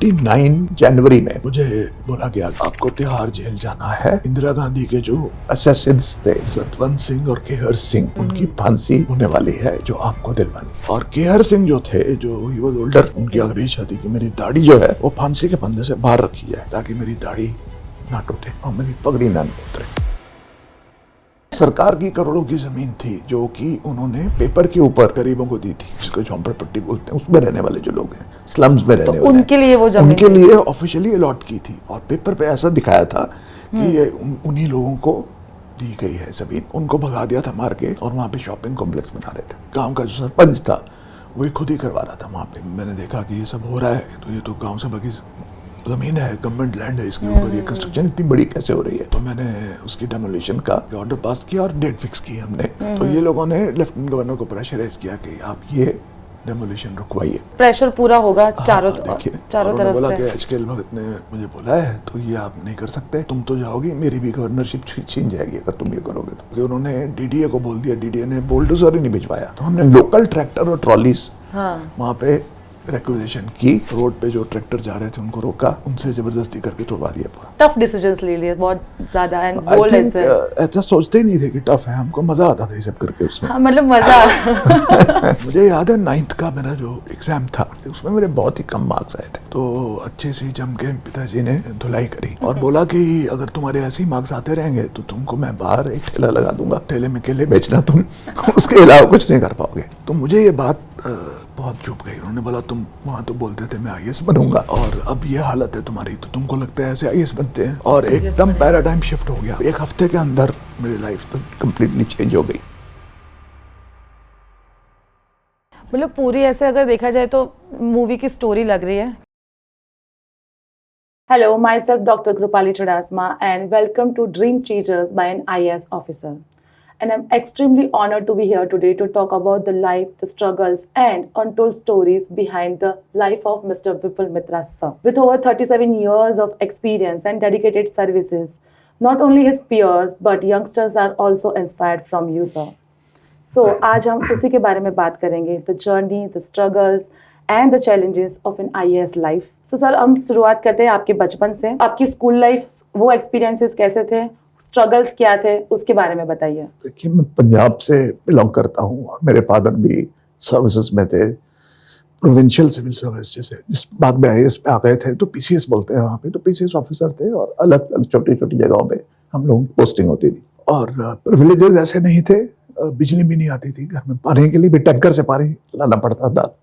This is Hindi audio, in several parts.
29 जनवरी में मुझे बोला गया आपको तिहाड़ जेल जाना है। इंदिरा गांधी के जो असैसिन्स थे सतवंत सिंह और केहर सिंह, उनकी फांसी होने वाली है जो आपको दिलवानी। और केहर सिंह जो थे, जो ही वाज ओल्डर, उनकी आग्रह थी कि मेरी दाढ़ी जो है वो फांसी के फंदे से बाहर रखी है ताकि मेरी दाढ़ी ना टूटे और मेरी पगड़ी ना उतरे। सरकार की करोड़ों की जमीन थी जो कि उन्होंने पेपर के ऊपर गरीबों को दी थी, जिसको झोंपड़पट्टी बोलते हैं, उसमें रहने वाले जो लोग हैं, स्लम्स में रहने वाले, उनके लिए वो जमीन उनके लिए ऑफिशियली अलॉट की थी। और पेपर पे ऐसा दिखाया था कि ये उन्हीं लोगों को दी गई है जमीन। उनको भगा दिया था मार के और वहाँ पे शॉपिंग कॉम्प्लेक्स बना रहे थे। गाँव का जो सरपंच था वही खुद ही करवा रहा था वहाँ पे। मैंने देखा कि ये सब हो रहा है, तो ये तो गाँव सभा की जमीन है, गवर्नमेंट लैंड है, इसके ऊपर ये कंस्ट्रक्शन इतनी बड़ी कैसे हो रही है। तो मैंने उसकी डेमोलिशन का ऑर्डर पास किया और डेट फिक्स की हमने। तो ये लोगों ने लेफ्टिनेंट गवर्नर को प्रेशराइज किया कि आप ये डेमोलिशन रुकवाइए। प्रेशर पूरा होगा चारों तरफ बोला कि एचकेएल भगत ने मुझे बोला है तो ये आप नहीं कर सकते, तुम तो जाओगी, मेरी भी गवर्नरशिप छीन जाएगी अगर तुम ये करोगे तो। उन्होंने डीडीए को बोल दिया, डीडीए ने बुलडोजर ही नहीं भिजवाया। तो हमने लोकल ट्रैक्टर और ट्रॉलीज वहाँ पे रिक्वेजिशन की। रोड पे जो ट्रैक्टर जा रहे थे उनको रोका, उनसे जबरदस्ती करके तोड़वा दिया पूरा। टफ डिसीजंस ले लिए बहुत ज्यादा एंड बोल्ड ऐसे। ऐसा सोचते ही नहीं थे कि टफ है, हमको मजा आता था ये सब करके उसमें। हाँ, मतलब मजा। मुझे याद है 9th का मेरा जो एग्जाम था उसमें मेरे बहुत ही कम मार्क्स आए थे। तो अच्छे से जम के पिताजी ने धुलाई करी और बोला कि अगर तुम्हारे ऐसे ही मार्क्स आते रहेंगे तो तुमको मैं बाहर एक ठेला लगा दूंगा, ठेले में केले बेचना तुम, उसके अलावा कुछ नहीं कर पाओगे। तो मुझे ये बात बहुत चुप गई। उन्होंने बोला तुम वहाँ तो बोलते थे मैं आईएएस बनूंगा और अब ये हालत है तुम्हारी, तो तुमको लगता है ऐसे आईएएस बनते हैं। और एकदम पैराडाइम शिफ्ट हो गया। एक हफ्ते के अंदर मेरी लाइफ तो कंप्लीटली चेंज हो गई। मतलब पूरी ऐसे अगर देखा जाए तो मूवी की स्टोरी लग रही है। Hello, myself Dr. Krupali Chudasma and welcome to Dream Chasers by an IAS officer. And I'm extremely honored to be here today to talk about the life, the struggles and untold stories behind the life of Mr. Vipul Mitra sir. With over 37 years of experience and dedicated services, not only his peers but youngsters are also inspired from you sir. So आज हम उसी के बारे में बात करेंगे, the journey, the struggles and the challenges of an IAS life. So sir, हम शुरुआत करते हैं आपके बचपन से। आपकी स्कूल लाइफ, वो एक्सपीरियंसेस कैसे थे, स्ट्रगल्स क्या थे, उसके बारे में बताइए। देखिए, मैं पंजाब से बिलोंग करता हूँ और मेरे फादर भी सर्विसेज में थे, प्रोविंशियल सिविल सर्विस। जैसे जिस बाद में आईएएस पे आ गए थे तो पीसीएस बोलते हैं वहाँ पे, तो पीसीएस ऑफिसर थे और अलग अलग छोटी छोटी जगहों पे हम लोगों की पोस्टिंग होती थी। और प्रिविलेजेस ऐसे नहीं थे, बिजली भी नहीं आती थी घर में, पानी के लिए भी टैंकर से पानी लाना पड़ता था।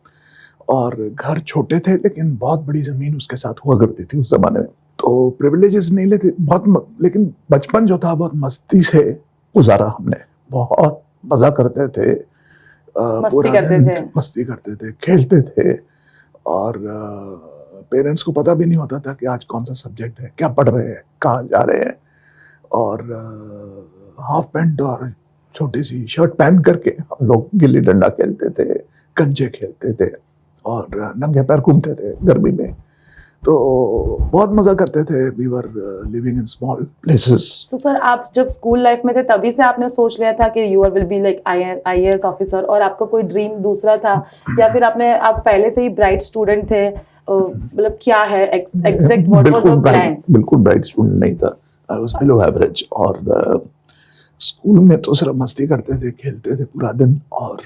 और घर छोटे थे लेकिन बहुत बड़ी जमीन उसके साथ हुआ करती थी उस जमाने में। तो प्रिविलेजेस नहीं लेते बहुत, लेकिन बचपन जो था बहुत मस्ती से गुजारा हमने। बहुत मजा करते थे, मस्ती करते थे, खेलते थे। और पेरेंट्स को पता भी नहीं होता था कि आज कौन सा सब्जेक्ट है, क्या पढ़ रहे हैं, कहाँ जा रहे हैं। और हाफ पैंट और छोटी सी शर्ट पहन करके हम लोग गिल्ली डंडा खेलते थे, कंचे खेलते थे और नंगे पैर घूमते थे गर्मी में। तो बहुत मजा करते थे। We were living in small places. So sir, आप जब स्कूल लाइफ में थे तभी से आपने सोच लिया था कि you will be like IAS officer, और आपका कोई ड्रीम दूसरा था या फिर आप पहले से ही ब्राइट स्टूडेंट थे? मतलब क्या है exact what was your plan? बिल्कुल ब्राइट स्टूडेंट नहीं था, आई वाज बिलो एवरेज। और स्कूल में तो सिर्फ मस्ती करते थे, खेलते थे पूरा दिन। और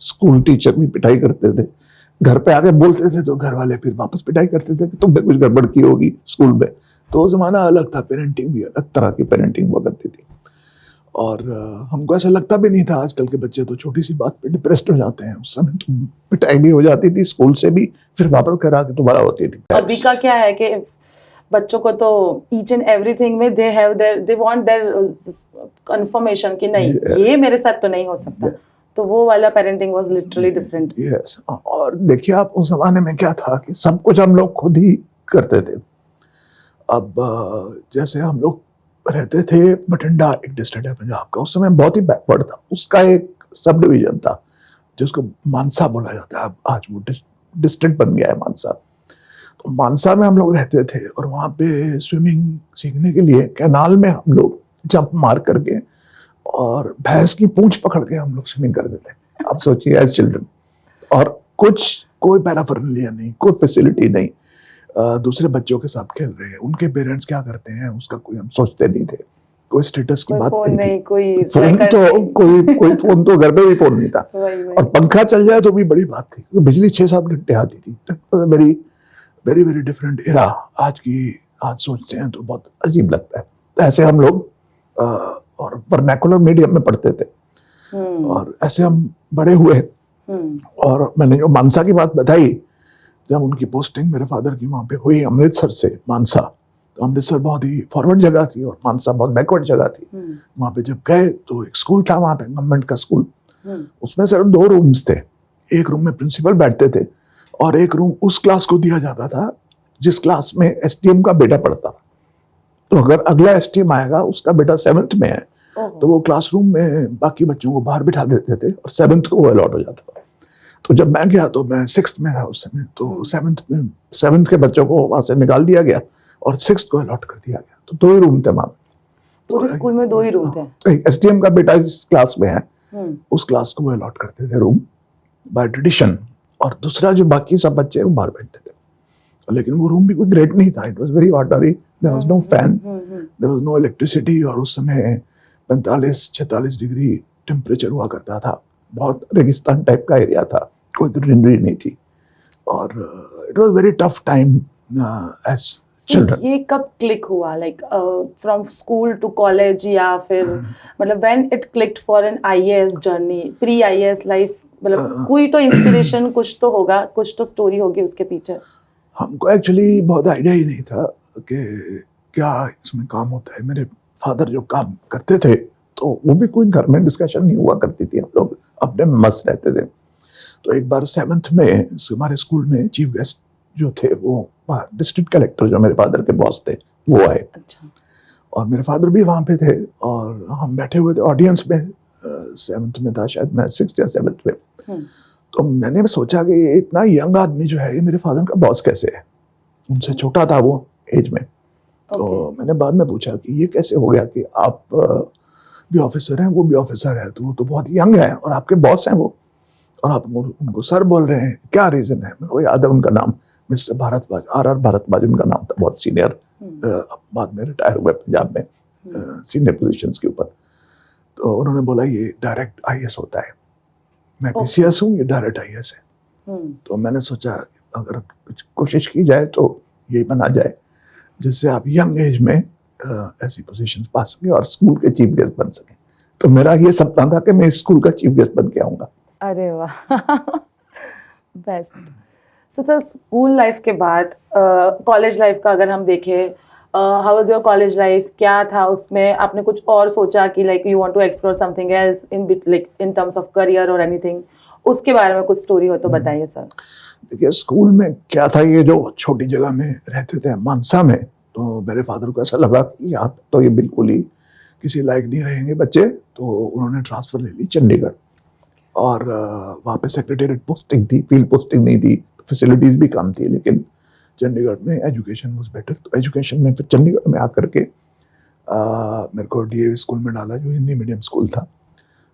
स्कूल टीचर भी पिटाई करते थे, घर पे आके बोलते थे तो घर वाले फिर वापस पिटाई करते थे कि तुमने कुछ गड़बड़ की होगी स्कूल में। तो जमाना अलग था, पेरेंटिंग भी अलग तरह की पेरेंटिंग हुआ करती थी। और हमको ऐसा लगता भी नहीं था। आजकल के बच्चे तो छोटी सी बात पे डिप्रेस्ड हो जाते हैं। उस समय तो पिटाई भी हो जाती थी स्कूल से भी, फिर वापस घर आके दोबारा होती थी। अभी का क्या है कि बच्चों को तो ईच एंड एवरीथिंग में दे वांट देयर कंफर्मेशन कि नहीं ये मेरे साथ तो नहीं हो सकता। तो वो वाला parenting was literally different. Yes. और देखिए, आप उस जमाने में क्या था कि सब कुछ हम लोग खुद ही करते थे। अब जैसे हम लोग रहते थे बठिंडा, एक डिस्ट्रिक्ट है पंजाब का, उस समय बहुत ही बैकवर्ड था। उसका एक सब डिवीजन था जिसको मानसा बोला जाता है। आज वो डिस्ट्रिक्ट बन गया है मानसा। तो मानसा में हम लोग रहते थे और वहाँ पे स्विमिंग सीखने के लिए कैनाल में हम लोग जंप मार करके और भैंस की पूंछ पकड़ के हम लोग स्विमिंग करते थे। आप सोचिए, एज चिल्ड्रन। और कोई पैराफर्नलिया नहीं, कोई फैसिलिटी नहीं। दूसरे बच्चों के साथ खेल रहे हैं, उनके पेरेंट्स क्या करते हैं उसका कोई हम सोचते नहीं थे, कोई स्टेटस की कोई बात फोन नहीं थी। नहीं, कोई फोन record तो नहीं। कोई फोन तो घर पे भी फोन नहीं था, वही और वही। पंखा चल जाए तो भी बड़ी बात थी, क्योंकि बिजली 6-7 घंटे आती थी। Very very very different era. आज सोचते हैं तो बहुत अजीब लगता है। तो ऐसे हम लोग और वर्नाकुलर मीडियम में पढ़ते थे, और ऐसे हम बड़े हुए। और मैंने जो मानसा की बात बताई, जब उनकी पोस्टिंग मेरे फादर की वहाँ पे हुई अमृतसर से मानसा, तो अमृतसर बहुत ही फॉरवर्ड जगह थी और मानसा बहुत बैकवर्ड जगह थी। वहाँ पे जब गए तो एक स्कूल था वहाँ पे, गवर्नमेंट का स्कूल। उसमें सिर्फ 2 रूम्स थे। एक रूम में प्रिंसिपल बैठते थे और एक रूम उस क्लास को दिया जाता था जिस क्लास में एसटीएम का बेटा पढ़ता था। तो अगर अगला एसटीएम आएगा, उसका बेटा 7th में है, तो वो क्लासरूम में बाकी बच्चों को बाहर बिठा देते थे और 7th को वो अलॉट हो जाता था। तो जब मैं गया तो मैं 6th में था उस समय, तो 7th के बच्चों को वहां से निकाल दिया गया और 6th को अलॉट कर दिया गया। तो 2 ही रूम थे वहां। पूरे स्कूल में 2 ही रूम थे। एसटीएम का बेटा जिस क्लास में है उस क्लास को वो अलॉट करते थे रूम बाय ट्रेडिशन, और दूसरा जो बाकी सब बच्चे वो बाहर बैठते थे। लेकिन वो रूम भी कोई ग्रेट नहीं था, it was very ordinary. There was no fan, there was no electricity, और उस समय 45-46 डिग्री टेम्परेचर हुआ करता था। बहुत रेगिस्तान टाइप का एरिया था, कोई ग्रीनरी नहीं थी, और it was very tough time as children. ये कब क्लिक हुआ, like from school to college, या फिर मतलब when it clicked for an IAS journey, pre IAS life? मतलब कोई तो इंस्पिरेशन कुछ तो होगा, कुछ तो स्टोरी होगी उसके पीछे। हमको एक्चुअली बहुत आइडिया ही नहीं था कि क्या इसमें काम होता है। मेरे फादर जो काम करते थे तो वो भी कोई घर में डिस्कशन नहीं हुआ करती थी, हम लोग अपने में मस्त रहते थे। तो एक बार 7th में हमारे स्कूल में चीफ गेस्ट जो थे वो डिस्ट्रिक्ट कलेक्टर, जो मेरे फादर के बॉस थे, वो आए। अच्छा। और मेरे फादर भी वहाँ पे थे और हम बैठे हुए थे ऑडियंस में। 7th में था शायद मैं, 6th या 7th में। तो मैंने सोचा कि ये इतना यंग आदमी जो है ये मेरे फादर का बॉस कैसे है। उनसे छोटा था वो एज में। तो मैंने बाद में पूछा कि ये कैसे हो गया कि आप भी ऑफिसर हैं, वो भी ऑफिसर है, तो वो तो बहुत यंग है और आपके बॉस हैं वो, और आप उनको सर बोल रहे हैं, क्या रीजन है? मेरे को याद है उनका नाम मिस्टर भारद्वाज, आर भारद्वाज उनका नाम था, बहुत सीनियर, बाद में रिटायर हुए पंजाब में सीनियर पोजीशंस के ऊपर। तो उन्होंने बोला ये डायरेक्ट आईएएस होता है, मैं पीसीएस हूँ, ये डायरेक्ट आईएएस है। तो मैंने सोचा अगर कुछ कोशिश की जाए तो यही बना जाए जिससे आप यंग एज में ऐसी पोजीशंस पा सके और स्कूल के चीफ गेस्ट बन सके। तो मेरा ये सपना था कि मैं स्कूल का चीफ गेस्ट बन के आऊंगा। अरे वाह, best. So sir, school life के बाद कॉलेज लाइफ का अगर हम देखें, how was your college life? क्या था उसमें? आपने कुछ और सोचा कि like you want to explore something else in like in terms of career और एनीथिंग? उसके बारे में कुछ स्टोरी हो तो बताइए सर। देखिए स्कूल में क्या था, ये जो छोटी जगह में रहते थे मानसा में, तो मेरे फादर को ऐसा लगा कि यहाँ तो ये बिल्कुल ही किसी लायक नहीं रहेंगे बच्चे, तो उन्होंने ट्रांसफर ले ली चंडीगढ़। और वहाँ पे सेक्रेटरीट पोस्टिंग थी, फील्ड पोस्टिंग नहीं थी, फैसिलिटीज भी कम थी, लेकिन चंडीगढ़ में एजुकेशन वाज बेटर। तो एजुकेशन में फिर चंडीगढ़ में आकर के मेरे को डीएवी स्कूल में डाला, जो हिंदी मीडियम स्कूल था,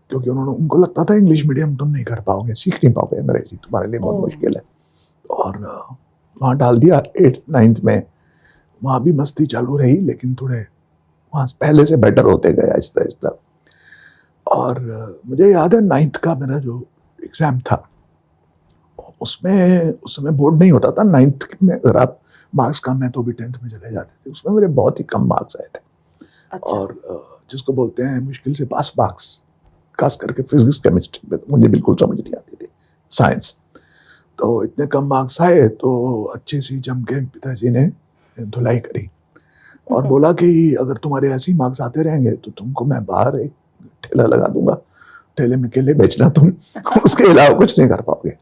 क्योंकि उनको लगता था इंग्लिश मीडियम तुम नहीं कर पाओगे, सीख नहीं पाओगे, अंग्रेजी तुम्हारे लिए बहुत मुश्किल है। और वहाँ डाल दिया 8th 9th में। वहाँ भी मस्ती चालू रही, लेकिन थोड़े वहाँ पहले से बेटर होते गए आहिस्ता आहिस्ता। और मुझे याद है 9th का मेरा जो एग्ज़ाम था, उसमें उस समय बोर्ड नहीं होता था। 9th में अगर आप मार्क्स कम है तो भी 10th में चले जाते थे। उसमें मेरे बहुत ही कम मार्क्स आए थे। अच्छा। और जिसको बोलते हैं मुश्किल से पास मार्क्स, खास करके फिजिक्स केमिस्ट्री में मुझे बिल्कुल समझ नहीं आती थी, साइंस। तो इतने कम मार्क्स आए तो अच्छी सी जम के पिताजी ने धुलाई करी और बोला कि अगर तुम्हारे ऐसे ही मार्क्स आते रहेंगे तो तुमको मैं बाहर एक ठेला लगा दूंगा, ठेले में केले बेचना तुम, उसके अलावा कुछ नहीं कर पाओगे।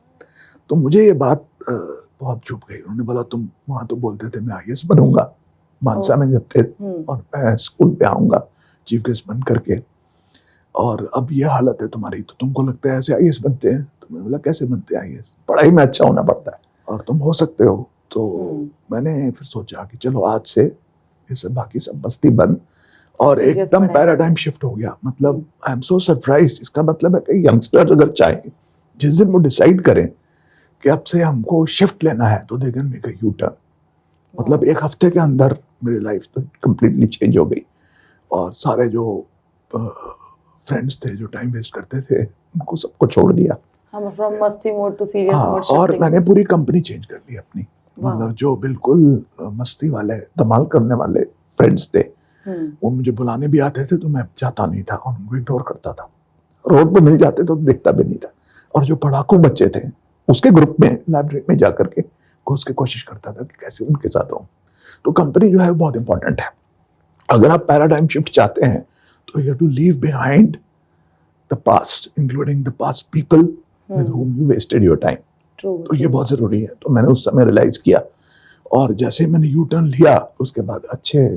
तो मुझे ये बात बहुत चुभ गई। उन्होंने बोला तुम वहाँ तो बोलते थे मैं आईएएस बनूंगा मानसा में जब थे, और मैं स्कूल पे आऊंगा चीफ गेस्ट बन करके, और अब ये हालत है तुम्हारी, तो तुमको लगता है ऐसे आईएएस बनते हैं? तो मैंने बोला कैसे बनते हैं आईएएस, पढ़ाई में अच्छा होना पड़ता है और तुम हो सकते हो। तो मैंने फिर सोचा कि चलो आज से ये सब बाकी सब मस्ती बंद, और एकदम पैराडाइम शिफ्ट हो गया। मतलब आई एम सो सरप्राइज। इसका मतलब है कि यंगस्टर्स अगर चाहें, जिस दिन वो डिसाइड करें कि अब से हमको शिफ्ट लेना है, तो they can make a U turn. मतलब एक हफ्ते के अंदर मेरी लाइफ तो कम्प्लीटली चेंज हो गई और सारे जो फ्रेंड्स थे जो टाइम वेस्ट करते थे उनको सबको छोड़ दिया। हम फ्रॉम मस्ती मोड टू सीरियस हाँ, मोड और शिफ्टिंग। मैंने पूरी कंपनी चेंज कर ली अपनी। वाह। मतलब जो बिल्कुल मस्ती वाले धमाल करने वाले फ्रेंड्स थे वो मुझे बुलाने भी आते थे तो मैं जाता नहीं था और उनको इग्नोर करता था। रोड पे मिल जाते तो दिखता भी नहीं था। और जो पढ़ाकू बच्चे थे उसके ग्रुप में लाइब्रेरी में जाकर के घुस के कोशिश करता था कि कैसे उनके साथ रहूं। तो कंपनी जो है वो बहुत इंपॉर्टेंट है। अगर आप पैराडाइम शिफ्ट चाहते हैं तो you have to leave behind the past including the past people with whom you wasted your time। तो ये बहुत जरूरी है। तो मैंने उस समय रियलाइज किया और जैसे ही मैंने यू टर्न लिया उसके बाद अच्छे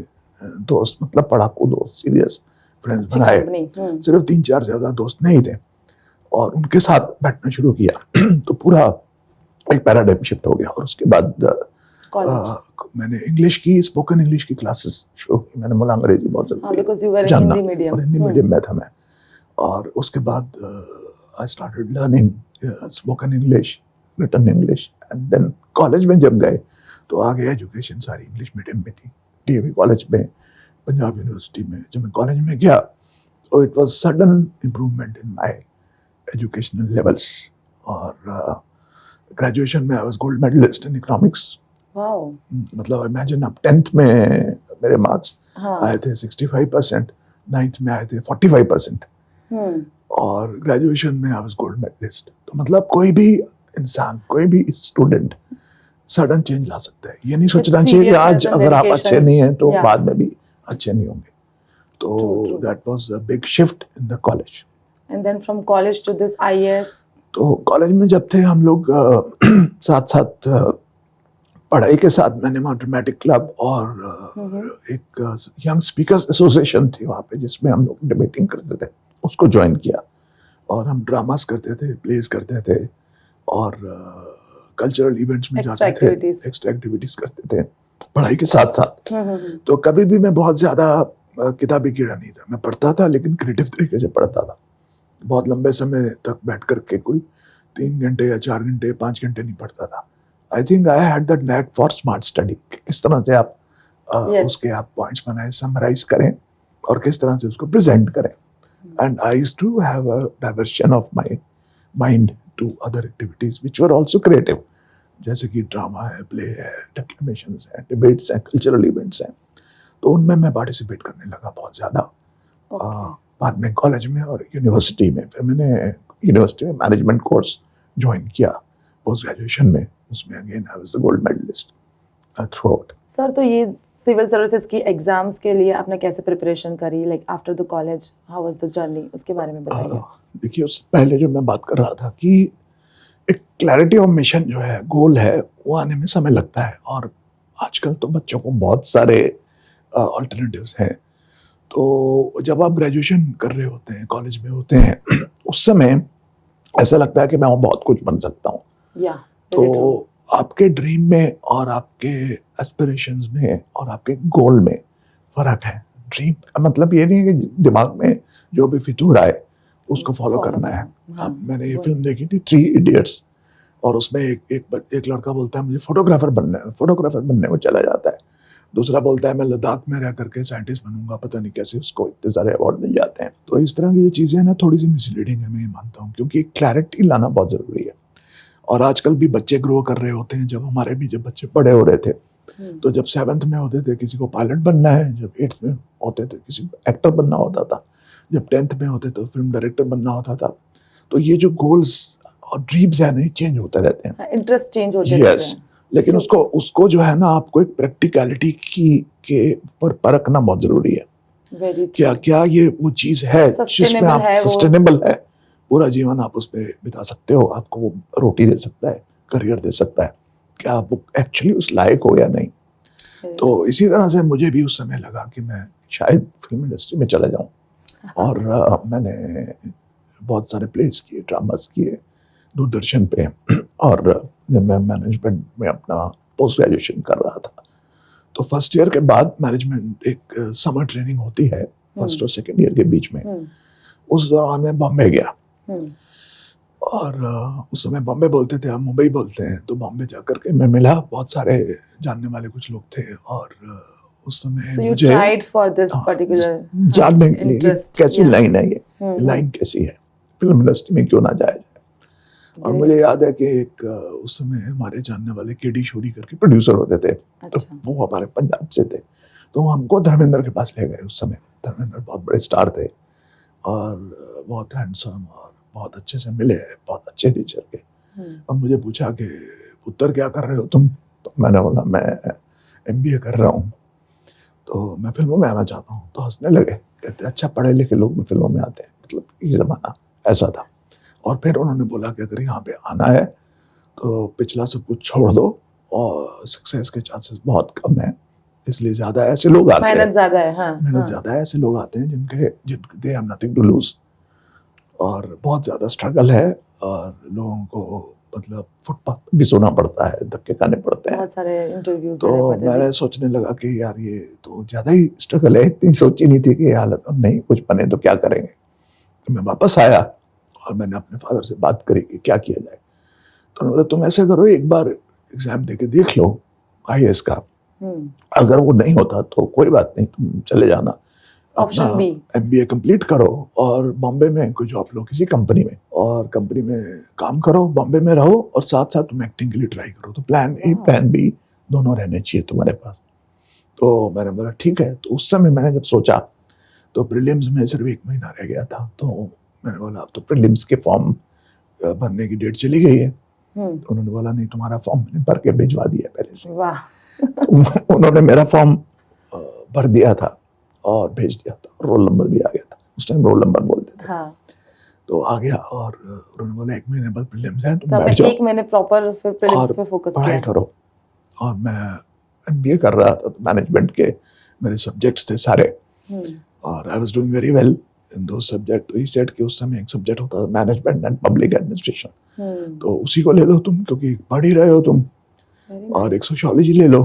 दोस्त, मतलब पढ़ाकू दोस्त, सीरियस फ्रेंड्स बनाए। सिर्फ 3-4 ज्यादा दोस्त नहीं थे और उनके साथ बैठना शुरू किया तो पूरा एक पैराडाइम शिफ्ट हो गया। और उसके बाद मैंने इंग्लिश की, स्पोकन इंग्लिश की क्लासेस शुरू की। मैंने बोला अंग्रेजी बहुत जरूरी जानना, और हिंदी मीडियम में था मैं। और उसके बाद I started learning spoken English, written English. And then college में जब गए तो आगे एजुकेशन सारी इंग्लिश मीडियम में थी। डीएवी कॉलेज में, पंजाब यूनिवर्सिटी में। जब मैं कॉलेज में गया तो it was sudden improvement in my educational levels. और ग्रेजुएशन में I was gold medallist in economics. मतलब इमेजिन, अब 10th में मेरे मार्क्स आए थे 65%, 9th में आए थे 45%, और ग्रेजुएशन में आई वाज गोल्ड मेडलिस्ट। तो मतलब कोई भी इंसान, कोई भी स्टूडेंट सडन चेंज ला सकता है। ये नहीं सोचना चाहिए कि आज अगर आप अच्छे नहीं हैं तो बाद में भी अच्छे नहीं होंगे। तो that was a big shift in the college. And then from college to this IAS. तो कॉलेज में जब थे हम लोग साथ साथ पढ़ाई के साथ मैंने वहाँ ड्रामेटिक क्लब और एक यंग स्पीकर्स एसोसिएशन थी वहाँ पे, जिसमें हम लोग डिबेटिंग करते थे, उसको ज्वाइन किया। और हम ड्रामास करते थे, प्लेस करते थे और कल्चरल इवेंट्स में जाते थे, एक्स्ट्रा एक्टिविटीज करते थे पढ़ाई के साथ साथ। तो कभी भी मैं बहुत ज्यादा किताबी कीड़ा नहीं था। मैं पढ़ता था लेकिन क्रिएटिव तरीके से पढ़ता था। बहुत लंबे समय तक बैठ करके कोई 3 घंटे या 4 घंटे 5 घंटे नहीं पढ़ता था। I think I had that knack for smart study. किस तरह से आप उसके आप पॉइंट्स बनाएं, समराइज करें और किस तरह से उसको प्रेजेंट करें। And I used to have a diversion of my mind to other activities which were also creative, जैसे कि ड्रामा है, प्ले है, डेक्लेमेशंस है, डिबेट्स हैं, कल्चरल इवेंट्स हैं। तो उनमें मैं पार्टिसिपेट करने लगा बहुत ज़्यादा। बाद में कॉलेज में और यूनिवर्सिटी में, फिर मैंने यूनिवर्सिटी में मैनेजमेंट कोर्स ज्वाइन किया पोस्ट ग्रेजुएशन में। उसमें again I was the gold medallist throughout. Sir, तो ये सिविल सर्विसेज की एग्जाम्स के लिए आपने कैसे प्रिपरेशन करी, like after the college how was the journey, उसके बारे में बताइए। देखिए, उससे पहले जो मैं बात कर रहा था कि एक क्लैरिटी ऑफ मिशन जो है, गोल है, वो आने में समय लगता है। और आजकल तो बच्चों को बहुत सारे अल्टरनेटिव्स हैं। तो जब आप ग्रेजुएशन कर रहे होते हैं, कॉलेज में होते हैं, उस समय ऐसा लगता है कि मैं और बहुत कुछ बन सकता हूँ। तो आपके ड्रीम में और आपके एस्पिरेशंस में और आपके गोल में फर्क है। ड्रीम का मतलब ये नहीं है कि दिमाग में जो भी फितूर आए उसको फॉलो करना है। अब मैंने ये फिल्म देखी थी 3 इडियट्स, और उसमें एक लड़का बोलता है मुझे फोटोग्राफर बनना है, फोटोग्राफर बनने में चला जाता है। दूसरा बोलता है मैं लद्दाख में रह करके साइंटिस्ट बनूंगा, पता नहीं कैसे उसको इतने सारे अवार्ड मिल जाते हैं। तो इस तरह की जो चीज़ें हैं ना, थोड़ी सी मिसलीडिंग है, मैं ये मानता हूँ, क्योंकि क्लैरिटी लाना बहुत ज़रूरी है। और आजकल भी बच्चे ग्रो कर रहे होते हैं। जब हमारे भी जब बच्चे बड़े हो रहे थे तो जब 7th में होते थे किसी को पायलट बनना है, जब 8th में होते थे किसी को एक्टर बनना होता था, जब 10th में होते तो फिल्म डायरेक्टर बनना होता था। तो ये जो गोल्स और ड्रीम्स है नहीं, चेंज होते रहते हैं, इंटरेस्ट चेंज होते रहते हैं। लेकिन उसको जो है ना, आपको एक प्रैक्टिकलिटी के ऊपर परखना बहुत जरूरी है। क्या ये वो चीज है जिसमें आप सस्टेनेबल है, पूरा जीवन आप उस पर बिता सकते हो, आपको वो रोटी दे सकता है, करियर दे सकता है, क्या आप एक्चुअली उस लायक हो या नहीं। तो इसी तरह से मुझे भी उस समय लगा कि मैं शायद फिल्म इंडस्ट्री में चला जाऊं। और मैंने बहुत सारे प्लेस किए, ड्रामास किए दूरदर्शन पे। और जब मैं मैनेजमेंट में अपना पोस्ट ग्रेजुएशन कर रहा था तो फर्स्ट ईयर के बाद मैनेजमेंट एक समर ट्रेनिंग होती है फर्स्ट और सेकेंड ईयर के बीच में। उस दौरान मैं बॉम्बे गया। और उस समय बॉम्बे बोलते थे, हम मुंबई बोलते हैं। तो बॉम्बे जाकर के मैं मिला, बहुत सारे जानने वाले कुछ लोग थे और उस समय So you मुझे tried for this हाँ, particular जानने के लिए कि interest. कैसी Yeah. लाइन है ये, हम्म, लाइन कैसी है, फिल्म इंडस्ट्री में क्यों ना जाया जाए। और Great. मुझे याद है कि एक उस समय हमारे जानने वाले केडी शोरी करके प्रोड्यूसर होते थे, तो अच्छा। वो हमारे पंजाब से थे। तो वो हमको धर्मेंद्र के पास ले गए। उस समय धर्मेंद्र बहुत बड़े स्टार थे और बहुत हैंडसम और बहुत अच्छे से मिले, बहुत अच्छे नेचर के। और मुझे पूछा कि पुत्र क्या कर रहे हो तुम? तो मैंने बोला मैं MBA कर रहा हूँ, तो मैं फिल्मों में आना चाहता हूँ। तो हंसने लगे, कहते अच्छा पढ़े लिखे लोग भी फिल्मों में आते हैं, मतलब ये ज़माना ऐसा था। और फिर उन्होंने बोला कि अगर यहाँ पे आना है तो पिछला सब कुछ छोड़ दो और सक्सेस के चांसेस बहुत कम है, इसलिए ज़्यादा ऐसे लोग आते हैं, मेहनत ज्यादा है। हाँ, मेहनत हाँ. ज़्यादा है, ऐसे लोग आते हैं जिनके they have nothing to lose, और बहुत ज़्यादा स्ट्रगल है और लोगों को मतलब फुटपाथ भी सोना पड़ता है, धक्के खाने पड़ते हैं। बहुत सारे इंटरव्यूज तो मैंने सोचने लगा कि यार ये तो ज़्यादा ही स्ट्रगल है, इतनी सोची नहीं थी कि ये हालत, अब नहीं कुछ बने तो क्या करेंगे। तो मैं वापस आया और मैंने अपने फादर से बात करी कि क्या किया जाए। तो उन्होंने बोला तुम ऐसे करो, एक बार एग्जाम दे के देख लो IAS का, अगर वो नहीं होता तो कोई बात नहीं, तुम चले जाना, ऑप्शन बी MBA कंप्लीट करो और बॉम्बे में कोई जॉब लो किसी कंपनी में, और कंपनी में काम करो, बॉम्बे में रहो और साथ साथ तुम एक्टिंग के लिए ट्राई करो। तो प्लान A प्लान B दोनों रहने चाहिए तुम्हारे पास। तो मैंने बोला ठीक है। तो उस समय मैंने जब सोचा तो प्रीलिम्स में सिर्फ 1 महीना रह गया था, तो मैंने बोला अब तो प्रीलिम्स के फॉर्म भरने की डेट चली गई है। तो उन्होंने बोला नहीं, तुम्हारा फॉर्म मैंने भर के भिजवा दिया पहले से। वाह। तो उन्होंने मेरा फॉर्म भर दिया था और भेज दिया था, रोल नंबर भी आ गया था, उस टाइम रोल नंबर बोलते थे। हाँ। तो आ गया और उन्होंने बोला 1 महीने बाद प्रीलिम्स है, तुम तो बैठ जाओ 1 महीने प्रॉपर फिर प्रीलिम्स पे फोकस पढ़ाई किया। करो। और मैं MBA कर रहा था, तो मैनेजमेंट के मेरे सब्जेक्ट्स थे सारे और I was doing very well in दो सब्जेक्ट। तो ही सेड कि उस समय एक सब्जेक्ट होता था मैनेजमेंट एंड पब्लिक एडमिनिस्ट्रेशन, तो उसी को ले लो तुम, क्योंकि पढ़ ही रहे हो तुम। और एक सोशियोलॉजी ले लो,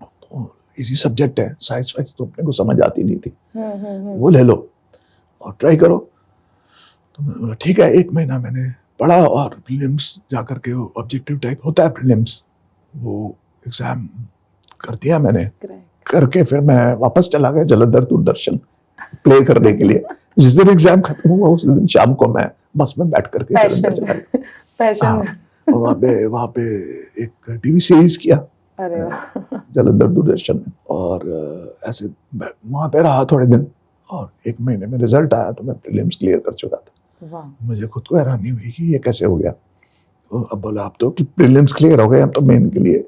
तो इजी सब्जेक्ट है, साइंस वाइंस तो अपने को समझ आती नहीं थी, वो ले लो और ट्राई करो। तो मैंने बोला ठीक है। 1 महीना मैंने पढ़ा और प्रीलिम्स जा करके, वो ऑब्जेक्टिव टाइप होता है प्रीलिम्स, वो एग्जाम कर दिया मैंने। करके फिर मैं वापस चला गया जलंधर दूरदर्शन प्ले करने के लिए। जिस दिन एग्जाम खत्म हुआ उस दिन शाम को मैं बस में बैठ करके जलंधर चला गया। पैशन। और वहाँ पे एक टीवी सीरीज किया अरे वाह। जलंधर दूरदर्शन में, और ऐसे वहाँ पे रहा थोड़े दिन, और 1 महीने में रिजल्ट आया तो मैं प्रीलिम्स क्लियर कर चुका था। वाह। मुझे खुद को हैरानी हुई कि ये कैसे हो गया। तो अब बोला अब तो प्रीलिम्स क्लियर हो गए, अब तो मेन के लिए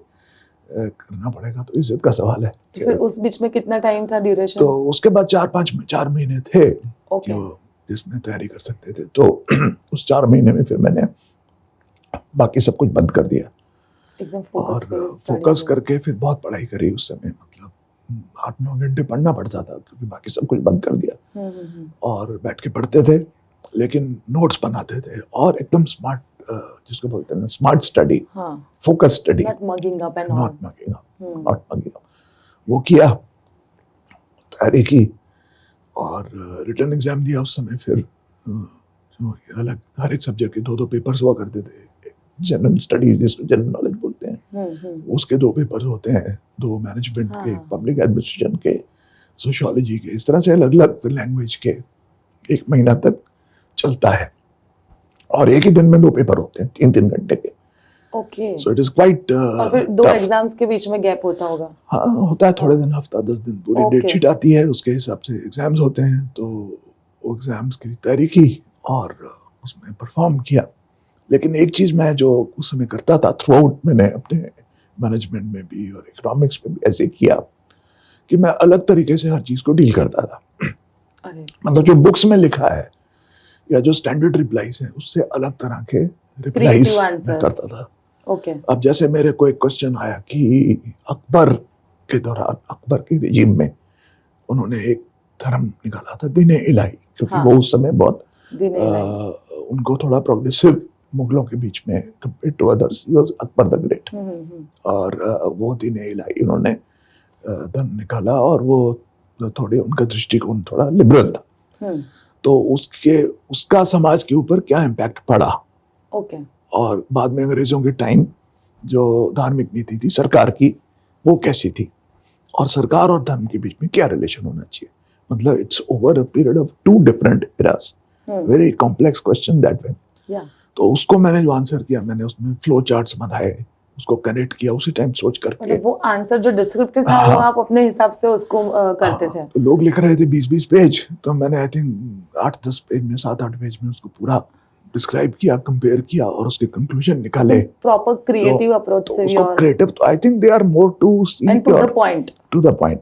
करना पड़ेगा, तो इज्जत का सवाल है। तो फिर उस बीच में कितना टाइम था ड्यूरेशन? तो उसके बाद 4 महीने थे ओके। जो जिसमें तैयारी कर सकते थे। तो उस 4 महीने में फिर मैंने बाकी सब कुछ बंद कर दिया एकदम और फोकस करके फिर बहुत पढ़ाई करी उस समय, मतलब 8-9 घंटे पढ़ना पड़ता था क्योंकि बाकी सब कुछ बंद कर दिया। और बैठ के पढ़ते थे, लेकिन नोट्स बनाते थे और एकदम स्मार्ट, जिसको बोलते हैं ना smart study, focus study, not mugging up and not mugging up, वो किया, तैयारी की और रिटर्न एग्जाम दिया उस समय। फिर अलग हर एक सब्जेक्ट के 2-2 पेपर्स हुआ करते थे। जनरल स्टडीज जिसको जनरल नॉलेज बोलते हैं, उसके 2 पेपर्स होते हैं, 2 मैनेजमेंट के, पब्लिक एडमिनिस्ट्रेशन के, सोशियोलॉजी के, इस तरह से अलग अलग फिर लैंग्वेज के 1 महीना तक चलता है। और एक ही दिन में 2 पेपर होते हैं 3-3 घंटे के। Okay. So it is quite और फिर 2 एग्जाम्स के बीच में गैप होता होगा? हाँ होता है, थोड़े दिन, हफ्ता 10 दिन, पूरी डेट शीट आती है, उसके हिसाब से एग्जाम्स होते हैं। तो वो एग्जाम्स की तैयारी की और उसमें परफॉर्म किया। लेकिन एक चीज़ मैं जो उस समय करता था, थ्रू आउट मैंने अपने मैनेजमेंट में भी और इकोनॉमिक्स में भी ऐसे किया कि मैं अलग तरीके से हर चीज़ को डील करता था। मतलब जो बुक्स में लिखा है या जो स्टैंडर्ड रिप्लाईज हैं उससे अलग तरह के रिप्लाईज मैं करता था। अब जैसे मेरे को एक क्वेश्चन आया कि अकबर के दौरान, अकबर के रिजीम में उन्होंने एक धर्म निकाला था दीन इलाही, क्योंकि वो उस समय बहुत उनको थोड़ा प्रोग्रेसिव मुगलों के बीच में compare to others, he was Akbar the great. और वो दीन इलाही उन्होंने धर्म निकाला और वो थोड़े, उनका दृष्टिकोण थोड़ा लिबरल था। तो उसका समाज के ऊपर क्या इम्पैक्ट पड़ा, ओके और बाद में अंग्रेजों के टाइम जो धार्मिक नीति थी सरकार की वो कैसी थी, और सरकार और धर्म के बीच में क्या रिलेशन होना चाहिए. मतलब it's over a period of 2 different eras. Very complex question that way. तो उसको मैंने जो आंसर किया, मैंने उसमें फ्लो चार्ट्स बनाए, उसको कनेक्ट किया उसी टाइम सोच करके. मतलब वो आंसर जो डिस्क्रिप्टिव था वो आप अपने हिसाब से उसको करते थे. तो लोग लिख रहे थे 20-20 पेज, तो मैंने आई थिंक 8-10 पेज में 7-8 पेज में उसको पूरा डिस्क्राइब किया, कंपेयर किया और उसके कंक्लूजन निकाले. प्रॉपर क्रिएटिव अप्रोच से भी. और क्रिएटिव, तो I think they are more to see and to the point.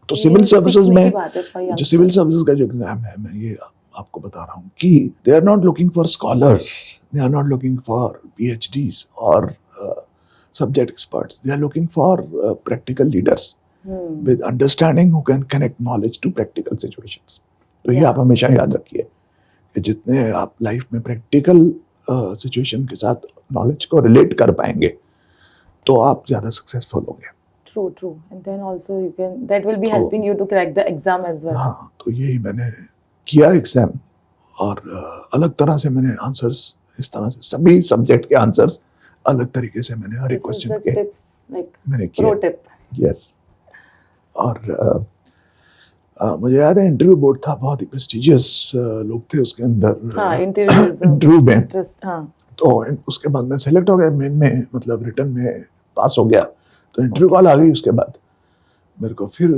तो सिविल सर्विसेज में जो सिविल सर्विसेज का जो एग्जाम है, मैं ये आपको बता रहा हूँ कि they are not looking for scholars, they are not looking for PhDs और subject experts. They are looking for practical leaders with understanding who can connect knowledge to practical situations. तो ये आप हमेशा याद रखिए कि जितने आप लाइफ में प्रैक्टिकल सिचुएशन के साथ नॉलेज को रिलेट कर पाएंगे तो आप ज़्यादा सक्सेसफुल होंगे. True. And then also that will be helping you to crack the exam as well. हाँ, तो यही मैंने किया एग्जाम, और अलग तरह से मैंने आंसर्स, इस तरह से सभी सब्जेक्ट के आंसर्स अलग तरीके से मैंने हर एक क्वेश्चन के मैंने किया. यस. और मुझे याद है इंटरव्यू बोर्ड था, बहुत ही प्रेस्टिजियस लोग थे उसके अंदर. इंटरव्यू में. तो उसके बाद मैं सेलेक्ट हो गया, मेन में मतलब रिटर्न में पास हो गया. तो इंटरव्यू कॉल आ गई. उसके बाद मेरे को फिर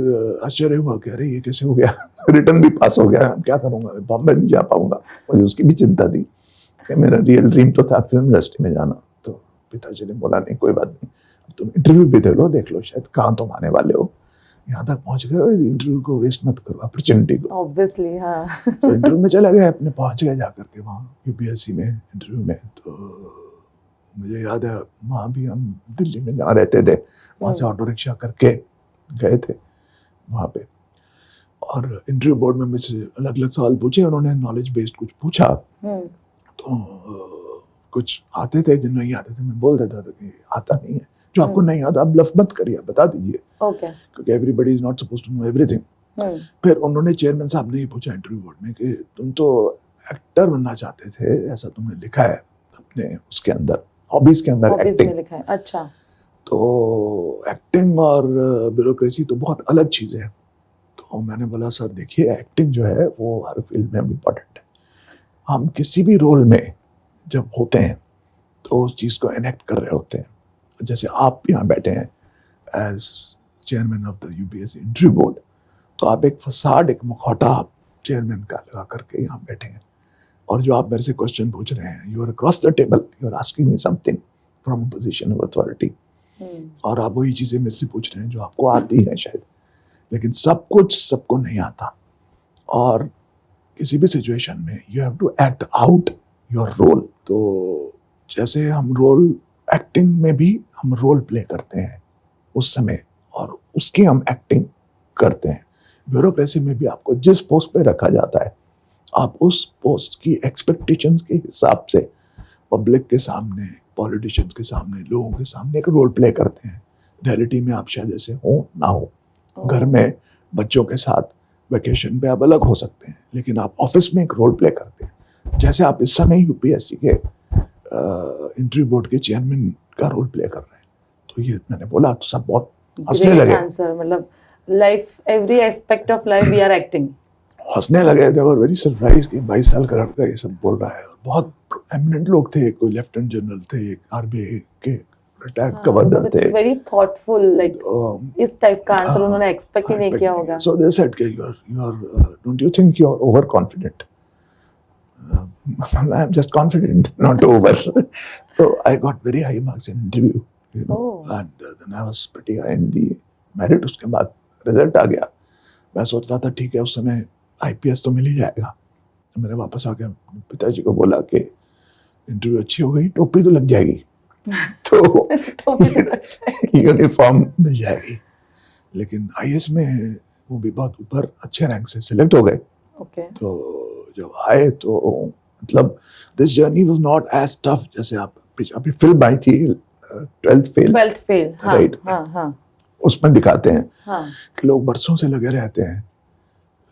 आश्चर्य हुआ कि अरे ये कैसे हो गया. रिटर्न भी पास हो गया, क्या करूँगा, बॉम्बे नहीं जा पाऊंगा. मुझे उसकी भी चिंता थी कि मेरा रियल ड्रीम तो था फिल्म इंडस्ट्री में जाना. तो पिताजी ने बोला नहीं, कोई बात नहीं, तुम इंटरव्यू भी देख लो, शायद कहाँ तुम आने वाले हो, यहाँ तक पहुँच गए, इंटरव्यू को वेस्ट मत करो, अपॉर्चुनिटी को. ऑब्वियसली हाँ. तो इंटरव्यू में चला गया, अपने पहुँच गया जाकर के वहाँ UPSC में इंटरव्यू में. तो मुझे याद है वहाँ भी हम दिल्ली में जहाँ रहते थे वहाँ से ऑटो रिक्शा करके गए थे वहाँ पे. और इंटरव्यू बोर्ड में मुझसे अलग अलग सवाल पूछे उन्होंने, नॉलेज बेस्ड कुछ पूछा. तो कुछ आते थे, जो नहीं आते थे मैं बोल देता था कि आता नहीं है. जो आपको नहीं आता आप ब्लफ मत करिए, बता दीजिए, क्योंकि everybody is not supposed to know everything. फिर उन्होंने, चेयरमैन साहब ने ये पूछा इंटरव्यू बोर्ड में कि तुम तो एक्टर बनना चाहते थे, ऐसा तुमने लिखा है अपने उसके अंदर, हॉबीज के अंदर एक्टिंग लिखा है. अच्छा. तो एक्टिंग और ब्यूरोक्रेसी तो बहुत अलग चीज़ है. तो मैंने बोला सर देखिए, एक्टिंग जो है वो हर फील्ड में इम्पोर्टेंट है. हम किसी भी रोल में जब होते हैं तो उस चीज़ को एनेक्ट कर रहे होते हैं. जैसे आप यहाँ बैठे हैं as chairman of the UPSC interview board, तो आप एक फसाड, एक मुखौटा आप चेयरमैन का लगा करके यहाँ बैठे हैं, और जो आप मेरे से क्वेश्चन पूछ रहे हैं, you are across the table, you are asking me something from a position of authority, और आप वही चीज़ें मेरे से पूछ रहे हैं जो आपको आती है शायद, लेकिन सब कुछ सबको नहीं आता. और किसी भी सिचुएशन में you have to act out your role. तो जैसे हम रोल, एक्टिंग में भी हम रोल प्ले करते हैं उस समय, और उसकी हम एक्टिंग करते हैं. ब्यूरोक्रेसी में भी आपको जिस पोस्ट पे रखा जाता है, आप उस पोस्ट की एक्सपेक्टेशंस के हिसाब से पब्लिक के सामने, पॉलिटिशियंस के सामने, लोगों के सामने एक रोल प्ले करते हैं. रियलिटी में आप शायद ऐसे हो ना हो. घर में बच्चों के साथ वेकेशन पे आप अलग हो सकते हैं, लेकिन आप ऑफिस में एक रोल प्ले करते हैं. जैसे आप इस समय UPSC के इंटरव्यू बोर्ड के चेयरमैन का रोल प्ले कर रहे हैं. तो ये मैंने बोला तो सब बहुत हंसने लगे. आंसर मतलब life, every aspect of life we are acting. हंसने लगे. दे वर वेरी सरप्राइज कि 22 साल का लड़का ये सब बोल रहा है. बहुत एमिनेंट लोग थे, कोई लेफ्टिनेंट जनरल थे, एक RBI के रिटायर्ड गवर्नर थे. इट्स वेरी थॉटफुल, लाइक इस टाइप का आंसर उन्होंने एक्सपेक्ट ही नहीं किया होगा. सो दे सेड कि you are don't you think you are overconfident. I'm just confident, not over. So I got very high marks in interview, you know, and then I was pretty high in the merit. उसके बाद रिजल्ट आ गया. मैं सोच रहा था ठीक है, उस समय IPS तो मिल ही जाएगा. मैंने वापस आके पिताजी को बोला कि इंटरव्यू अच्छी हो गई, टोपी तो लग जाएगी, तो यूनिफॉर्म मिल जाएगी. लेकिन IAS में वो भी बहुत ऊपर अच्छे रैंक से सिलेक्ट हो गए. तो जब आए तो मतलब this journey was not as tough जैसे आप अभी फिल्म आई थी 12th फेल, राइट. उसमें दिखाते हैं कि लोग बरसों से लगे रहते हैं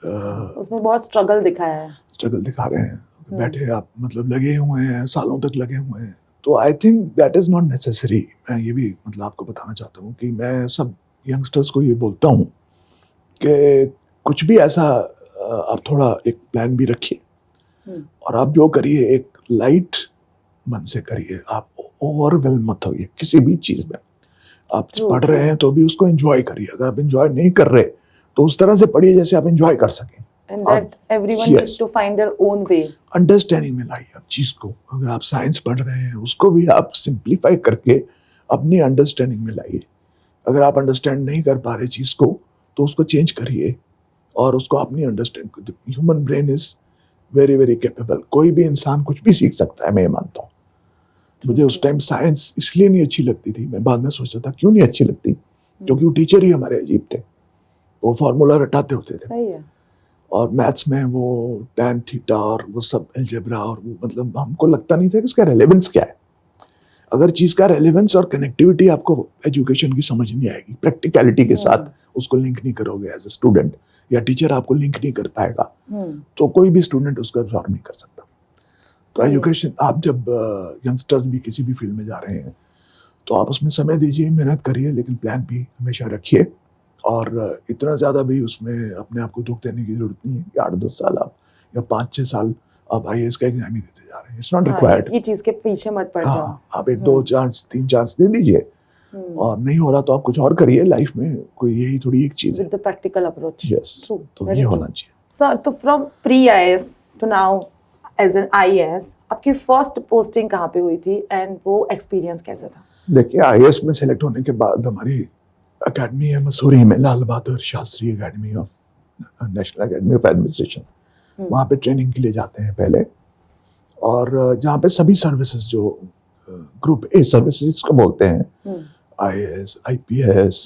उसमें बहुत स्ट्रगल दिखाया है। स्ट्रगल दिखा रहे हैं, बैठे आप मतलब लगे हुए हैं, सालों तक लगे हुए हैं। तो I think that is not necessary. मैं ये भी मतलब आपको बताना चाहता हूँ कि मैं सब यंगस्टर्स को ये बोलता हूँ कि कुछ भी ऐसा आप थोड़ा एक प्लान भी रखिए और आप जो करिए एक लाइट मन से करिए। आप ओवरवेल्म मत होइए किसी भी चीज़ में। आप पढ़ रहे हैं तो भी उसको एंजॉय करिए। अगर आप एंजॉय नहीं कर रहे तो उस तरह से पढ़िए जैसे आप एंजॉय कर सकें। And that everyone needs to find their own way. Understanding में लाइए आप चीज़ को। अगर आप साइंस पढ़ रहे हैं उसको भी आप सिंप्लीफाई करके अपनी अंडरस्टैंडिंग में लाइए। अगर आप अंडरस्टैंड नहीं कर पा रहे चीज़ को तो उसको चेंज करिए और उसको अपनी understand. Human brain is very very capable. कोई भी इंसान कुछ भी सीख सकता है, मैं ये मानता हूँ। मुझे उस टाइम साइंस इसलिए नहीं अच्छी लगती थी, मैं बाद में सोचता था क्यों नहीं अच्छी लगती, क्योंकि वो टीचर ही हमारे अजीब थे। वो फार्मूला रटाते होते थे। सही है। और मैथ्स में वो tan थीटा और वो सब अलजेब्रा और वो मतलब हमको लगता नहीं था कि इसका रेलेवेंस क्या है। अगर चीज़ का रेलेवेंस और कनेक्टिविटी आपको एजुकेशन की समझ नहीं आएगी, प्रैक्टिकलिटी के साथ उसको लिंक नहीं करोगे एज ए स्टूडेंट, या टीचर आपको लिंक नहीं कर पाएगा, तो कोई भी स्टूडेंट उसको एब्जॉर्ब नहीं कर सकता। तो एजुकेशन, आप जब यंगस्टर्स भी किसी भी फील्ड में जा रहे हैं तो आप उसमें समय दीजिए, मेहनत करिए, लेकिन प्लान भी हमेशा रखिए। और इतना ज़्यादा भी उसमें अपने आप को दुख देने की जरूरत नहीं है कि 8-10 साल आप या 5-6 साल आप IAS का एग्जाम ही देते जा रहे हैं। It's not required. ये चीज़ के पीछे मत पड़ जाओ। आप 1-2 चांस 3 चांस दे दीजिए और नहीं हो रहा तो आप कुछ और करिए लाइफ में। कोई यही थोड़ी एक चीज़ है। With the practical approach. Yes, तो ये होना चाहिए। सर, तो from pre IAS to now as an IAS, आपकी फर्स्ट पोस्टिंग कहाँ पे हुई थी एंड वो एक्सपीरियंस कैसा था? देखिए, IAS में सेलेक्ट होने के बाद हमारी अकेडमी है मसूरी में, Lal Bahadur Shastri Academy of National Academy of Administration. वहाँ पे ट्रेनिंग के लिए जाते हैं पहले, और जहाँ पे सभी सर्विसेज जो ग्रुप ए सर्विसेज इसको बोलते हैं, IAS, IPS,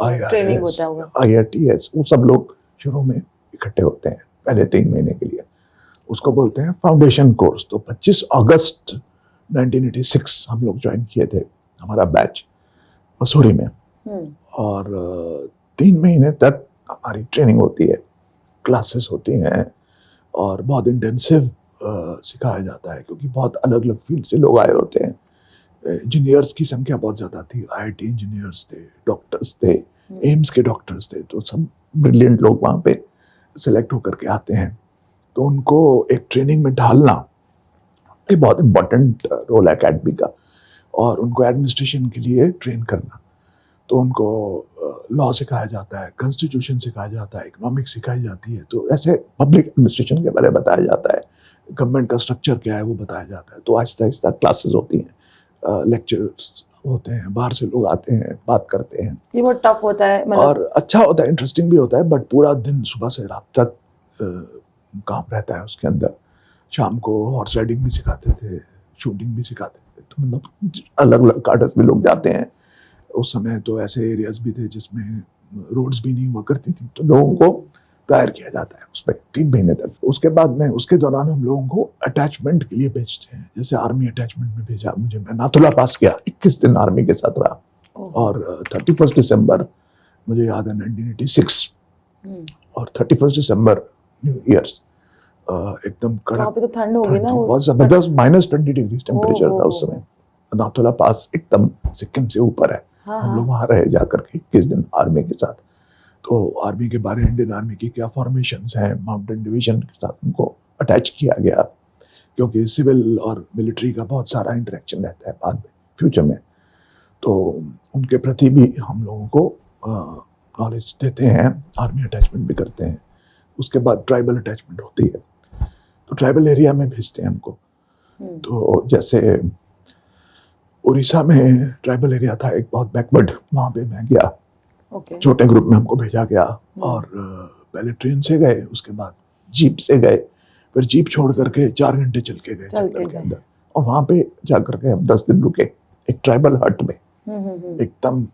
IRS, IRTS, वो सब लोग शुरू में इकट्ठे होते हैं पहले 3 महीने के लिए। उसको बोलते हैं फाउंडेशन कोर्स। तो 25 अगस्त 1986 हम लोग ज्वाइन किए थे, हमारा बैच मसूरी में। और 3 महीने तक हमारी ट्रेनिंग होती है, क्लासेस होती हैं और बहुत इंटेंसिव सिखाया जाता है, क्योंकि बहुत अलग अलग फील्ड से लोग आए होते हैं। इंजीनियर्स की संख्या बहुत ज़्यादा थी, IIT इंजीनियर्स थे, डॉक्टर्स थे, एम्स के डॉक्टर्स थे। तो सब ब्रिलियंट लोग वहाँ पे सेलेक्ट होकर के आते हैं। तो उनको एक ट्रेनिंग में ढालना ये बहुत इम्पोर्टेंट रोल है अकेडमी का, और उनको एडमिनिस्ट्रेशन के लिए ट्रेन करना। तो उनको लॉ सिखाया जाता है, कॉन्स्टिट्यूशन सिखाया जाता है, इकोनॉमिक्स सिखाई जाती है। तो ऐसे पब्लिक एडमिनिस्ट्रेशन के बारे में बताया जाता है, गवर्नमेंट का स्ट्रक्चर क्या है वो बताया जाता है। तो आहिस्ता आहिस्ता क्लासेस होती हैं, लेक्चर्स होते हैं, बाहर से लोग आते हैं, बात करते हैं। ये बहुत टफ होता है और अच्छा होता है, इंटरेस्टिंग भी होता है, बट पूरा दिन सुबह से रात तक काम रहता है उसके अंदर। शाम को हॉर्स राइडिंग भी सिखाते थे, शूटिंग भी सिखाते थे। तो मतलब अलग अलग कार्डर्स भी लोग जाते हैं। उस समय तो ऐसे एरियाज भी थे जिसमें रोड्स भी नहीं हुआ करती थी, तो लोगों को तैयार किया जाता है उसमें 3 महीने तक। उसके बाद में उसके दौरान हम लोगों को अटैचमेंट के लिए भेजते हैं। जैसे आर्मी अटैचमेंट में भेजा मुझे, मैं नाथुला पास किया, 21 दिन आर्मी के साथ रहा। और 31 दिसंबर मुझे याद है 1986, और 31 दिसंबर न्यू ईयर्स, एकदम कड़क। पे तो ठंड होगी ना, बहुत जबरदस्त, -20 डिग्री टेम्परेचर था उस समय। नाथुला पास एकदम सिक्किम से ऊपर है। हम लोग वहाँ रहे जाकर के 21 दिन आर्मी के साथ। तो आर्मी के बारे में, इंडियन आर्मी की क्या फॉर्मेशंस हैं, माउंटेन डिवीजन के साथ उनको अटैच किया गया, क्योंकि सिविल और मिलिट्री का बहुत सारा इंटरेक्शन रहता है बाद में फ्यूचर में। तो उनके प्रति भी हम लोगों को नॉलेज देते हैं, आर्मी अटैचमेंट भी करते हैं। उसके बाद ट्राइबल अटैचमेंट होती है, तो ट्राइबल एरिया में भेजते हैं हमको। तो जैसे उड़ीसा में ट्राइबल एरिया था एक बहुत बैकवर्ड, वहाँ पे मैं गया। छोटे ग्रुप में हमको भेजा गया, और पहले ट्रेन से गए, उसके बाद जीप से गए, फिर जीप छोड़ करके 4 घंटे चल के गए जंगल के अंदर, और वहाँ पे जा करके हम 10 दिन रुके एक ट्राइबल हट में। एकदम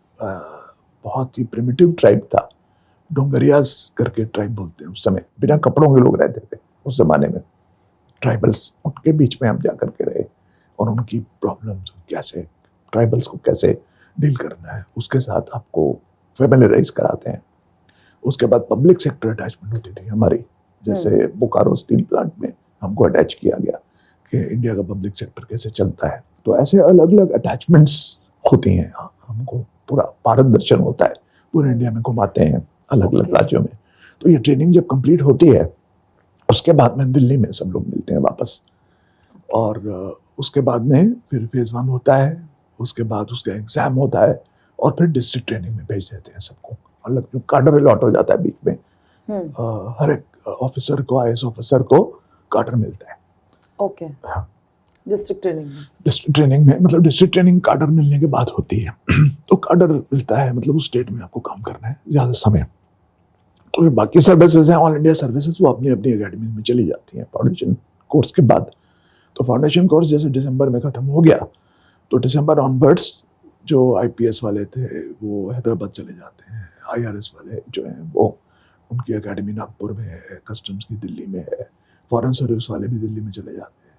बहुत ही प्रिमिटिव ट्राइब था, डोंगरियाज करके ट्राइब बोलते हैं उस समय। बिना कपड़ों के लोग रहते थे उस जमाने में, ट्राइबल्स। उनके बीच में हम जा करके रहे, और उनकी प्रॉब्लम्स कैसे, ट्राइबल्स को कैसे डील करना है, उसके साथ आपको फैमिलियराइज कराते हैं। उसके बाद पब्लिक सेक्टर अटैचमेंट होती थी हमारी, जैसे बोकारो स्टील प्लांट में हमको अटैच किया गया कि इंडिया का पब्लिक सेक्टर कैसे चलता है। तो ऐसे अलग अलग अटैचमेंट्स होती हैं, हमको पूरा भारत दर्शन होता है, पूरे इंडिया में घुमाते हैं अलग अलग राज्यों में। तो ये ट्रेनिंग जब कंप्लीट होती है उसके बाद में दिल्ली में सब लोग मिलते हैं वापस, और उसके बाद में फिर फेज 1 होता है, उसके बाद उसका एग्जाम होता है, और फिर डिस्ट्रिक्ट ट्रेनिंग में भेज देते हैं सबको। अलग जो कार्डर अलॉट हो जाता है बीच में, हर एक ऑफिसर को, IAS ऑफिसर को कार्डर मिलता है। ओके, डिस्ट्रिक्ट ट्रेनिंग में मतलब डिस्ट्रिक्ट ट्रेनिंग कार्डर मिलने के बाद होती है। तो कार्डर मिलता है मतलब उस स्टेट में आपको काम करना है ज़्यादा समय। तो बाकी सर्विसेज हैं, ऑल इंडिया सर्विसेज, वो अपनी अपनी अकेडमी में चली जाती हैं फाउंडेशन कोर्स के बाद। तो फाउंडेशन कोर्स जैसे दिसंबर में ख़त्म हो गया, तो दिसंबर ऑनवर्ड्स जो IPS वाले थे वो हैदराबाद चले जाते हैं, IRS वाले जो हैं वो, उनकी अकेडमी नागपुर में है, कस्टम्स की दिल्ली में है, फॉरेन सर्विस वाले भी दिल्ली में चले जाते हैं,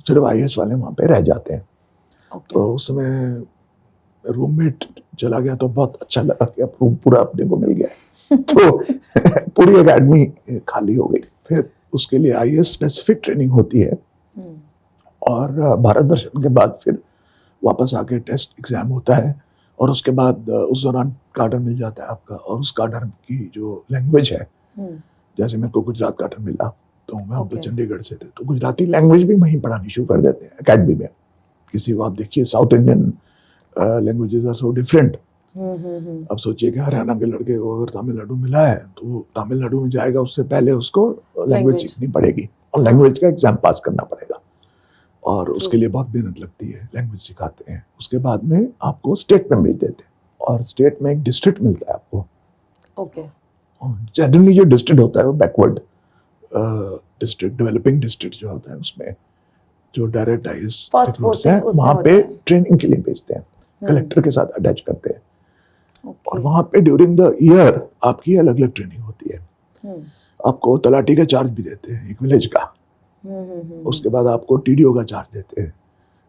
सिर्फ IAS वाले वहाँ पे रह जाते हैं। तो उस समय रूममेट चला गया तो बहुत अच्छा लगा कि अब रूम पूरा अपने को मिल गया है। तो पूरी अकेडमी खाली हो गई। फिर उसके लिए IAS स्पेसिफिक ट्रेनिंग होती है, और भारत दर्शन के बाद फिर वापस आके टेस्ट एग्जाम होता है, और उसके बाद उस दौरान कार्डर मिल जाता है आपका। और उस कार्डर की जो लैंग्वेज है, जैसे मेरे को गुजरात कार्डर मिला, तो मैं तो चंडीगढ़ से थे, तो गुजराती लैंग्वेज भी वहीं पढ़ानी शुरू कर देते हैं अकेडमी में। किसी को आप देखिए, South Indian languages are so different. अब सोचिए कि हरियाणा के लड़के को अगर तमिलनाडु मिला है तो वो तमिलनाडु में जाएगा, उससे पहले उसको लैंग्वेज सीखनी पड़ेगी और लैंग्वेज का एग्जाम पास करना पड़ेगा, और उसके लिए बहुत मेहनत लगती है। लैंग्वेज सिखाते हैं, उसके बाद में आपको स्टेट में भेज देते हैं, और स्टेट में एक डिस्ट्रिक्ट मिलता है आपको। ओके, जनरली जो डिस्ट्रिक्ट होता है वो बैकवर्ड डिस्ट्रिक्ट, डेवलपिंग डिस्ट्रिक्ट जो होता है, उसमें जो डायरेक्ट IAS रिक्रूट्स हैं वहाँ पे ट्रेनिंग के लिए भेजते हैं, कलेक्टर के साथ अटैच करते हैं। और वहाँ पे ड्यूरिंग द ईयर आपकी अलग अलग ट्रेनिंग होती है। आपको तलाटी का चार्ज भी देते हैं एक विलेज का, उसके बाद आपको TDO का चार्ज देते हैं,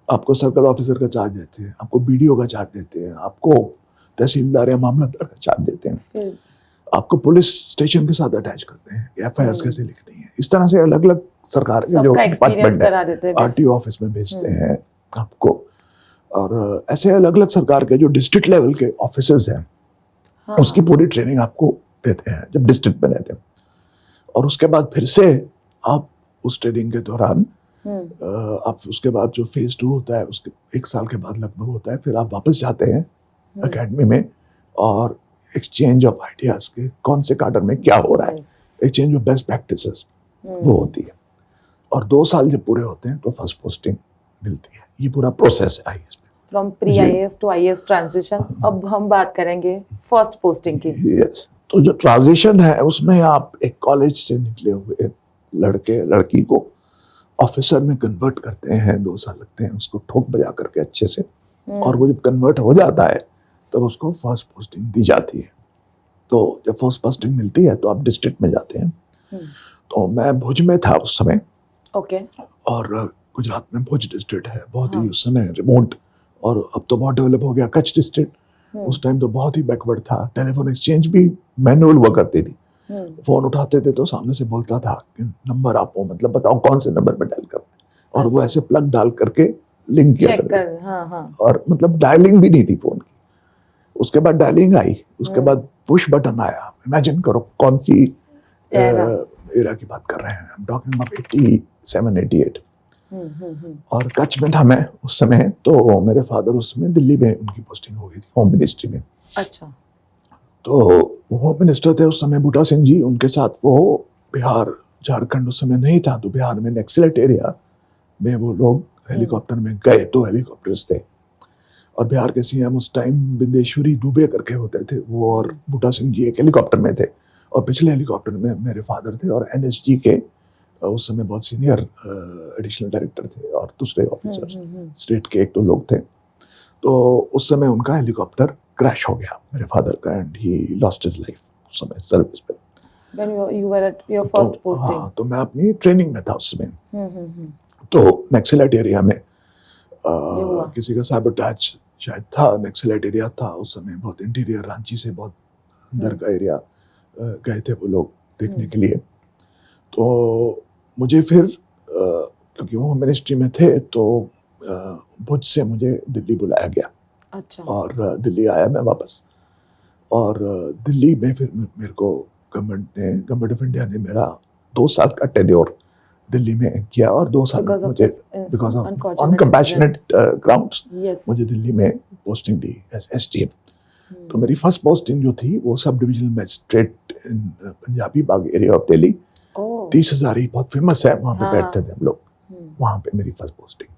आपको सर्कल ऑफिसर का चार्ज देते हैं, आपको BDO का चार्ज देते हैं, आपको तहसीलदार या मामलतदार का चार्ज देते हैं, आपको पुलिस स्टेशन के साथ अटैच करते हैं, FIRs कैसे लिखनी है। इस तरह से अलग अलग सरकार के जो डिपार्टमेंट है, RTO ऑफिस में भेजते हैं आपको। और ऐसे अलग अलग सरकार के जो डिस्ट्रिक्ट लेवल के ऑफिसर्स हैं, उसकी पूरी ट्रेनिंग आपको देते हैं जब डिस्ट्रिक्ट में रहते हैं। और उसके बाद फिर से आप उस ट्रेनिंग के दौरान आप उसके बाद जो फेज 2 होता है, उसके 1 साल के बाद लगभग होता है, फिर आप वापस जाते हैं अकेडमी में, और एक्सचेंज ऑफ आइडियाज के कौन से कार्डर में क्या हो रहा है, एक्सचेंज ऑफ बेस्ट प्रैक्टिसेस वो होती है। और 2 साल जब पूरे होते हैं तो फर्स्ट पोस्टिंग मिलती है। ये पूरा प्रोसेस है IAS में, from pre IAS to IAS transition. अब हम बात करेंगे फर्स्ट पोस्टिंग की। यस, तो जो ट्रांजिशन है उसमें आप एक कॉलेज से निकले हुए लड़के लड़की को ऑफिसर में कन्वर्ट करते हैं। 2 साल लगते हैं उसको ठोक बजा करके अच्छे से, और वो जब कन्वर्ट हो जाता है तब उसको फर्स्ट पोस्टिंग दी जाती है। तो जब फर्स्ट पोस्टिंग मिलती है तो आप डिस्ट्रिक्ट में जाते हैं। तो मैं भुज में था उस समय, ओके, और गुजरात में भुज डिस्ट्रिक्ट है, बहुत ही उस समय रिमोट, और अब तो बहुत डेवलप हो गया कच्छ डिस्ट्रिक्ट। उस टाइम तो बहुत ही बैकवर्ड था, टेलीफोन एक्सचेंज भी मैनुअल हुआ करती थी। फोन उठाते थे तो सामने से बोलता था कि नंबर आपको, मतलब बताओ कौन से नंबर पे डायल करना है, और वो ऐसे प्लग डाल करके लिंक किया करते। और मतलब डायलिंग भी नहीं थी फोन की। उसके बाद डायलिंग आई, उसके बाद पुश बटन आया। इमेजिन करो कौन सी एरा की बात कर रहे हैं, I'm talking of 87, 88। और कच्छ में था मैं उस समय, तो मेरे फादर उस समय दिल्ली में उनकी पोस्टिंग हो गई थी, होम मिनिस्ट्री में। अच्छा, तो होम मिनिस्टर थे उस समय बूटा सिंह जी, उनके साथ वो बिहार, झारखंड उस समय नहीं था, तो बिहार में नक्सलेट एरिया में वो लोग हेलीकॉप्टर में गए। 2 हेलीकॉप्टर्स थे, और बिहार के CM उस टाइम बिंदेश्वरी दुबे करके होते थे वो, और बूटा सिंह जी एक हेलीकॉप्टर में थे, और पिछले हेलीकॉप्टर में मेरे फादर थे, और NSG के उस समय बहुत सीनियर एडिशनल डायरेक्टर थे, और दूसरे ऑफिसर्स स्टेट के 1-2 लोग थे। तो उस समय उनका हेलीकॉप्टर क्रैश हो गया मेरे फादर का, and he lost his life उस समय सर्विस पे। When you were at your first posting? हाँ, तो मैं अपनी ट्रेनिंग में था उस समय। तो नक्सलाइट एरिया में किसी का सैबोटेज शायद था, नक्सलाइट एरिया था उस समय, बहुत इंटीरियर, रांची से बहुत अंदर का एरिया, गए थे वो लोग देखने के लिए। तो मुझे फिर क्योंकि वो मिनिस्ट्री में थे तो भुज से मुझे दिल्ली बुलाया गया। अच्छा। और दिल्ली आया मैं वापस। और दिल्ली में फिर मेरे को गवर्नमेंट ऑफ इंडिया ने मेरा 2 साल का टेन्योर दिल्ली में किया और 2 साल Because of मुझे this, because of unfortunate uncompassionate grounds Yes. मुझे दिल्ली में पोस्टिंग दी एज STM। तो मेरी फर्स्ट पोस्टिंग जो थी वो सब divisional magistrate in Punjabi Bagh area of Delhi. Oh 30,000 ही बहुत फेमस है, वहाँ पे हाँ। बैठते थे हम लोग। वहाँ पे मेरी फर्स्ट पोस्टिंग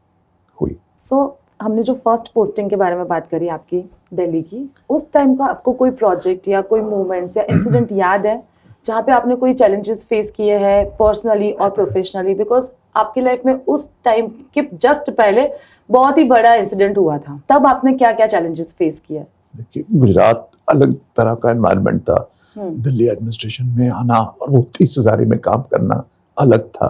हुई। सो हमने जो फर्स्ट पोस्टिंग के बारे में बात करी आपकी दिल्ली की, उस टाइम का आपको कोई प्रोजेक्ट या कोई मोमेंट्स या इंसिडेंट याद है जहाँ पे आपने कोई चैलेंजेस फेस किए हैं पर्सनली और प्रोफेशनली? बिकॉज आपकी लाइफ में उस टाइम के जस्ट पहले बहुत ही बड़ा इंसिडेंट हुआ था, तब आपने क्या क्या चैलेंजेस फेस किया? देखिए, गुजरात अलग तरह का एनवायरनमेंट था। दिल्ली एडमिनिस्ट्रेशन में आना और वो 30,000 में काम करना अलग था।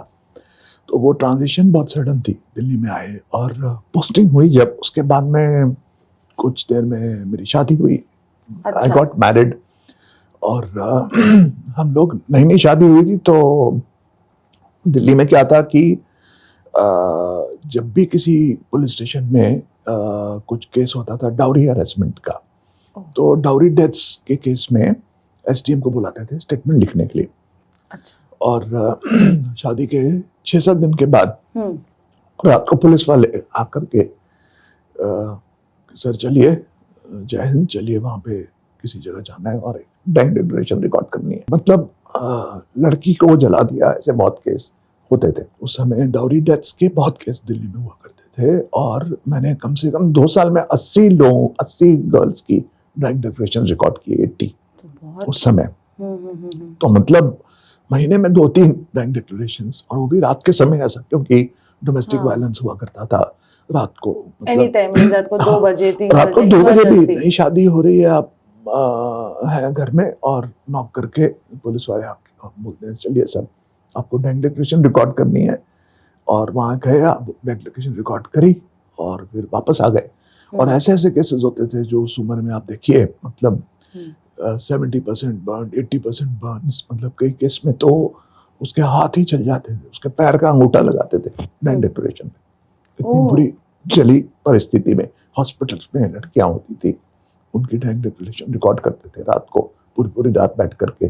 तो वो ट्रांजिशन बहुत सडन थी। दिल्ली में आए और पोस्टिंग हुई जब, उसके बाद में कुछ देर में मेरी शादी हुई। I got married. और हम लोग नई नई शादी हुई थी तो दिल्ली में क्या था कि जब भी किसी पुलिस स्टेशन में कुछ केस होता था डाउरी हरेसमेंट का, तो डाउरी डेथ्स के केस में SDM को बुलाते थे स्टेटमेंट लिखने के लिए। अच्छा। और शादी के 6-7 दिन के बाद रात को पुलिस वाले आकर के सर चलिए, जय हिंद, चलिए वहाँ पे किसी जगह जाना है और एक बैंक डिक्लेरेशन रिकॉर्ड करनी है। मतलब लड़की को जला दिया, ऐसे बहुत केस होते थे उस समय। डाउरी डेथ्स के बहुत केस दिल्ली में हुआ करते थे और मैंने कम से कम 2 साल में 80 गर्ल्स की बैंक डिक्लेरेशन रिकॉर्ड की, 80 उस समय। तो मतलब महीने में 2-3 बैंक डिक्लेरेशंस, और वो भी रात के समय ऐसा, क्योंकि डोमेस्टिक वायलेंस हुआ करता था रात को। एनी टाइम, रात को 2 बजे 3 रात को 2 बजे भी emergency। नई शादी हो रही है, आप है घर में और नॉक करके पुलिस वाले आप बोलते हैं चलिए सर आपको बैंक डिक्लेरेशन रिकॉर्ड करनी है। और वहाँ गए, आप बैंक डिक्लेरेशन रिकॉर्ड करी और फिर वापस आ गए। और ऐसे ऐसे केसेस होते थे जो उस उम्र में आप देखिए, मतलब 70% बर्न, 80% बर्न्स, मतलब कई केस में तो उसके हाथ ही चल जाते थे, उसके पैर का अंगूठा लगाते थे बैंक डिक्लेरेशन में। इतनी बुरी चली परिस्थिति में हॉस्पिटल्स में लड़कियां होती थी, उनकी बैंक डिक्लेरेशन रिकॉर्ड करते थे रात को, पूरी रात बैठ करके।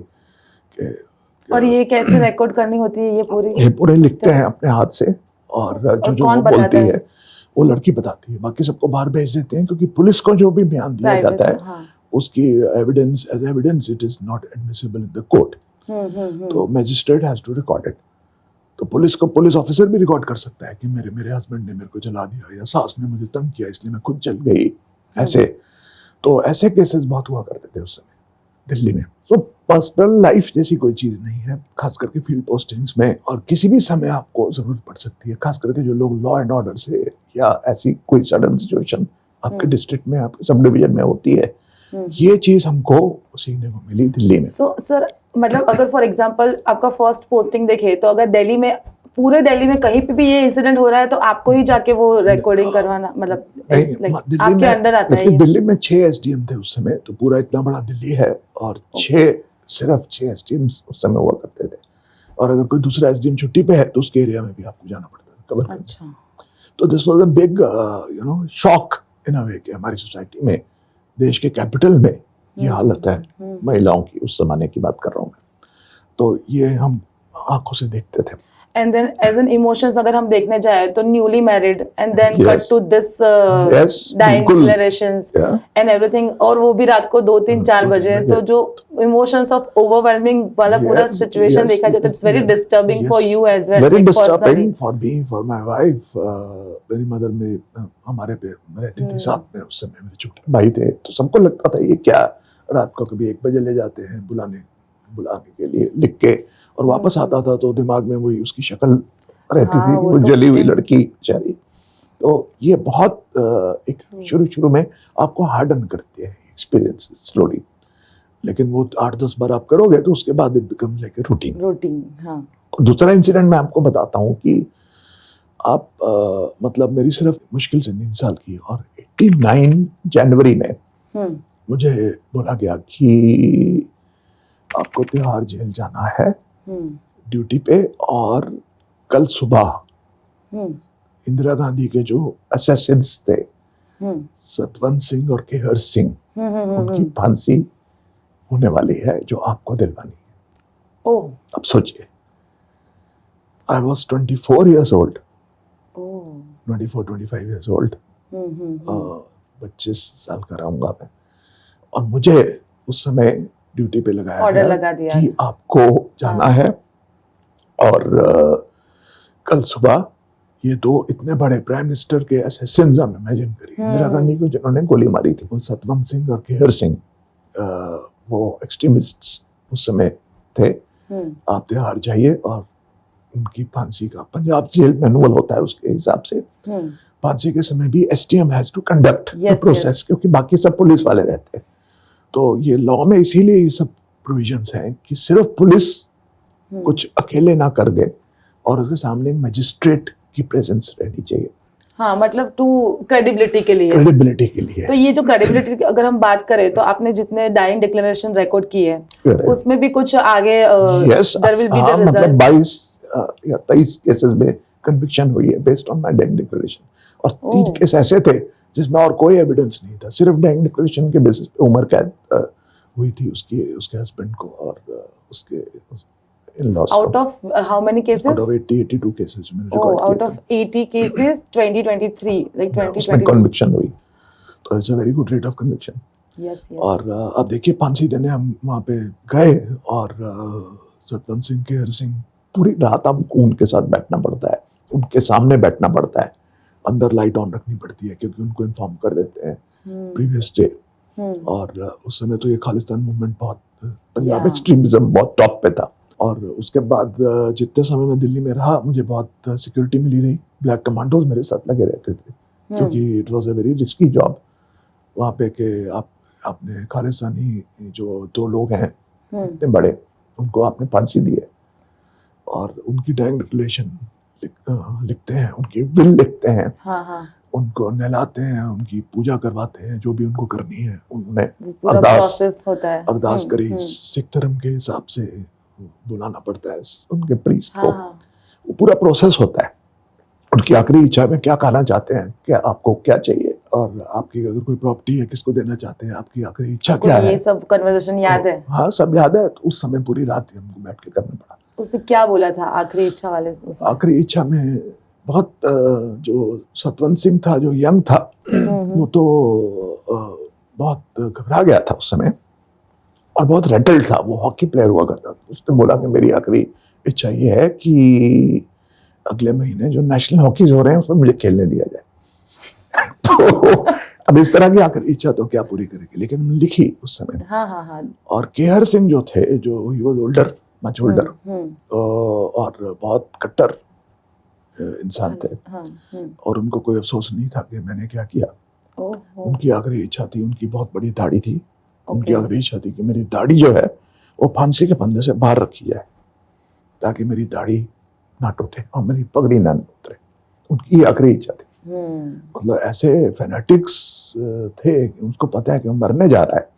और ये कैसे रिकॉर्ड करनी होती है? ये पूरे लिखते हैं अपने हाथ से, और जो वो बोलती है वो लड़की बताती है, बाकी सबको बाहर भेज देते हैं, क्योंकि पुलिस को जो भी बयान दिया जाता है उसकी evidence it is not admissible in the court. तो magistrate has to record it. तो पुलिस ऑफिसर भी रिकॉर्ड कर सकता है कि मेरे हस्बैंड ने मेरे को जला दिया, या सास ने मुझे तंग किया इसलिए मैं खुद जल गई, ऐसे। तो ऐसे केसेस बहुत हुआ करते थे उस समय दिल्ली में। तो पर्सनल लाइफ जैसी कोई चीज नहीं है, खास करके फील्ड पोस्टिंग्स में, और किसी भी समय आपको जरूरत पड़ सकती है, खास करके जो लोग लॉ एंड ऑर्डर से, या ऐसी कोई सडन सिचुएशन आपके डिस्ट्रिक्ट में, आपके सब डिवीजन में होती है। ये चीज हमको सीखने को मिली दिल्ली में। सर मतलब अगर फॉर एग्जांपल आपका फर्स्ट पोस्टिंग देखे, तो अगर दिल्ली में, पूरे दिल्ली में कहीं पे भी ये इंसिडेंट हो रहा है तो आपको ही जाके वो रिकॉर्डिंग करवाना, मतलब आपके अंडर आता है? दिल्ली में 6 SDM थे उस समय, तो पूरा इतना बड़ा दिल्ली है, और सिर्फ 6 SDM उस समय हुआ करते थे। और अगर कोई दूसरा SDM छुट्टी पे है तो उसके एरिया में भी आपको जाना पड़ता था कवर करने। अच्छा। तो this was a big shock in a way कि हमारी सोसाइटी में, देश के कैपिटल में ये हालत है महिलाओं की, उस जमाने की बात कर रहा हूँ मैं। तो ये हम आंखों से देखते थे। And then as an emotions अगर हम देखने जाए तो newly married and then cut to this dying declarations and everything, और वो भी रात को 2-3-4 बजे, तो जो इमोशंस ऑफ ओवरवेलमिंग वाला पूरा सिचुएशन देखा जाए तो it's very disturbing for you as well, very disturbing for me, for my wife. मेरी मदर में हमारे पे रहती थी साथ में, उस समय मेरे छोटे भाई थे, तो सबको लगता था ये क्या, रात को कभी 1 बजे ले जाते हैं बुलाने के लिए लिख के, और वापस आता था तो दिमाग में वही उसकी शक्ल रहती थी कि वो जली हुई लड़की बेचारी। तो ये बहुत एक शुरू में आपको हार्डन करते हैं एक्सपीरियंस स्लोली, लेकिन वो 8-10 बार आप करोगे तो उसके बाद it becomes like a routine. हाँ। दूसरा इंसिडेंट मैं आपको बताता हूँ कि आप मतलब मेरी सिर्फ मुश्किल से 3 साल की, और 89 जनवरी में मुझे बोला गया कि आपको तिहाड़ जेल जाना है हम्म ड्यूटी पे, और कल सुबह हम्म इंदिरा गांधी के जो असैसिन्स थे हम्म सतवंत सिंह और केहर सिंह, उनकी हम्म। फांसी होने वाली है जो आपको दिलवानी है। ओह अब सोचिए, I was 24 years old, oh 24-25 years old, हम्म। 25 साल का रहूंगा मैं, और मुझे उस समय ड्यूटी पे लगाया ऑर्डर गया लगा दिया। कि आपको जाना हाँ। है, और कल सुबह ये दो इतने बड़े प्राइम मिनिस्टर के असैसिन्स, आप इमेजिन करिए, इंदिरा गांधी को जिन्होंने गोली मारी थी, वो सतवंत सिंह और केहर सिंह, वो एक्सट्रीमिस्ट्स उस समय थे। आप तिहाड़ जाइए और उनकी फांसी का पंजाब जेल मैनुअल होता है, उसके हिसाब से फांसी के समय भी STM has to conduct the process, क्योंकि बाकी सब पुलिस वाले रहते हैं। तो ये लॉ में इसीलिए ये सब प्रोविजंस हैं कि सिर्फ पुलिस कुछ अकेले ना कर दे, और उसके सामने मजिस्ट्रेट की प्रेजेंस रहनी चाहिए। हाँ, मतलब टू क्रेडिबिलिटी के लिए। क्रेडिबिलिटी के लिए। तो ये जो क्रेडिबिलिटी की अगर हम बात करें, तो आपने जितने डाइंग डिक्लेरेशन रिकॉर्ड किए उसमें भी कुछ आगे there will be the result. मतलब 22 या 23 केसेस में कन्विक्शन हुई है based on my dying declaration, और 3 केस ऐसे थे जिसमें और कोई एविडेंस नहीं था, सिर्फ डाइंग डिक्लेरेशन के बेसिस पे उम्र कैद हुई थी उसके हस्बैंड को और उसके in-laws out of how many cases? Out of 82 cases मैंने रिकॉर्ड किए। out of 80 cases 2023 like 2022 उसमें कन्विक्शन हुई, तो it's a very good rate of conviction. Yes yes. और अब देखिए, फांसी देने हम वहाँ पे गए, और सतवंत सिंह केहर सिंह, पूरी रात हमको उनके साथ बैठना पड़ता है, उनके सामने बैठना पड़ता है, अंदर लाइट ऑन रखनी पड़ती है क्योंकि उनको इन्फॉर्म कर देते हैं प्रीवियस डे। और उस समय तो ये खालिस्तान मूवमेंट बहुत, पंजाब एक्सट्रीमिज्म बहुत टॉप पे था। और उसके बाद जितने समय मैं दिल्ली में रहा, मुझे बहुत सिक्योरिटी मिली रही, ब्लैक कमांडोज मेरे साथ लगे रहते थे, क्योंकि it was a very risky job वहाँ पे कि आपने खालिस्तानी जो 2 लोग हैं इतने बड़े, उनको आपने फांसी दी है, और उनकी डाइंग डिक्लेरेशन लिखते हैं, उनकी विल लिखते हैं, उनको नहलाते हैं, उनकी पूजा करवाते हैं, जो भी उनको करनी है। उन्होंने अरदास करी, सिख धर्म के हिसाब से बुलाना पड़ता है उनके प्रीस्ट को, वो पूरा प्रोसेस होता है। उनकी आखिरी इच्छा में क्या कहना चाहते हैं, क्या आपको क्या चाहिए, और आपकी अगर कोई प्रॉपर्टी है किसको देना चाहते हैं, आपकी आखिरी इच्छा क्या है, ये सब कन्वर्सेशन याद है? हाँ, सब याद है। तो उस समय पूरी रात हमको बैठ के करना पड़ा। उसने क्या बोला था आखिरी इच्छा वाले? आखिरी इच्छा में बहुत जो सतवंत सिंह था, जो यंग था, वो तो बहुत घबरा गया था उस समय, और बहुत रेटल्ड था, वो हॉकी प्लेयर हुआ करता था। उसने बोला कि मेरी आखिरी इच्छा ये है कि अगले महीने जो नेशनल हॉकीज हो रहे हैं उसमें मुझे खेलने दिया जाए। तो अब इस तरह की आखिरी इच्छा तो क्या पूरी करेगी, लेकिन उन्होंने लिखी उस समय। और केहर सिंह जो थे, जो he was older, much older, और बहुत कट्टर इंसान थे, और उनको कोई अफसोस नहीं था कि मैंने क्या किया। उनकी आखिरी इच्छा थी, उनकी बहुत बड़ी दाढ़ी थी, उनकी आखिरी इच्छा थी कि मेरी दाढ़ी जो है वो फांसी के फंदे से बाहर रखी जाए, ताकि मेरी दाढ़ी ना टूटे और मेरी पगड़ी ना उतरे। उनकी आखिरी इच्छा थी। मतलब ऐसे फैनेटिक्स थे कि उसको पता है कि वो मरने जा रहा है,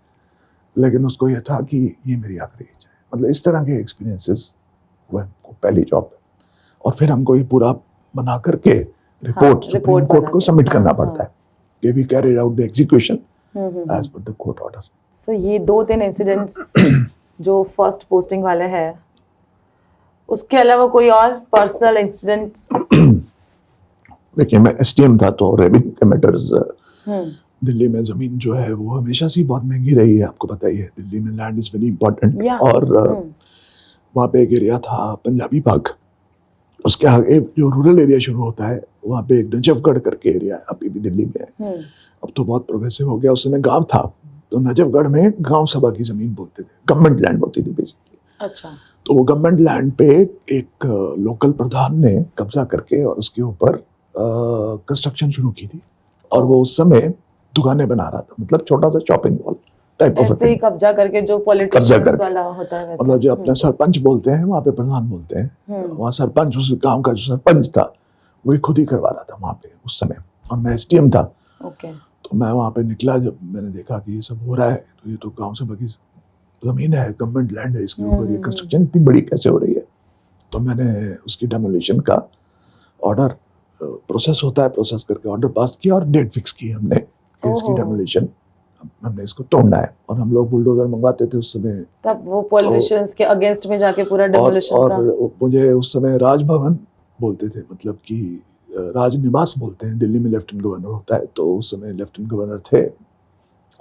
लेकिन उसको ये था कि ये मेरी आखिरी इच्छा है। मतलब इस तरह के एक्सपीरियंसेस हुए पहली जॉब पे, और फिर हमको ये पूरा बना करके रिपोर्ट सुप्रीम कोर्ट को सबमिट करना पड़ता है कि we carried out the execution as per the court orders. So ये 2-3 इंसिडेंट्स जो फर्स्ट पोस्टिंग वाले हैं, उसके अलावा कोई और पर्सनल इंसिडेंट्स? देखिए, मैं एसटीएम था, तो रेवेन्यू के मैटर्स, दिल्ली में जमीन जो है वो हमेशा से बहुत महंगी रही है, आपको पता ही है। दिल्ली में लैंड इज वेरी इंपॉर्टेंट। और वहाँ पे एक एरिया था पंजाबी बाग, उसके आगे जो रूरल एरिया शुरू होता है, वहाँ पे एक नजफगढ़ करके एरिया है, अभी भी दिल्ली में है। अब तो बहुत प्रोग्रेसिव हो गया। उस समय गाँव था, तो नजफगढ़ में गाँव सभा की जमीन बोलते थे, गवर्नमेंट लैंड होती थी बेसिकली। अच्छा। तो वो गवर्नमेंट लैंड पे एक लोकल प्रधान ने कब्जा करके और उसके ऊपर कंस्ट्रक्शन शुरू की थी, और वो उस समय दुकानें बना रहा था, मतलब छोटा सा शॉपिंग मॉल टाइप ऑफ ऐसे ही कब्जा करके, जो पॉलिटिशियंस वाला होता है वैसे। मतलब जो अपना सरपंच बोलते हैं, वहाँ पे प्रधान बोलते हैं। वहाँ सरपंच, उस गांव का जो सरपंच था, वही खुद ही करवा रहा था वहाँ पे उस समय, और मैं एसटीएम था। तो मैं वहाँ पे निकला, जब मैंने देखा कि ये सब हो रहा है, तो ये तो गाँव सभा की जमीन है, गवर्नमेंट लैंड है, इसके ऊपर ये कंस्ट्रक्शन इतनी बड़ी कैसे हो रही है। तो मैंने उसकी डेमोलिशन का ऑर्डर, प्रोसेस होता है, प्रोसेस करके ऑर्डर पास किया और डेट फिक्स की हमने कि इसकी डेमोलिशन, हमने इसको तोड़ना है। और हम लोग बुलडोजर मंगवाते थे उस समय, तब वो पॉलिटिशियंस के अगेंस्ट में जाके पूरा डेमोलिशन और का। मुझे उस समय राजभवन बोलते थे, मतलब कि राजनिवास बोलते हैं, दिल्ली में लेफ्टिनेंट गवर्नर होता है, तो उस समय लेफ्टिनेंट गवर्नर थे।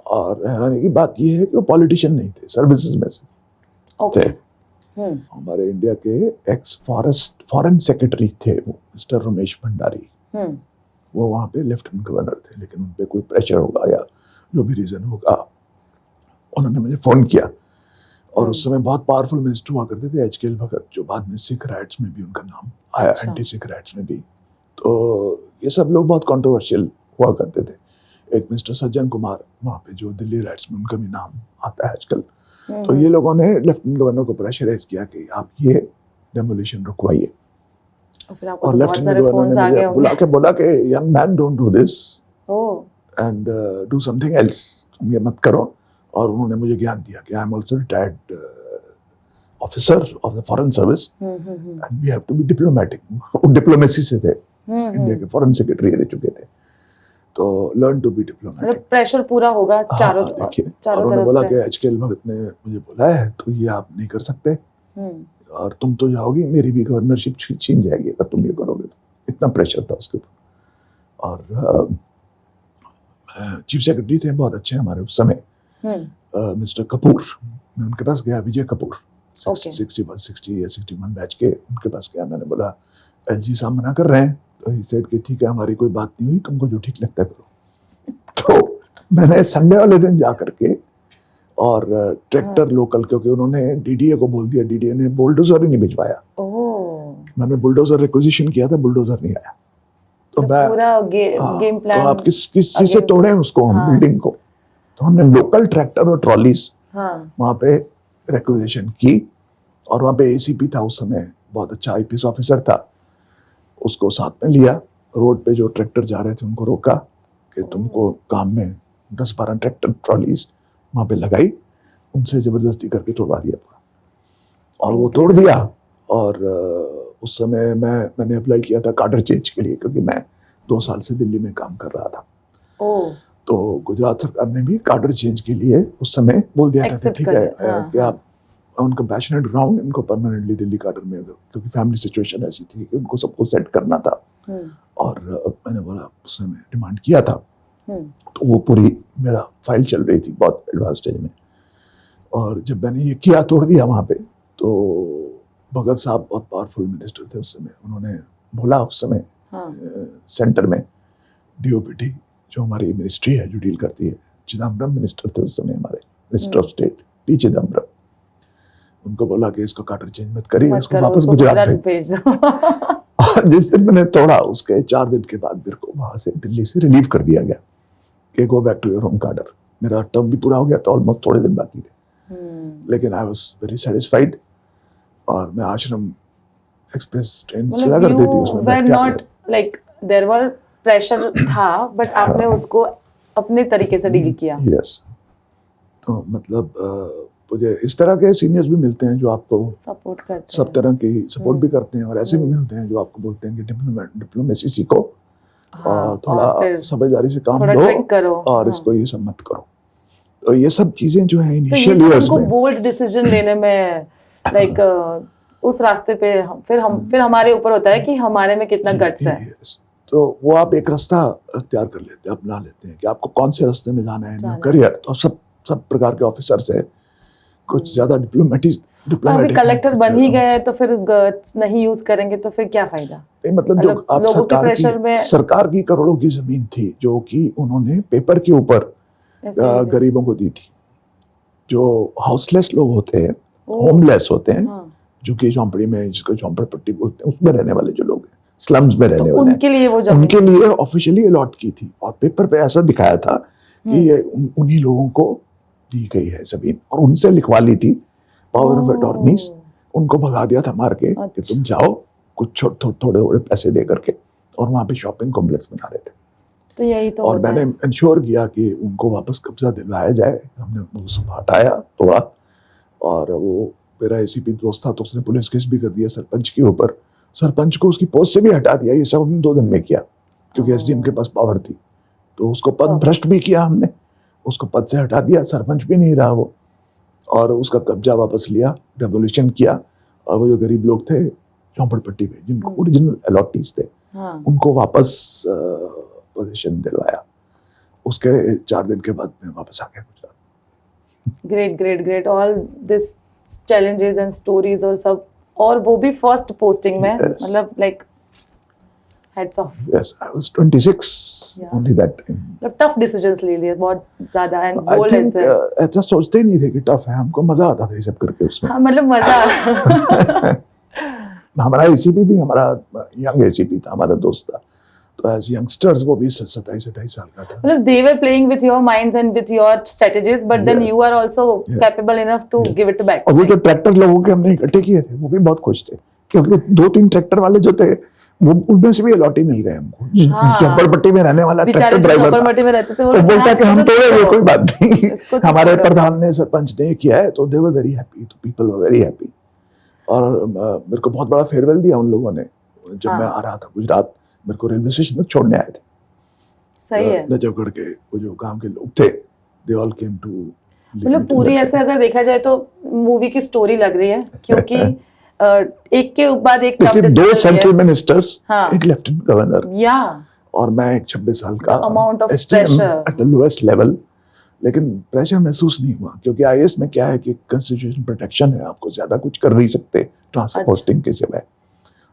और हैरानी की बात यह है कि वो पॉलिटिशियन नहीं थे, सर्विसेज में से थे। हमारे इंडिया के एक्स फॉरेन सेक्रेटरी थे वो, मिस्टर रमेश भंडारी। वो वहाँ पे लेफ्टिनेंट गवर्नर थे, लेकिन उन पे कोई प्रेशर होगा या जो भी रीजन होगा, उन्होंने मुझे फोन किया। और उस समय बहुत पावरफुल मिनिस्टर हुआ करते थे, एच.के.एल. भगत, जो बाद में सिख राइट्स में भी उनका नाम आया, एंटी सिख राइट्स में भी। तो ये सब लोग बहुत कंट्रोवर्शियल हुआ करते थे। एक मिस्टर सज्जन कुमार वहाँ पे, जो दिल्ली राइट्स में, उनका भी नाम आता है आजकल। तो ये लोगों ने लेफ्टिनेंट गवर्नर को प्रेशराइज किया कि आप ये डेमोलिशन रुकवाइए। और लेफ्टिनेंट गवर्नर ने मुझे बुला के बोला कि young man, don't do this and do something else, तुम ये मत करो। और उन्होंने मुझे ज्ञान दिया कि I am also retired officer of the foreign service and we have to be diplomatic. वो डिप्लोमेसी से थे, इंडिया के फॉरेन सेक्रेटरी रह चुके थे, तो learn to be diplomatic. Pressure पूरा होगा चारों देखिए। और उन्होंने बोला कि एच.के.एल. भगत ने मुझे बोला है, तो ये आप नहीं कर सकते, और तुम तो जाओगी, मेरी भी गवर्नरशिप छीन जाएगी अगर तुम ये करोगे तो। इतना प्रेशर था उसके ऊपर। और चीफ सेक्रेटरी थे, बहुत अच्छे हमारे उस समय, मिस्टर कपूर। मैं उनके पास गया, विजय कपूर, 60 या 61 बैच के, उनके पास गया। मैंने बोला एलजी साहब मना कर रहे हैं। तो ही सेड कि ठीक है, हमारी कोई बात नहीं हुई, तुमको जो ठीक लगता है करो। तो मैंने संडे वाले दिन जा करके और ट्रैक्टर लोकल, क्योंकि उन्होंने डीडीए को बोल दिया, डीडीए ने बुलडोजर ही नहीं भिजवाया। मैंने बुलडोजर रिक्विजिशन किया था, बुलडोजर नहीं आया। तो पूरा गेम प्लान, तो आप किस चीज से तोड़े उसको, हम बिल्डिंग को। तो हमने लोकल ट्रैक्टर और ट्रॉलीज वहाँ पे रिक्विजिशन की। और वहाँ पे एसीपी था उस समय, बहुत अच्छा आईपीएस ऑफिसर था, उसको साथ में लिया। रोड पे जो ट्रैक्टर जा रहे थे उनको रोका कि तुमको काम में 10-12 ट्रैक्टर ट्रॉलीज वहाँ पे लगाई, उनसे जबरदस्ती करके तोड़वा दिया पूरा। और वो तोड़ दिया। और उस समय मैंने अप्लाई किया था कार्डर चेंज के लिए, क्योंकि मैं 2 साल से दिल्ली में काम कर रहा था। तो गुजरात सरकार ने भी कार्डर चेंज के लिए उस समय बोल दिया था कि ठीक है कि आप उनका पैशनेट ग्राउंड, इनको परमानेंटली दिल्ली कार्डर में, अगर, क्योंकि फैमिली सिचुएशन ऐसी थी कि उनको सबको सेट करना था। और मैंने बोला, उस समय डिमांड किया था। तो वो पूरी मेरा फाइल चल रही थी बहुत एडवांस स्टेज में। और जब मैंने ये किया, तोड़ दिया वहाँ पे, तो भगत साहब बहुत पावरफुल मिनिस्टर थे उस समय। उन्होंने बोला उस समय सेंटर में डीओपीटी, जो हमारी मिनिस्ट्री है जो डील करती है, चिदम्बरम मिनिस्टर थे उस समय हमारे, minister of state P Chidambaram. उनको बोला कि इसको कार्डर चेंज मत करिए, उसको वापस गुजरात भेज दो। और जिस दिन मैंने तोड़ा, उसके 4 दिन के बाद मेरे को वहां से, दिल्ली से रिलीव कर दिया गया कि go back to your home cadre. मेरा टर्म भी पूरा हो गया था, ऑलमोस्ट थोड़े दिन बाकी थे। लेकिन आई वाज वेरी सेटिस्फाइड। और मैं आश्रम एक्सप्रेस ट्रेन चला करती थी, उसमें बैठ के not like there were pressure था, बट आपने उसको अपने तरीके से डील किया। यस। तो मतलब मुझे इस तरह के सीनियर्स भी मिलते हैं जो आपको सपोर्ट करते हैं, सब तरह की सपोर्ट भी करते हैं। और ऐसे भी मिलते हैं जो आपको बोलते हैं कि डिप्लोमेसी सीखो और थोड़ा समझदारी से काम लो, और इसको ये सब मत करो। तो ये सब चीजें जो है इनिशियल ईयर्स में, बोल्ड डिसीजन लेने में लाइक उस रास्ते पे फिर हमारे ऊपर होता है कि हमारे में कितना गट्स है। तो वो आप एक रास्ता तैयार कर लेते हैं, अपना लेते हैं कि आपको कौन से रास्ते में जाना है, करियर। तो सब प्रकार के ऑफिसर्स है, कुछ ज्यादा डिप्लोमेटिक कलेक्टर बन ही गए तो फिर गट्स नहीं यूज करेंगे तो फिर क्या फायदा। नहीं, मतलब जो आप सरकार की करोड़ों की जमीन थी जो कि उन्होंने पेपर के ऊपर गरीबों को दी थी, जो हाउसलेस लोग होते हैं, होमलेस होते हैं, जो कि झोंपड़ी में, जिसको झोंपड़पट्टी बोलते हैं, उसमें रहने वाले जो लोग हैं, स्लम्स में रहने वाले, उनके लिए ऑफिशियली अलॉट की थी। और पेपर पे ऐसा दिखाया था कि ये उन्हीं लोगों को दी गई है जमीन, और उनसे लिखवा ली थी पावर ऑफ अटॉर्नीज। उनको भगा दिया था मार के कि तुम जाओ, कुछ थोड़े पैसे दे करके, और वहाँ पे शॉपिंग कॉम्प्लेक्स बना रहे थे। तो यही तो और मैंने इंश्योर किया कि उनको वापस कब्जा दिलवाया जाए। हमने वो सब हटाया, तोड़ा, और वो मेरा एसीपी दोस्त था, तो उसने पुलिस केस भी कर दिया सरपंच के ऊपर। सरपंच को उसकी पोस्ट से भी हटा दिया। ये सब हमने 2 दिन में किया, क्योंकि एसडीएम के पास पावर थी। तो उसको पद भ्रष्ट भी किया हमने, उसको पद से हटा दिया, सरपंच भी नहीं रहा वो, और उसका कब्जा वापस लिया, डेमोलिशन किया। और वो जो गरीब लोग थे झोंपड़पट्टी में, जिनको ओरिजिनल अलॉटीज थे, उनको वापस पोजीशन दिलवाया। उसके 4 दिन के बाद मैं वापस आ गया Gujarat. Great great great, all this challenges and stories और सब, और वो भी फर्स्ट पोस्टिंग में, मतलब like heads of. Yes, I was 26 only that time. मतलब टफ डिसीजंस ले लिए बहुत ज्यादा, एंड आई बोल्ड थिंक ऐसा सोचते ही नहीं थे कि टफ है, हमको मजा आता था ये सब करके उसमें। हाँ, मतलब मजा। हमारा एसीपी भी हमारा यंग एसीपी था, हमारा दोस्त था, तो एज यंगस्टर्स वो भी 27-28 साल का था। मतलब they were playing with your minds and with your strategies, but then you are also capable enough to give it back. और वो जो ट्रैक्टर लोगों के हमने इकट्ठे किए थे, वो भी बहुत खुश थे, क्योंकि 2-3 ट्रैक्टर वाले जो थे, वो उनमें से भी अलॉटी मिल गए हमको। झोपड़पट्टी में रहने वाला ट्रैक्टर ड्राइवर, झोपड़पट्टी में रहते थे, वो बोलता कि हम तोड़ेंगे, कोई बात नहीं, हमारे प्रधान ने, सरपंच ने किया है, तो दे वर वेरी हैप्पी, तो पीपल वर वेरी हैप्पी। और मेरे को बहुत बड़ा फेयरवेल दिया उन लोगों ने। जब मैं आ रहा था गुजरात, मेरे को रेलवे स्टेशन तक छोड़ने आए थे। सही है। नजफगढ़ के वो जो गांव के लोग थे, दे ऑल केम टू। मतलब पूरी ऐसे अगर देखा जाए तो मूवी की स्टोरी लग रही है, क्योंकि एक के बाद एक टफ डिसीजन, 2 सेंट्रल मिनिस्टर्स, एक लेफ्टिनेंट गवर्नर, या और मैं एक 26 साल का amount of SDM pressure at the lowest level. लेकिन प्रेशर महसूस नहीं हुआ, क्योंकि आईएएस में क्या है कि कॉन्स्टिट्यूशन प्रोटेक्शन है, आपको ज्यादा कुछ कर नहीं सकते ट्रांसफर पोस्टिंग के सिवाय।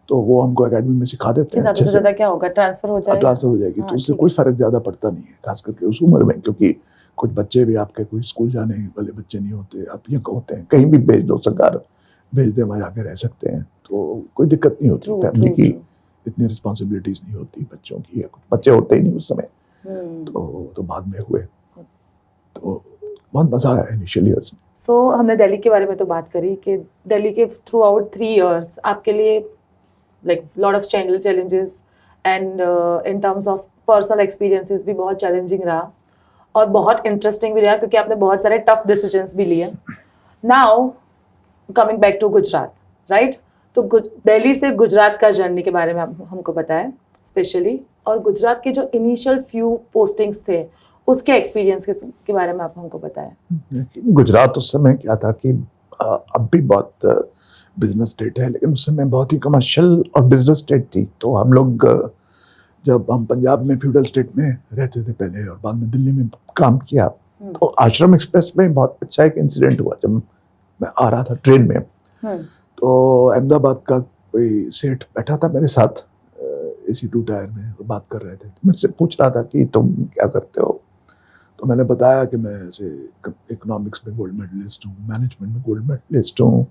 तो वो हमको एकेडमी में सिखा देते हैं। ज्यादा से ज्यादा क्या होगा, ट्रांसफर हो जाएगा, ट्रांसफर हो जाएगी, तो उससे कोई फर्क ज्यादा पड़ता नहीं है, खास करके उस उम्र में, क्योंकि कुछ बच्चे भी आपके कोई स्कूल जाने वाले बच्चे नहीं होते, आप ये होते हैं कहीं भी भेज दो, सरकार भेज दे, वहाँ जाके रह सकते हैं, तो कोई दिक्कत नहीं होती। फैमिली की इतनी रिस्पॉन्सिबिलिटीज नहीं होती बच्चों की, बच्चे होते ही नहीं उस समय। तो बाद में हुए, तो बहुत मजा आया इनिशियल ईयर्स में। सो हमने दिल्ली के बारे में तो बात करी कि दिल्ली के थ्रू आउट 3 इयर्स आपके लिए like lot of challenges and in terms of personal experiences भी बहुत चैलेंजिंग रहा और बहुत इंटरेस्टिंग भी रहा, क्योंकि आपने बहुत सारे टफ डिसीजंस भी लिए। Now coming back to Gujarat, right? तो दिल्ली से गुजरात का जर्नी के बारे में हमको बताएं स्पेशली, और गुजरात के जो इनिशियल फ्यू पोस्टिंग्स थे उसके एक्सपीरियंस के बारे में आप हमको बताएं। गुजरात उस समय क्या था कि अब भी बहुत बिजनेस स्टेट है, लेकिन उस समय बहुत ही कमर्शियल और बिजनेस स्टेट थी। तो हम लोग, जब हम पंजाब में फ्यूडल स्टेट में रहते थे पहले, और बाद में दिल्ली में काम किया, तो आश्रम एक्सप्रेस में बहुत अच्छा एक इंसिडेंट हुआ। जब मैं आ रहा था ट्रेन में, तो अहमदाबाद का कोई सेठ बैठा था मेरे साथ AC 2 टायर में, और बात कर रहे थे। मेरे से पूछ रहा था कि तुम क्या करते हो, तो मैंने बताया कि मैं ऐसे इकोनॉमिक्स में गोल्ड मेडलिस्ट हूँ, मैनेजमेंट में गोल्ड मेडलिस्ट हूँ,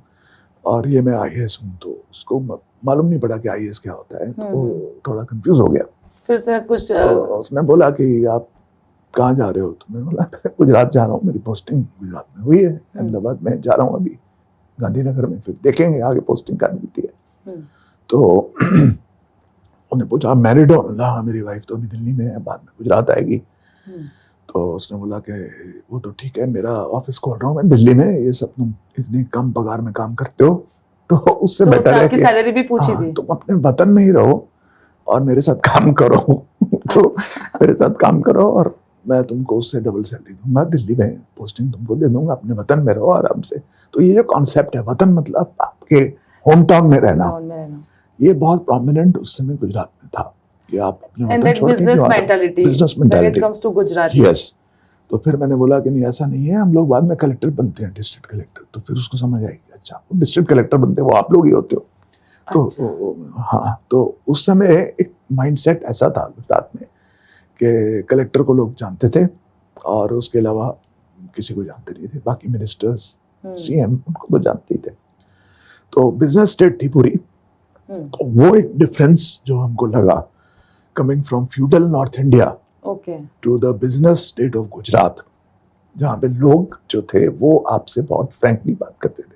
और ये मैं IAS हूँ। तो उसको मालूम नहीं पड़ा कि IAS क्या होता है, तो थोड़ा कंफ्यूज हो गया। फिर से कुछ तो उसने बोला कि आप कहाँ जा रहे हो, तो मैंने बोला मैं गुजरात जा रहा हूँ, मेरी पोस्टिंग गुजरात में हुई है, अहमदाबाद में जा रहा हूँ अभी, गांधीनगर में, फिर देखेंगे आगे पोस्टिंग क्या मिलती है। तो उन्हें पूछा मैरिड हो? हाँ, मेरी वाइफ तो अभी दिल्ली में है, बाद में गुजरात आएगी। तो उसने बोला कि वो तो ठीक है, मेरा ऑफिस खोल रहा हूँ मैं दिल्ली में, ये सब तुम इतनी कम पगार में काम करते हो, तो उससे तो बेटर है कि सैलरी भी पूछी थी, तुम अपने वतन में ही रहो और मेरे साथ काम करो। तो मेरे साथ काम करो और मैं तुमको उससे डबल सैलरी दूंगा, दिल्ली में पोस्टिंग तुमको दे दूंगा, अपने वतन में रहो आराम से। तो ये जो कॉन्सेप्ट है, वतन मतलब आपके होम टाउन में रहना, ये बहुत प्रोमिनेंट उस समय गुजरात में था कि आप अपने वतन छोड़ के क्यों आ रहे हो। Business mentality, yes. तो फिर मैंने बोला कि नहीं, ऐसा नहीं है, हम लोग बाद में कलेक्टर बनते हैं, डिस्ट्रिक्ट कलेक्टर। तो फिर उसको समझ आएगी, अच्छा वो डिस्ट्रिक्ट कलेक्टर बनते हैं, वो आप लोग ही होते हो। तो अच्छा। हाँ, तो उस समय एक माइंडसेट ऐसा था गुजरात में कि कलेक्टर को लोग जानते थे और उसके अलावा किसी को जानते नहीं थे, बाकी मिनिस्टर्स, CM उनको तो जानते ही थे। तो बिजनेस स्टेट थी पूरी। तो वो एक डिफरेंस जो हमको लगा, coming from feudal north India to the business state of Gujarat, जहाँ पे लोग जो थे वो आपसे बहुत फ्रैंकली बात करते थे।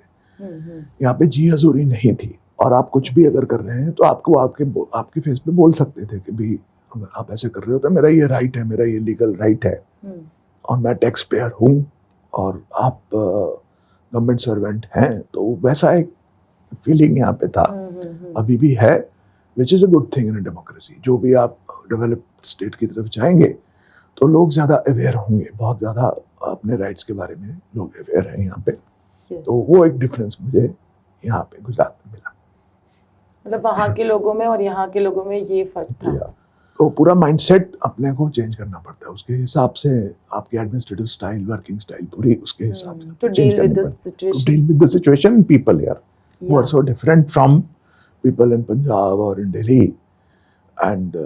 यहाँ पे जी हजूरी नहीं थी, और आप कुछ भी अगर कर रहे हैं तो आपको आपके फेस पे बोल सकते थे कि भी अगर आप ऐसे कर रहे हो तो मेरा ये राइट है, मेरा ये लीगल राइट है, और मैं टैक्स पेयर हूँ, और आप गवर्नमेंट सर्वेंट हैं, तो वैसा एक फीलिंग यहाँ पे था, अभी भी है, which is a good thing in a democracy. जो भी आप डेवलप्ड स्टेट की तरफ जाएंगे तो लोग ज़्यादा अवेयर होंगे, बहुत ज़्यादा अपने राइट्स के बारे में लोग अवेयर हैं यहाँ पे। Yes. तो वो एक डिफरेंस मुझे यहाँ पे गुजरात में मिला। मतलब वहाँ के लोगों में और यहाँ के लोगों में ये फर्क था। तो पूरा माइंडसेट अपने को चेंज करना पड़ता है, उसके हिसाब से आपकी एडमिनिस्ट्रेटिव स्टाइल, वर्किंग स्टाइल पूरी उसके हिसाब से to deal with the situation. To deal with the situation, people here who are so different from people in Punjab or in Delhi, and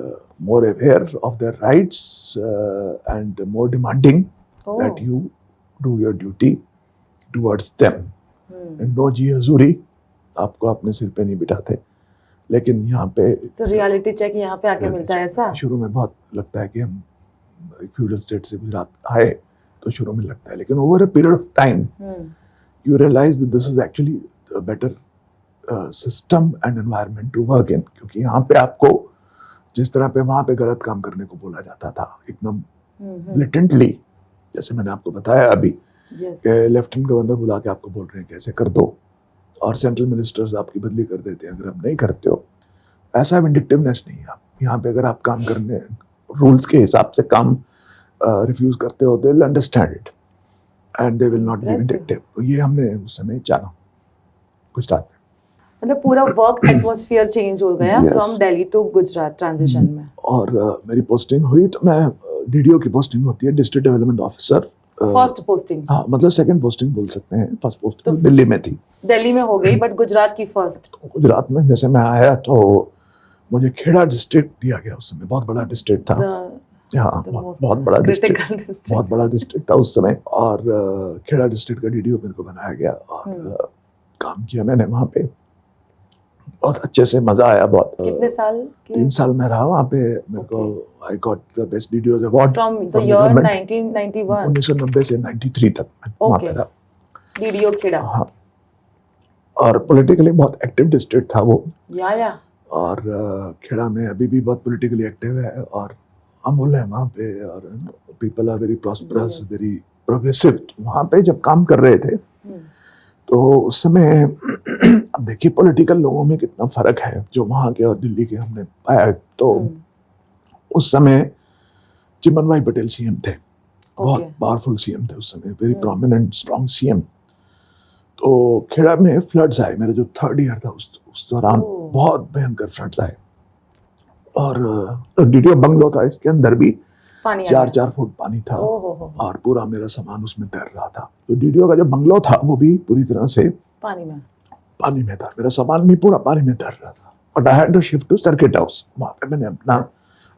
more aware of their rights and more demanding that you do your duty towards them. And no जी हजूरी, आपको अपने सिर पे नहीं बिठाते। लेकिन यहाँ पे तो रियलिटी चेक यहाँ पे आके मिलता है ऐसा। शुरू में बहुत लगता है कि हम फ्यूडल स्टेट से गुजरात आए, तो शुरू में लगता है, लेकिन over a period of time you realise that this is actually a better system and environment to work in. क्योंकि यहाँ पे आपको जिस तरह पे वहाँ पे गलत काम करने को बोला जाता था एकदम ब्लिटेंटली, जैसे मैंने आपको बताया अभी, लेफ्टिनेंट गवर्नर बुला के आपको बोल रहे हैं कैसे कर दो, और सेंट्रल मिनिस्टर्स आपकी बदली कर देते हैं अगर आप नहीं करते हो। ऐसा विंडिक्टिवनेस नहीं है। आप यहाँ पे अगर आप काम करने रूल्स के हिसाब से काम रिफ्यूज करते हो, they will understand it and they will not be vindictive. तो ये हमने उस समय जाना गुजरात में। मतलब पूरा वर्क एटमॉस्फेयर चेंज हो गया from Delhi to Gujarat transition में। और मेरी पोस्टिंग हुई तो मैं डीडीओ की पोस्टिंग होती है, district development officer. First posting? हाँ, मतलब सेकंड पोस्टिंग बोल सकते हैं। फर्स्ट पोस्टिंग तो दिल्ली में थी, दिल्ली में हो गई, बट गुजरात की फर्स्ट। गुजरात में जैसे मैं आया तो मुझे खेड़ा डिस्ट्रिक्ट दिया गया। उस समय बहुत बड़ा डिस्ट्रिक्ट था, हाँ, बहुत बड़ा डिस्ट्रिक्ट, बहुत बड़ा डिस्ट्रिक्ट था उस समय। और खेड़ा डिस्ट्रिक्ट का डीडीओ मेरे को बनाया गया और काम किया मैंने वहाँ पे, बहुत अच्छे से, मजा आया बहुत। कितने साल? 3 साल में रहा वहाँ पे। मेरे को I got the best DDO award from the year 1991, 1990 से 93 तक वहाँ पे रहा डीडीओ खेड़ा। हाँ, और पॉलिटिकली बहुत एक्टिव डिस्ट्रिक्ट था वो। या और खेड़ा में अभी भी बहुत पॉलिटिकली एक्टिव है और अमूल है वहाँ पे, और people are very prosperous, very progressive. वहाँ पे जब काम कर रहे थे तो उस समय अब देखिए पॉलिटिकल लोगों में कितना फर्क है जो वहाँ के और दिल्ली के हमने पाया। तो उस समय चिमन भाई पटेल सीएम थे, बहुत पावरफुल सीएम थे उस समय, वेरी प्रोमिनेंट स्ट्रॉन्ग सीएम। तो खेड़ा में फ्लड्स आए, मेरा जो 3rd ईयर था उस दौरान बहुत भयंकर फ्लड्स आए। और डीडीओ बंगलो था, इसके अंदर भी 4 फुट पानी था और पूरा मेरा सामान उसमें तैर रहा था। तो डीडीओ का जो बंगलो था वो भी पूरी तरह से पानी में था, मेरा सामान भी पूरा पानी में तैर रहा था। But I had to shift to circuit house. वहाँ पे मैंने अपना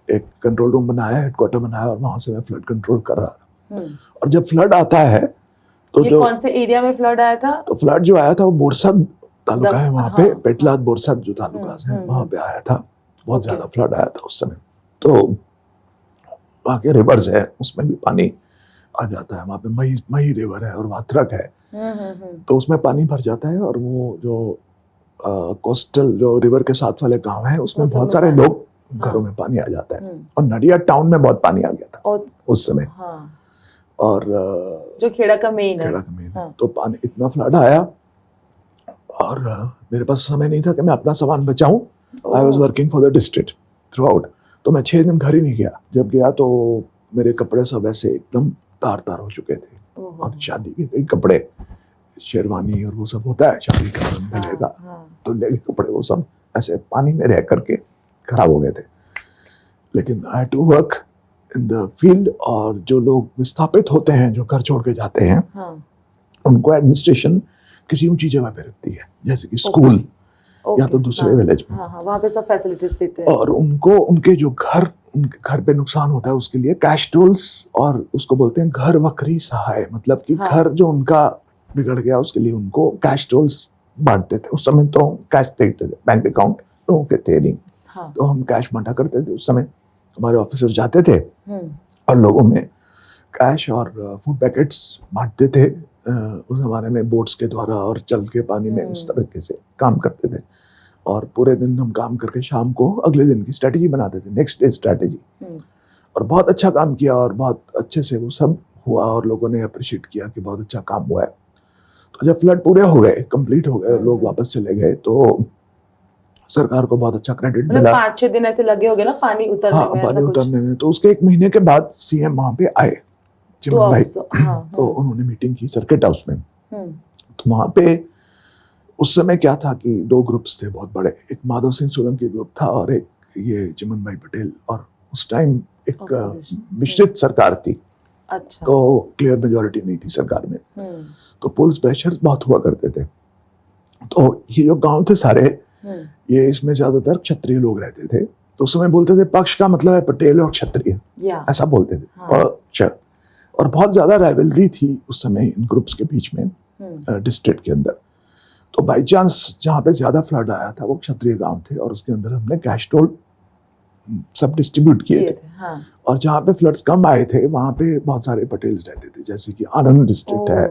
एक कंट्रोल रूम बनाया, हेडक्वार्टर बनाया, और वहाँ से मैं फ्लड कंट्रोल कर रहा था। और जब फ्लड आता है तो ये कौन से एरिया में फ्लड आया था? तो फ्लड जो आया था वो बोरसद तालुका है वहाँ पे, पेटलाद बोरसद जो तालुका है वहाँ पे आया था। बहुत ज्यादा फ्लड आया था उस समय। तो वहाँ के रिवर्स है, उसमें भी पानी आ जाता है। वहाँ पे मही रिवर है और वात्रक है, तो उसमें पानी भर जाता है। और वो जो कोस्टल जो रिवर के साथ वाले गांव है उसमें बहुत सारे लोग घरों में पानी आ जाता है। और नडिया टाउन में बहुत पानी आ गया था उस समय। और जो खेड़ा का मेन है, तो पानी इतना फ्लड आया और मेरे पास समय नहीं था कि मैं अपना सामान बचाऊं। I was working for the district throughout. तो मैं 6 दिन घर ही नहीं गया। जब गया तो मेरे कपड़े सब ऐसे एकदम तार हो चुके थे, और शादी के कई कपड़े, शेरवानी और वो सब होता है शादी का गले का, तो ले कपड़े वो सब ऐसे पानी में रह करके खराब हो गए थे। लेकिन I had to work in the field. और जो लोग विस्थापित होते हैं, जो घर छोड़ के जाते हैं, उनको एडमिनिस्ट्रेशन किसी ऊंची जगह पे रखती है, जैसे कि स्कूल या तो दूसरे विलेज में। वहाँ पे सब फैसिलिटीज देते हैं। और उनको उनके घर पे नुकसान होता है उसके लिए कैश टोल्स, और उसको बोलते हैं घर वक्री सहाय, मतलब कि घर जो उनका बिगड़ गया उसके लिए उनको कैश टोल्स बांटते थे। उस समय तो कैश देते थे, बैंक अकाउंट लोगों के थे नहीं, तो हम कैश बांटा करते थे। उस समय हमारे ऑफिसर जाते थे और लोगों में कैश और फूड पैकेट्स बांटते थे उस जमाने में, बोट्स के द्वारा और चल के पानी में उस तरीके से काम करते थे। और पूरे दिन हम काम करके शाम को अगले दिन की स्ट्रेटेजी बनाते थे, नेक्स्ट डे स्ट्रेटेजी। और बहुत अच्छा काम किया और बहुत अच्छे से वो सब हुआ और लोगों ने अप्रिशिएट किया कि बहुत अच्छा काम हुआ है। तो जब फ्लड पूरे हो गए, कंप्लीट हो गए, लोग वापस चले गए, तो सरकार को बहुत अच्छा क्रेडिट मिला। 5-6 दिन ऐसे लगे होंगे ना पानी उतरने हाँ, में, पानी ऐसा कुछ। उतरने में। तो उसके 1 महीने के बाद सीएम वहां पे आए, चिमन भाई। तो उन्होंने मीटिंग की सर्किट हाउस में। तो वहां पे उस समय क्या था कि 2 ग्रुप्स थे बहुत बड़े, एक माधव सिंह सोलंकी ग्रुप था और एक ये चिमन भाई पटेल। और उस टाइम एक मिश्रित सरकार थी। अच्छा। तो क्लियर मेजोरिटी नहीं थी सरकार में। तो पुलिस प्रेशर्स बहुत हुआ करते थे। तो ये जो गांव थे सारे, ये इसमें ज्यादातर क्षत्रिय लोग रहते थे। तो उस समय बोलते थे पक्ष का मतलब है पटेल और क्षत्रिय, ऐसा बोलते थे। पक्ष। और बहुत ज्यादा राइवलरी थी उस समय इन ग्रुप्स के बीच में डिस्ट्रिक्ट के अंदर। तो बाई चांस जहाँ पे ज्यादा फ्लड आया था वो क्षत्रिय गांव थे, और उसके अंदर हमने कैश टोल सब डिस्ट्रीब्यूट किए थे। और जहाँ पे फ्लड्स कम आए थे वहाँ पे बहुत सारे पटेल रहते थे, जैसे कि आनंद डिस्ट्रिक्ट है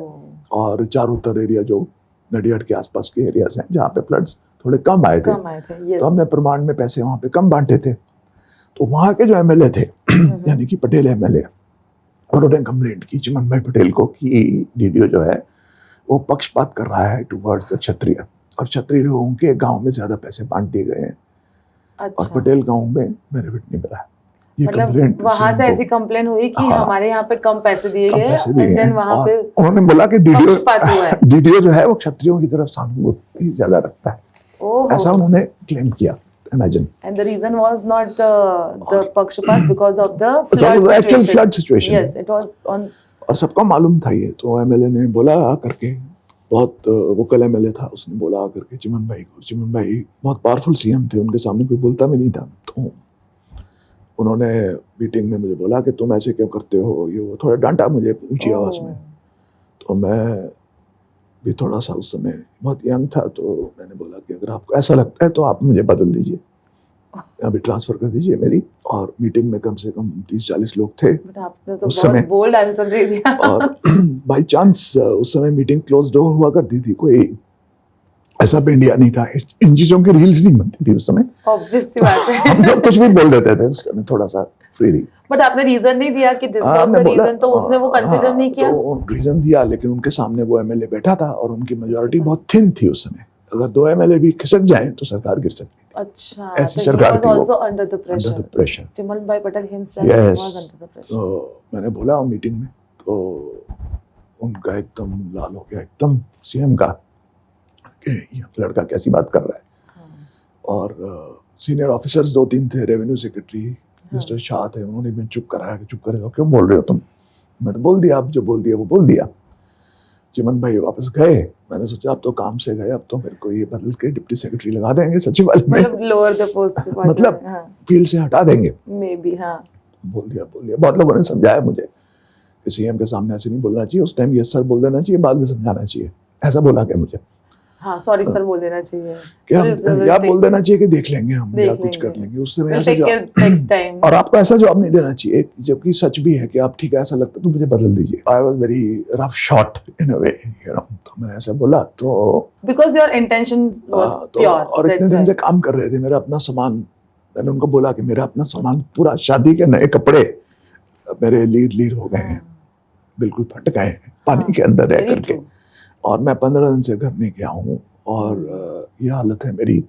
और चारोतर एरिया जो नडियाड के आसपास के एरियाज हैं जहाँ पे फ्लड्स थोड़े कम आए थे। तो हमने प्रमाण में पैसे वहाँ पे कम बांटे थे। तो वहाँ के जो एमएलए थे यानी कि पटेल एमएलए, उन्होंने कंप्लेंट की चिमन भाई पटेल को कि डीडीओ जो है वो पक्षपात कर रहा है टुवर्ड्स द क्षत्रिय, और क्षत्रिय लोगों के गांव में ज्यादा पैसे बांट दिए गए हैं। अच्छा। और पटेल गांव में बेनिफिट नहीं मिला। ये मतलब वहां से ऐसी कंप्लेन हुई कि हमारे यहाँ पे कम पैसे दिए गए, देन वहां पे उन्होंने बोला कि डीडीओ जो है वो क्षत्रियों की तरफ सहानुभूति ज्यादा रखता है, ऐसा उन्होंने क्लेम किया। Imagine. And the reason was not the Pakshapat because of the flood situation. Yes, it was on. और सबको मालूम था ये। तो एमएलए ने बोला करके, बहुत वोकल एमएलए था, उसने बोला करके चिमन भाई को। चिमन भाई बहुत पावरफुल सीएम थे, उनके सामने कोई बोलता भी नहीं था। तो उन्होंने मीटिंग में मुझे बोला कि तुम ऐसे क्यों करते हो, ये वो थोड़ा डांटा मुझे ऊंची आवाज में। तो मैं भी थोड़ा सा उस समय बहुत यंग था, तो मैंने बोला कि अगर आपको ऐसा लगता है तो आप मुझे बदल दीजिए, अभी ट्रांसफर कर दीजिए मेरी। और मीटिंग में कम से कम 30-40 लोग थे। आपने तो उस समय बोल्ड आंसर दे दिया। और बाय चांस उस समय मीटिंग क्लोज डोर हुआ करती थी, कोई ऐसा मीडिया नहीं था, इन चीजों की रील्स नहीं बनती थी उस समय। ऑब्वियस सी बात है। हम लोग कुछ भी बोल देते थे उस समय थोड़ा सा फ्रीली। बट आपने रीजन नहीं दिया कि दिस वाज द रीजन, तो उसने वो कंसीडर नहीं किया। तो रीजन दिया, लेकिन उनके सामने वो एमएलए बैठा था और उनकी मेजॉरिटी बहुत थिन थी उस समय। अगर 2 एमएलए भी खिसक जाएं तो सरकार गिर सकती थी। अच्छा, ऐसी सरकार थी। also under the pressure. Chiman भाई Patel himself was under the pressure. तो मैंने बोला मीटिंग में, तो उनका एकदम लाल हो गया एकदम सीएम का कि ये लड़का कैसी बात कर रहा है। और सीनियर ऑफिसर्स 2-3 थे, रेवेन्यू सेक्रेटरी मिस्टर शाह थे, उन्होंने भी चुप कराया कि चुप करे, क्यों बोल रहे हो तुम। मैं तो बोल दिया, आप जो बोल दिया वो बोल दिया। चिमन भाई वापस गए। मैंने सोचा अब तो काम से गए, अब तो मेरे को ये बदल के डिप्टी सेक्रेटरी लगा देंगे सचिवालय में, मतलब लोअर द पोस्ट पे, मतलब फील्ड से हटा देंगे मे बी। हाँ, बोल दिया। बहुत लोगों ने समझाया मुझे कि सीएम के सामने ऐसे नहीं बोलना चाहिए, उस टाइम यस सर बोल देना चाहिए, बाद में समझाना चाहिए, ऐसा बोला क्या मुझे। हाँ, सॉरी सर बोल देना चाहिए, या बोल देना चाहिए कि देख लेंगे हम, या कुछ कर लेंगे। उस समय ऐसा जवाब, और आपको ऐसा जवाब नहीं देना चाहिए, जबकि सच भी है कि आप ठीक है ऐसा लगता तो मुझे बदल दीजिए। I was very rough shot in a way, you know. तो मैंने ऐसा बोला, तो because your intention was pure. और इतने दिन से काम कर रहे थे, मेरा अपना सामान, मैंने उनको बोला कि मेरा अपना सामान, पूरा शादी के नए कपड़े मेरे लीर हो गए हैं, बिल्कुल फट गए हैं पानी के अंदर रह करके। और मैं 15 दिन से घर नहीं गया हूँ, और ये हालत है मेरी।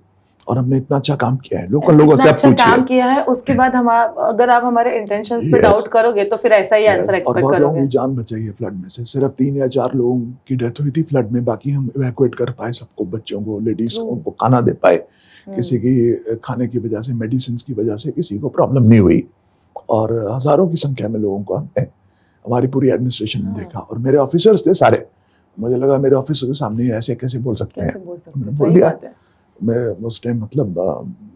और हमने इतना अच्छा काम किया है, लोकल लोगों से अच्छा काम किया है, उसके बाद हम अगर आप हमारे इंटेंशंस पे डाउट करोगे तो फिर ऐसा ही आंसर एक्सपेक्ट करोगे। और बहुत लोगों की जान बचाई है फ्लड में से। सिर्फ 3 या 4 लोगों की डेथ हुई थी फ्लड में, बाकी हम इवैक्यूएट कर पाए सबको, बच्चों को, लेडीज को, उनको खाना दे पाए। किसी की खाने की वजह से, मेडिसिन की वजह से किसी को प्रॉब्लम नहीं हुई। और हजारों की संख्या में लोगों को हमने, हमारी पूरी एडमिनिस्ट्रेशन ने देखा। और मेरे ऑफिसर्स थे सारे, मुझे लगा मेरे ऑफिसर के सामने ऐसे कैसे बोल सकते हैं, मैंने बोल दिया। मैं उस टाइम मतलब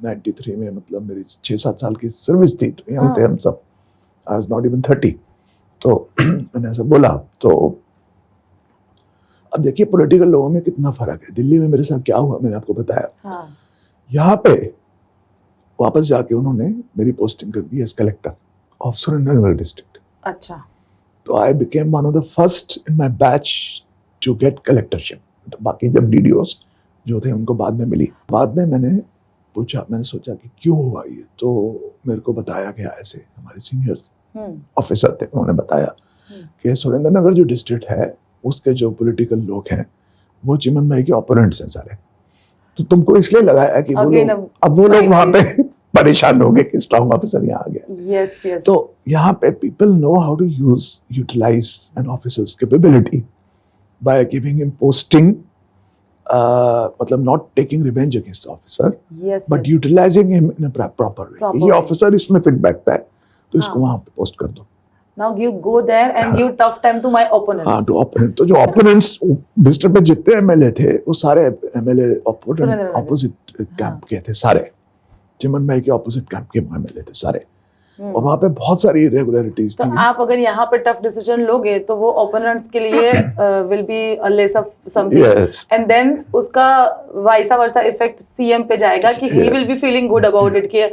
93 में, मतलब मेरी 6-7 साल की सर्विस थी, तो यंग थे हम सब, आई वाज नॉट इवन 30। तो मैंने ऐसा बोला। तो अब देखिए पॉलिटिकल लोगों में कितना फर्क है। दिल्ली में मेरे साथ क्या हुआ मैंने आपको बताया। यहाँ पे वापस जाके उन्होंने मेरी पोस्टिंग कर दी as collector of Surendranagar district. अच्छा। तो I became one of the first in my batch to get collectorship. तो बाकी जब डीडीओस जो थे उनको बाद में मिली। बाद में मैंने पूछा, मैंने सोचा कि क्यों हुआ ये, तो मेरे को बताया गया, ऐसे हमारे सीनियर ऑफिसर थे, उन्होंने बताया कि सुरेंद्रनगर जो डिस्ट्रिक्ट है उसके जो पॉलिटिकल लोग हैं वो चिमन भाई के ओपोनेंट्स हैं सारे। तो तुमको इसलिए लगाया कि वो Again, लोग अब वो लोग वहां पे परेशान हो गए कि स्ट्रॉन्ग ऑफिसर यहाँ आ गया। Yes, yes. तो यहाँ पे people know how to utilise an officer's capability by giving him posting, मतलब not taking revenge against officer yes, but yes. Utilising him in proper way. Proper ये way. ऑफिसर इसमें फिट बैठता है तो इसको हाँ. वहां पे पोस्ट कर दो। Now you go there and give tough time to my opponents. हाँ, तो ओपोनेंट, तो जो ओपोनेंट्स डिस्ट्रिक्ट में जितने एमएलए थे वो सारे एमएलए सुरेंद्रनगर। ऑपोजिट कैंप के थे सारे। चिमन भाई के ऑपोजिट कैंप के एमएलए थे सारे। हम्म. और वहां पे बहुत सारी इरेगुलरिटीज तो थी। आप अगर यहाँ पे टफ डिसीजन लोगे तो वो ओपोनेंट्स के लिए will be a less of something, Yes. And then उसका वाइसा वर्सा इफेक्ट सीएम पे जाएगा कि he will be feeling good about it कि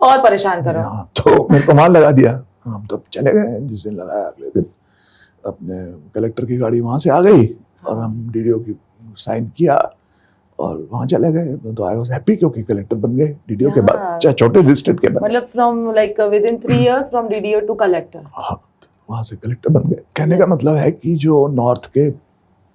और परेशान करो। हाँ, तो मेरे को वहां लगा दिया। हम तो चले गए, जिस दिन लगाया अगले दिन अपने कलेक्टर की गाड़ी वहां से आ गई और हम डीडीओ की साइन किया और वहां चले गए। तो आई वाज हैप्पी क्योंकि कलेक्टर बन गए डीडीओ के बाद, Yeah. चाहे छोटे डिस्ट्रिक्ट के बन। मतलब from like within 3 years from DDO to collector. हाँ, वहां से कलेक्टर बन गए। कहने का Yes. मतलब है कि जो नॉर्थ के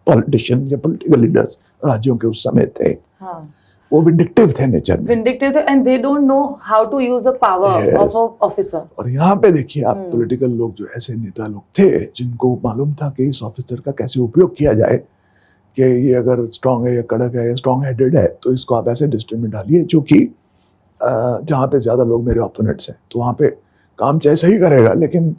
पॉलिटिशियन या पॉलिटिकल लीडर्स राज्यों के उस समय थे हाँ, वो विंडिक्टिव थे नेचर में। विंडिक्टिव थे and they don't know how to use the power Yes. Of a officer. और यहाँ पे देखिए आप हम्म. पॉलिटिकल लोग जो ऐसे नेता लोग थे जिनको मालूम था कि इस ऑफिसर का कैसे उपयोग किया जाए, कि ये अगर स्ट्रांग है या कड़क है या स्ट्रांग हेडेड है तो इसको आप ऐसे डिस्ट्रिक्ट में डालिए जो कि जहाँ पे ज्यादा लोग मेरे ओपोनेंट्स हैं, तो वहाँ पे काम चाहे सही करेगा लेकिन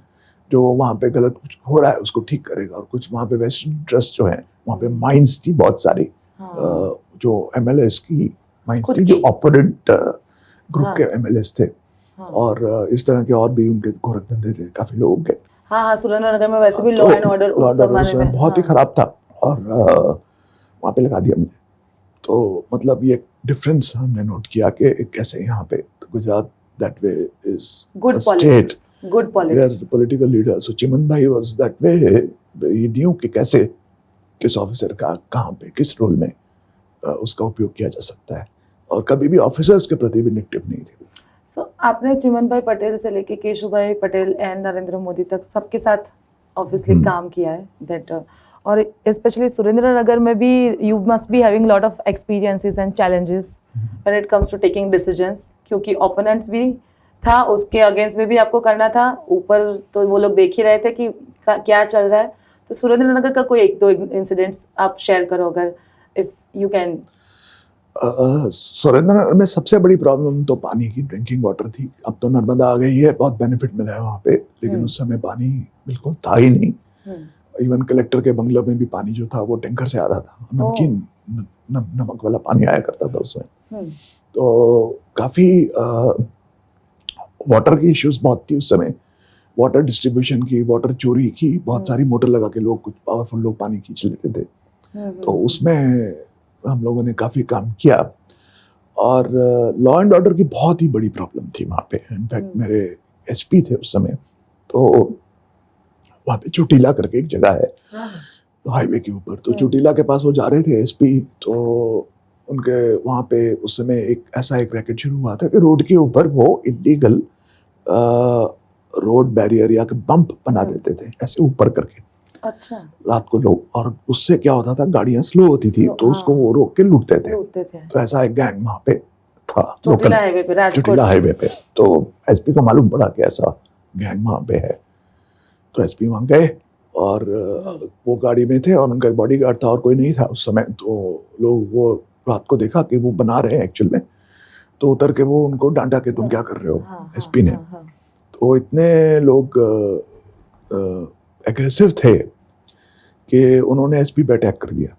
जो वहाँ पे गलत कुछ हो रहा है उसको ठीक करेगा। और कुछ वहाँ पे वेस्टर्न इंटरेस्ट जो है, वहाँ पे माइंस थी बहुत सारी, हाँ, जो एमएलएस की माइंस खुद थी, जो की। ओपोनेंट ग्रुप हाँ. के एमएलएस थे। हाँ. और इस तरह के और भी उनके गोरख धंधे थे काफी लोगों के। हाँ हाँ, सुरेंद्रनगर में वैसे भी लॉ तो एंड ऑर्डर law उस and order जमाने उस समय में बहुत ही हाँ. खराब था और वहाँ पे लगा दिया हमने। तो मतलब ये डिफरेंस हमने नोट किया कि कैसे यहाँ पे Gujarat that way is good state politics, good where politics. The political leader, so Chiman bhai was that way. He knew कि कैसे किस ऑफिसर का कहाँ पे किस रोल में उसका उपयोग किया जा सकता है, और कभी भी ऑफिसर्स के प्रति विंडिक्टिव नहीं थे। सो आपने चिमन भाई पटेल से लेके केशु भाई पटेल एंड नरेंद्र मोदी तक सबके साथ ऑब्वियसली काम किया है दैट, और स्पेशली सुरेंद्रनगर में भी you must be having lot of experiences and challenges when it comes to taking decisions, क्योंकि ओपोनेंट्स भी था, उसके अगेंस्ट में भी आपको करना था, ऊपर तो वो लोग देख ही रहे थे कि क्या चल रहा है। तो सुरेंद्रनगर का कोई 1-2 इंसिडेंट्स आप शेयर करो अगर इफ यू कैन। सुरेंद्रनगर में सबसे बड़ी प्रॉब्लम तो पानी की, ड्रिंकिंग वाटर थी। अब तो नर्मदा आ गई है, बहुत बेनिफिट मिला है वहाँ पे, लेकिन उस समय पानी बिल्कुल था ही नहीं। इवन कलेक्टर के बंगलों में भी पानी जो था वो टैंकर से आता था, नमकीन नमक वाला पानी आया करता था उसमें। तो काफी वाटर की इश्यूज बहुत थी उस समय, वाटर डिस्ट्रीब्यूशन की, वाटर चोरी की, बहुत सारी मोटर लगा के लोग, कुछ पावरफुल लोग पानी खींच लेते थे। तो उसमें हम लोगों ने काफी काम किया। और लॉ एंड ऑर्डर की बहुत ही बड़ी प्रॉब्लम थी वहाँ पे। इनफैक्ट मेरे एसपी थे उस समय, तो वहाँ पे चुटीला करके एक जगह है हाईवे के ऊपर, तो चुटीला के पास वो जा रहे थे एसपी, तो उनके वहाँ पे उस समय एक रैकेट शुरू हुआ था कि रोड के ऊपर वो इलीगल रोड बैरियर या बम्प बना देते थे ऐसे ऊपर करके। अच्छा। रात को लोग, और उससे क्या होता था, गाड़ियां स्लो होती थी तो उसको वो रोक के लूटते थे। तो ऐसा एक गैंग वहाँ पे था चोटिला हाईवे पे, राजकोट चोटिला हाईवे पे। तो एसपी को मालूम पड़ा कि ऐसा गैंग वहाँ पे है, तो एसपी वहाँ गए और वो गाड़ी में थे और उनका बॉडीगार्ड था और कोई नहीं था उस समय। तो लोग वो रात को देखा कि वो बना रहे हैं एक्चुअल में, तो उतर के वो उनको डांटा कि तुम क्या कर रहे हो, एसपी ने। तो इतने लोग एग्रेसिव थे कि उन्होंने एसपी पे अटैक कर दिया।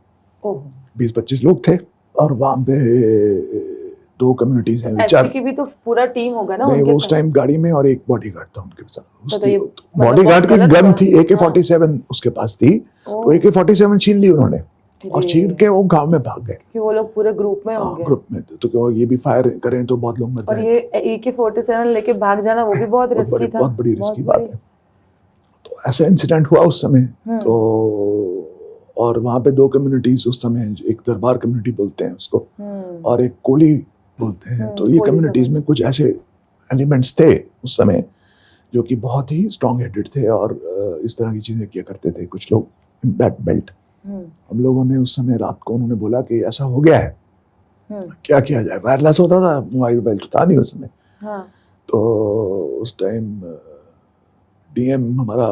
20-25 लोग थे और वहाँ पे 2 कम्युनिटीज हैं। एसपी की भी तो पूरा टीम होगा ना नहीं, उनके वो उस साथ? टाइम गाड़ी में और एक बॉडीगार्ड था उनके साथ। उसकी मतलब बॉडीगार्ड की बहुत गन गलत थी, हुआ। AK-47 उसके पास थी, तो AK-47 छीन ली उन्होंने और छीन के वो गांव में भाग गए। कि वो लोग पूरे ग्रुप में होंगे। ग्रुप में थे, तो क्यों ये भी फायर करें तो बहुत लोग मर और जाएंगे। ये AK-47 लेके भाग जाना वो भी बहुत रिस्की था, बहुत बड़ी रिस्की बात है। तो ऐसा इंसिडेंट हुआ उस समय। तो और वहाँ पे 2 कम्युनिटीज उस समय, एक दरबार कम्युनिटी बोलते हैं उसको और एक कोली बोलते हैं। तो ये कम्युनिटीज में कुछ ऐसे एलिमेंट्स थे उस समय जो कि बहुत ही स्ट्रॉन्ग हेडेड थे और इस तरह की चीजें किया करते थे कुछ लोग इन दैट बेल्ट। हम लोगों ने उस समय रात को उन्होंने बोला कि ऐसा हो गया है, क्या किया जाए। वायरलेस होता था, मोबाइल तो था नहीं उस समय। हाँ. तो उस टाइम डीएम हमारा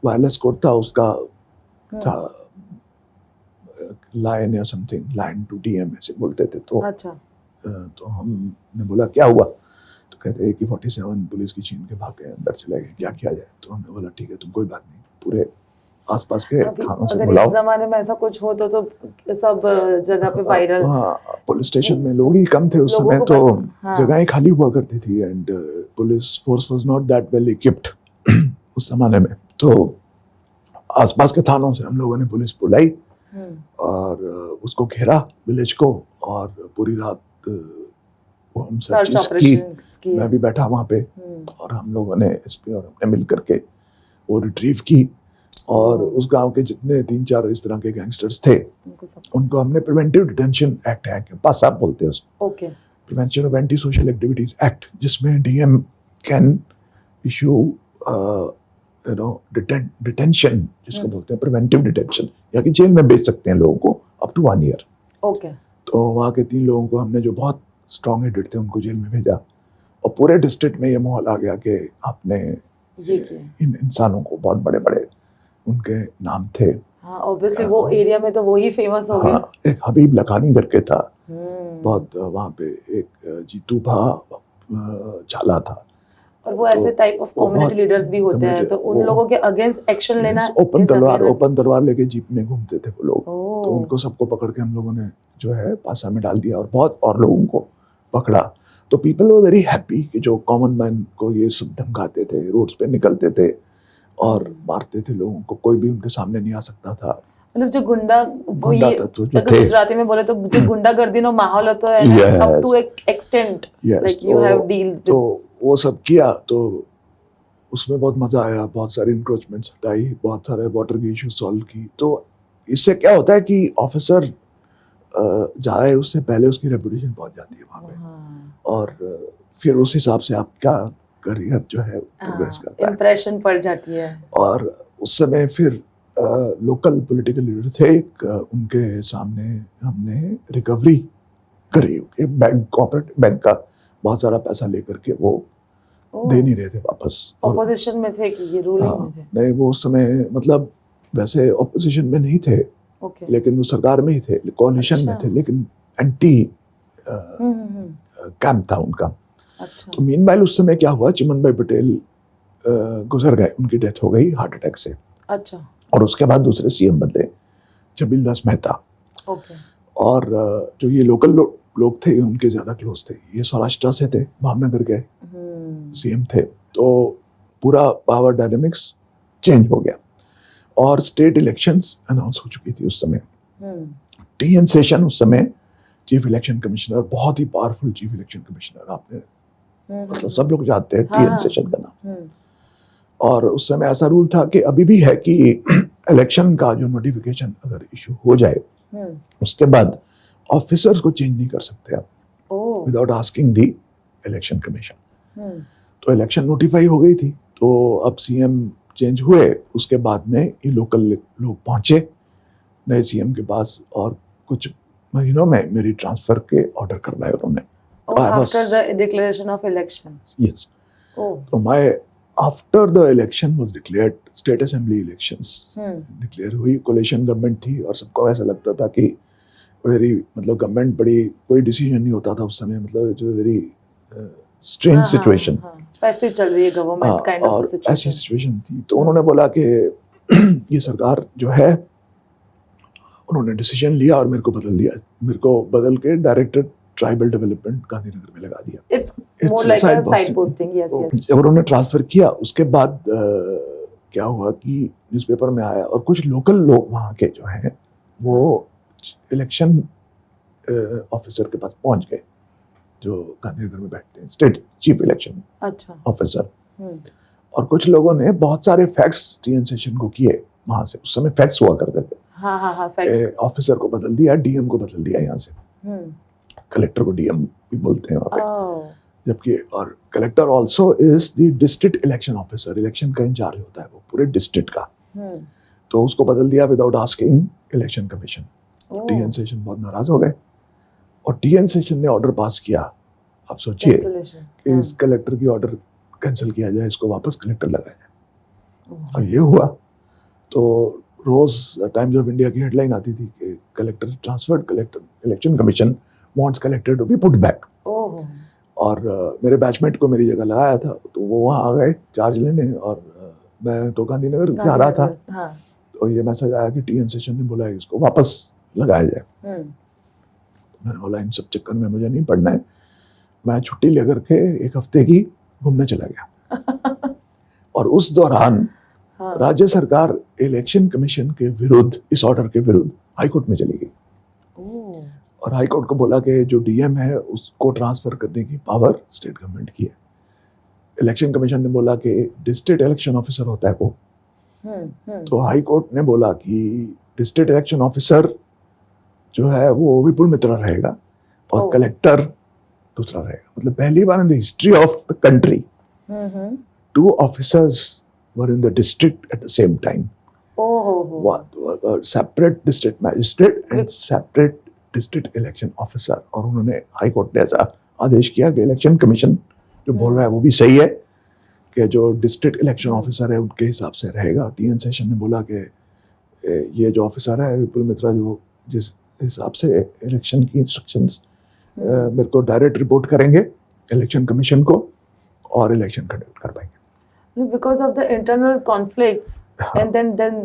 वायरलेस कोड था, उसका था लाइन या समथिंग, लाइन टू डीएम ऐसे बोलते थे। तो अच्छा. तो हमने बोला क्या हुआ, तो कहते AK-47 पुलिस की छीन के भाग गए, अंदर चले गए, क्या किया जाए। तो हमने बोला ठीक है, तुम कोई बात नहीं, पूरे आसपास के थानों से अगर बुलाओ। इस जमाने में ऐसा कुछ हो तो सब जगह पे वायरल। हाँ, पुलिस स्टेशन में लोग ही कम थे उस समय, तो जगहें खाली हुआ करती थी, and police force was not that well equipped उस जमाने में। तो आसपास के थानों से हम लोगों ने पुलिस बुलाई और उसको घेरा, विलेज को, और पूरी रात वो हम सर्च की। मैं भी बैठा वहाँ पे, और हम लोगों ने एसपी और हमने मिल करके वो रिट्रीव की, और उस गांव के जितने 3-4 इस तरह के गैंगस्टर्स थे उनको हमने प्रिवेंटिव डिटेंशन एक्ट है, पासा बोलते हैं उसको, prevention of anti social activities act, जिसमें डीएम कैन इशू डिटेंशन, जिसको बोलते हैं प्रिवेंटिव डिटेंशन, या कि जेल में भेज सकते हैं लोगों को अप टू 1 ईयर। तो वहाँ के 3 लोगों को हमने, जो बहुत स्ट्रॉन्ग हेडेड थे, उनको जेल में भेजा, और पूरे डिस्ट्रिक्ट में ये माहौल आ गया कि आपने इन इंसानों को, बहुत बड़े बड़े उनके नाम थे। हाँ, ऑब्वियसली वो एरिया में तो वो ही फेमस हो गए। हाँ, एक हबीब लखानी करके था, बहुत वहाँ पे एक जीतू भा झाला था, और वो ऐसे टाइप ऑफ कम्युनिटी लीडर्स भी होते हैं, तो उन लोगों के अगेंस्ट एक्शन लेना। ओपन तलवार लेके जीप में घूमते थे वो लोग, तो उनको सबको पकड़ के हम लोगों ने जो है पासा में डाल दिया, और बहुत और लोगों को पकड़ा। तो पीपल वर वेरी हैप्पी कि जो कॉमन मैन को ये सब धमकाते थे, रोड्स पे निकलते थे और मारते थे लोगों को, कोई भी उनके सामने नहीं आ सकता था। मतलब जो गुंडा गुजराती में बोले तो जो गुंडागर्दी नो माहौल होता है ना, अप टू एक extent, like you have deal. तो वो सब किया, तो उसमें बहुत मजा आया, बहुत सारी इंक्रोचमेंट्स हटाई, बहुत सारे वाटर के इश्यूज सॉल्व की। तो इससे क्या होता है कि ऑफिसर जाए उससे पहले उसकी रेपुटेशन पहुंच जाती है वहाँ पे, और फिर उस हिसाब से आपका करियर जो है प्रोग्रेस करता है, इंप्रेशन पड़ जाती है। और उस समय फिर लोकल पॉलिटिकल लीडर थे एक, उनके सामने हमने रिकवरी करी, एक बैंक, कोऑपरेटिव बैंक का बहुत सारा पैसा लेकर के वो दे नहीं रहे थे वापस। ऑपोजिशन में थे कि ये रूलिंग में थे? नहीं, वो उस समय मतलब वैसे ऑपोजिशन में नहीं थे, लेकिन वो सरकार में ही थे, कोalition में थे, लेकिन एंटी कैंप था उनका। तो मीनवाइल उस समय क्या हुआ, चिमन भाई पटेल गुजर गए, उनकी डेथ हो गई हार्ट अटैक से। और उसके बाद दूसरे सीएम बदले, छबिल दास मेहता। और जो ये लोकल लोग थे उनके ज्यादा क्लोज थे, ये सौराष्ट्र से थे, भावनगर के सीएम थे। तो पूरा पावर डायनेमिक्स चेंज हो गया, और स्टेट इलेक्शंस अनाउंस हो चुकी थी उस समय। टीएन सेशन उस समय चीफ इलेक्शन कमिश्नर, बहुत ही पावरफुल चीफ इलेक्शन कमिश्नर, आपने मतलब सब लोग जानते हैं टीएन सेशन का नाम। और उस समय ऐसा रूल था कि अभी भी है कि इलेक्शन का जो नोटिफिकेशन अगर इशू हो जाए, उसके बाद ऑफिसर्स को चेंज नहीं कर सकते आप विदाउट आस्किंग दी इलेक्शन कमीशन। तो इलेक्शन नोटिफाई हो गई थी, तो अब सीएम चेंज हुए, उसके बाद में ये लोकल लोग पहुंचे नए सीएम के पास, और कुछ महीनों में मेरी ट्रांसफर के ऑर्डर करवाए उन्होंने। After the declaration of election? Yes. तो my after the election was declared, state assembly elections declare हुई, कोलिशन गवर्नमेंट थी, और सबको ऐसा लगता था कि वेरी, मतलब गवर्नमेंट बड़ी, कोई डिसीजन नहीं होता था उस समय, मतलब जो वेरी स्ट्रेंज सिचुएशन, पैसे चल रही है गवर्नमेंट काइंड ऑफ सिचुएशन, ऐसी सिचुएशन थी। तो उन्होंने बोला कि ये सरकार जो है, उन्होंने डिसीजन लिया और मेरे को बदल दिया, मेरे को बदल के डायरेक्टर ट्राइबल डेवलपमेंट गांधीनगर में लगा दिया। It's more like a side posting. Yes yes. जब उन्होंने ट्रांसफर किया, उसके बाद क्या हुआ कि न्यूज़पेपर में आया, और कुछ लोकल लोग वहाँ के जो हैं वो इलेक्शन ऑफिसर के पास पहुंच गए, जो गांधीनगर में बैठते हैं, स्टेट चीफ इलेक्शन ऑफिसर। और कुछ लोगों ने बहुत सारे फैक्स टीएन सेशन को किए वहां से, उस समय फैक्स हुआ करते थे। ऑफिसर को बदल दिया, डीएम को बदल दिया, यहाँ से कलेक्टर को डीएम भी बोलते हैं वहाँ पे। जबकि और collector also is the district election officer, election का इंचार्ज होता है वो पूरे डिस्ट्रिक्ट का। तो उसको बदल दिया विदाउट आस्किंग इलेक्शन कमीशन। ओह, टीएन सेशन बहुत नाराज हो गए और टीएन सेशन ने ऑर्डर पास किया। आप सोचिए cancellation, कि हाँ, इस कलेक्टर की ऑर्डर कैंसिल किया जाए, इसको वापस कलेक्टर लगाया जाए। ओह, और ये हुआ तो रोज टाइम्स ऑफ इंडिया की हेडलाइन आती थी कि collector transferred, collector election commission wants collector to be put back. Oh, और मेरे बैचमेट को मेरी जगह लगाया था, तो वो वहाँ आ गए चार्ज लेने और मैं तो गांधीनगर जा रहा था। गांधीनगर, हाँ, तो ये मैसेज आया कि टीएन सेशन ने बोला है इसको वापस लगाया जाए। मैंने बोला इन सब चक्कर में मुझे नहीं पढ़ना है, मैं छुट्टी लेकर के एक हफ्ते की घूमने चला गया। और उस दौरान हाँ, राज्य सरकार इलेक्शन कमीशन के विरुद्ध, इस ऑर्डर के विरुद्ध हाई कोर्ट में चली गई ओह, और हाई कोर्ट को बोला कि जो डीएम है उसको ट्रांसफर करने की पावर स्टेट गवर्नमेंट की है। इलेक्शन कमीशन ने बोला कि डिस्ट्रिक्ट इलेक्शन ऑफिसर होता है वो, तो हाई कोर्ट ने बोला कि डिस्ट्रिक्ट इलेक्शन ऑफिसर जो है वो विपुल मित्रा रहेगा और ओह। कलेक्टर दूसरा रहेगा। मतलब पहली बार in the history of the country two officers were in the district at the same time. Separate district magistrate and separate district election officer. और उन्होंने हाई कोर्ट ने ऐसा आदेश किया कि इलेक्शन कमीशन जो बोल रहा है वो भी सही है कि जो डिस्ट्रिक्ट इलेक्शन ऑफिसर है उनके हिसाब से रहेगा। टीएन सेशन ने बोला कि ये जो ऑफिसर है विपुल मित्रा, जो जिस हिसाब से इलेक्शन की इंस्ट्रक्शंस मेरे को डायरेक्ट रिपोर्ट करेंगे इलेक्शन कमीशन को और इलेक्शन कंडक्ट कर पाएंगे। because of the internal conflicts and then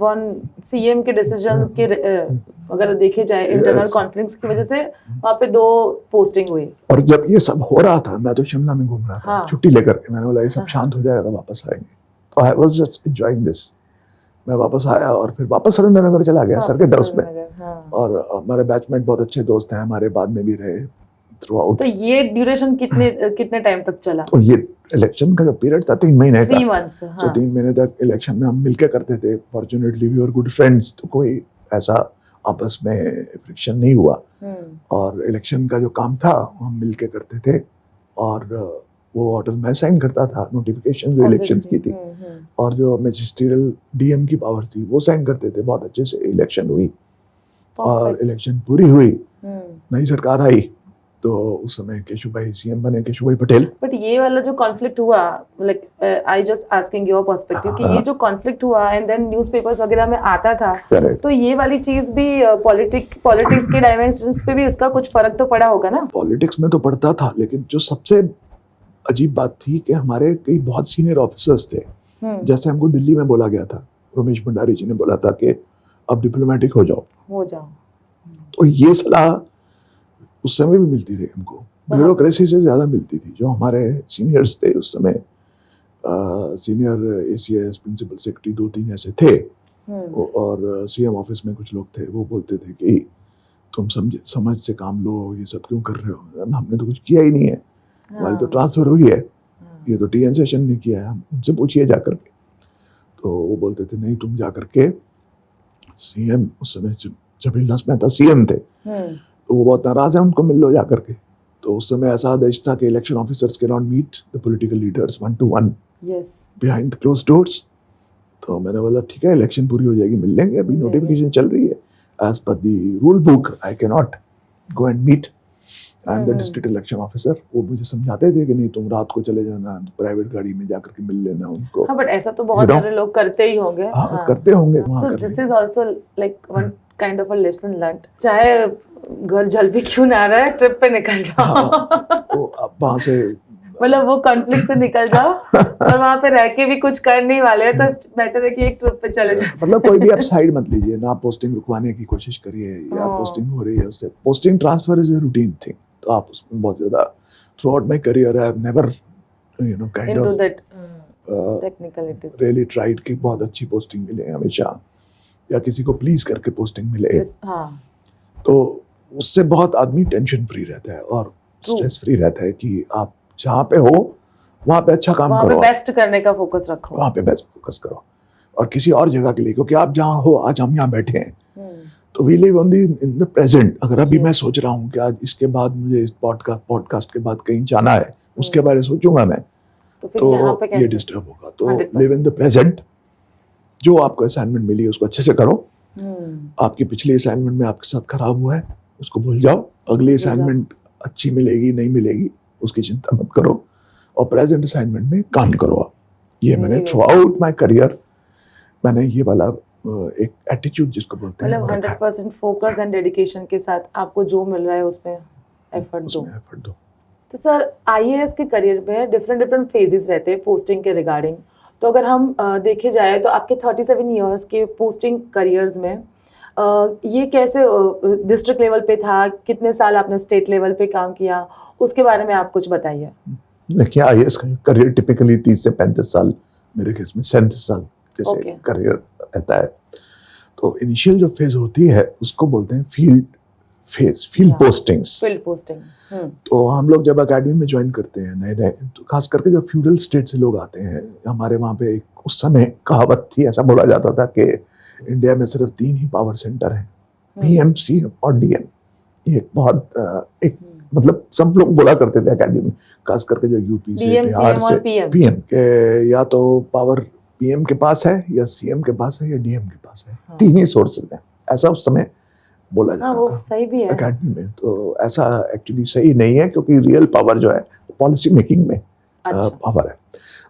one CM के decision के अगर देखे जाए इंटरनल कॉन्फ्लिक्ट्स की वजह से वहाँ पे 2 पोस्टिंग हुई। और जब ये सब हो रहा था मैं तो शिमला में घूम रहा था, हाँ। छुट्टी लेकर के। मैंने बोला ये सब शांत हो जाएगा तो वापस आएंगे, तो I was just enjoying this. मैं वापस आया और फिर वापस सुरेंद्रनगर चला गया सर्किट हाउस में। और हमारे बैचमेट बहुत अच्छे दोस्त हैं, हमारे बाद में भी रहे थ्रू आउट। तो ये ड्यूरेशन कितने टाइम तक चला? तो ये इलेक्शन का जो पीरियड था 3 महीने का, 3 months, तो हाँ। 3 महीने तक इलेक्शन में हम मिलके करते थे। Fortunately we were good friends, तो कोई ऐसा आपस में फ्रिक्शन नहीं हुआ। और इलेक्शन का जो काम था हम मिलके करते थे और वो ऑर्डर मैं साइन करता था, नोटिफिकेशन जो इलेक्शंस की थी, और जो मैजिस्ट्रियल डीएम की पावर थी वो साइन करते थे। बहुत अच्छे से इलेक्शन हुई और इलेक्शन पूरी हुई, नई सरकार आई, तो उस समय केशुभाई सीएम बने, केशुभाई पटेल। बट ये वाला जो कॉन्फ्लिक्ट हुआ, like I just asking your perspective कि ये जो कॉन्फ्लिक्ट हुआ एंड देन न्यूज़पेपर्स वगैरह में आता था, तो ये वाली चीज भी पॉलिटिक्स के डायमेंशंस पे भी इसका कुछ फर्क तो पड़ा होगा ना? पॉलिटिक्स में तो पड़ता था, लेकिन जो सबसे अजीब बात थी कि हमारे कई बहुत सीनियर ऑफिसर्स थे। जैसे हमको दिल्ली में बोला गया था, रमेश भंडारी जी ने बोला था कि अब डिप्लोमेटिक हो जाओ। तो ये सलाह उस समय भी मिलती रही हमको, ब्यूरोक्रेसी से ज्यादा मिलती थी। जो हमारे सीनियर्स थे उस समय, सीनियर एसीएस, प्रिंसिपल सेक्रेटरी 2-3 ऐसे थे, और सीएम ऑफिस में कुछ लोग थे, वो बोलते थे कि तुम समझ से काम लो, ये सब क्यों कर रहे हो? हमने तो कुछ किया ही नहीं है, हमारी तो ट्रांसफर हुई है, ये तो टीएन सेशन ने किया है, हम उनसे पूछिए जाकर के। तो वो बोलते थे नहीं, तुम जाकर के सीएम, उस समय छबील दास मेहता सीएम थे, तो वो बहुत नाराज है, उनको मिल लो जाकर के। तो उस समय ऐसा आदेश था कि election officers can not meet the political leaders 1-to-1 behind the close doors. तो मैंने बोला ठीक है, इलेक्शन पूरी हो जाएगी, मिल लेंगे, अभी नोटिफिकेशन चल रही है, as per the rule book I can not go and meet and the district election officer. वो मुझे समझाते थे कि नहीं, तुम रात को चले जाना, प्राइवेट गाड़ी में जाकर के मिल लेना उनको। हाँ, बट ऐसा तो बहुत सारे लोग करते ही होंगे। हाँ, करते होंगे। So this is also like one kind of a lesson learned। चाहे घर जल भी क्यों ना रहा है, ट्रिप पे निकल जाओ। तो अब वहाँ से मतलब वो कॉन्फ्लिक्ट से निकल जाओ, और वहाँ पे रह के भी कुछ कर नहीं वाले, तो बेटर है कि एक ट्रिप पे चले जाओ। मतलब कोई भी आप साइड मत लीजिए ना, पोस्टिंग रुकवाने की कोशिश करिए, या पोस्टिंग हो रही है उससे, posting transfer is a routine thing. तो आप उसमें बहुत ज्यादा, through out my career I have never kind of technicalities really tried कि बहुत अच्छी पोस्टिंग मिले हमेशा, या किसी को प्लीज करके पोस्टिंग मिले। तो उससे बहुत आदमी टेंशन फ्री रहता है और स्ट्रेस फ्री रहता है कि आप जहाँ पे हो वहाँ पे अच्छा काम करो, बेस्ट करने का फोकस रखो, वहाँ पे बेस्ट फोकस करो। और किसी और जगह के लिए, क्योंकि आप जहाँ हो, आज हम यहाँ बैठे हैं, तो we live only in the present. अगर अभी मैं सोच रहा हूँ कि आज इसके बाद मुझे इस पॉडकास्ट के बाद कहीं जाना है, उसके बारे में सोचूंगा मैं, तो ये डिस्टर्ब होगा। तो लिव इन द प्रेजेंट जो आपको असाइनमेंट मिली है उसको अच्छे से करो। आपकी पिछली असाइनमेंट में आपके साथ खराब हुआ है उसको भूल जाओ, अगली असाइनमेंट अच्छी मिलेगी नहीं मिलेगी उसकी चिंता मत करो, और प्रेजेंट असाइनमेंट में काम करो आप। ये मैंने थ्रू आउट माई करियर मैंने ये वाला एक एटीट्यूड जिसको बोलते हैं, मतलब 100% फोकस एंड डेडिकेशन के साथ आपको जो मिल रहा है उसमें एफर्ट दो। तो सर आईएएस के करियर में डिफरेंट फेजेस रहते हैं पोस्टिंग के रिगार्डिंग। तो अगर हम देखे जाए तो आपके 37 इयर्स के पोस्टिंग करियर्स में ये कैसे डिस्ट्रिक्ट लेवल पे था, कितने साल आपने स्टेट लेवल पे काम किया, उसके बारे में आप कुछ बताइए। देखिए आईएएस का करियर टिपिकली 30 से 35 साल, मेरे केस में 37 साल जैसे करियर रहता है। तो इनिशियल जो फेज होती है उसको बोलते हैं फील्ड पोस्टिंग्स। तो हम लोग जब एकेडमी में ज्वाइन करते हैं नए तो खास करके जो फ्यूडल स्टेट से लोग आते हैं, हमारे वहाँ पे एक उस समय कहावत थी, ऐसा बोला जाता था कि इंडिया में सिर्फ 3 ही पावर सेंटर हैं, पीएम, सीएम और डीएम। ये एक बहुत एक मतलब सब लोग बोला करते थे एकेडमी में, खास करके जो यूपी से बिहार से पीएम के या तो पावर पीएम के पास है या सीएम के पास है या डीएम के पास है। 3 ही सोर्सेज हैं, ऐसा उस समय बोला जाता था सही भी है एकेडमी में। तो ऐसा एक्चुअली सही नहीं है क्योंकि रियल पावर जो है पॉलिसी मेकिंग में पावर है।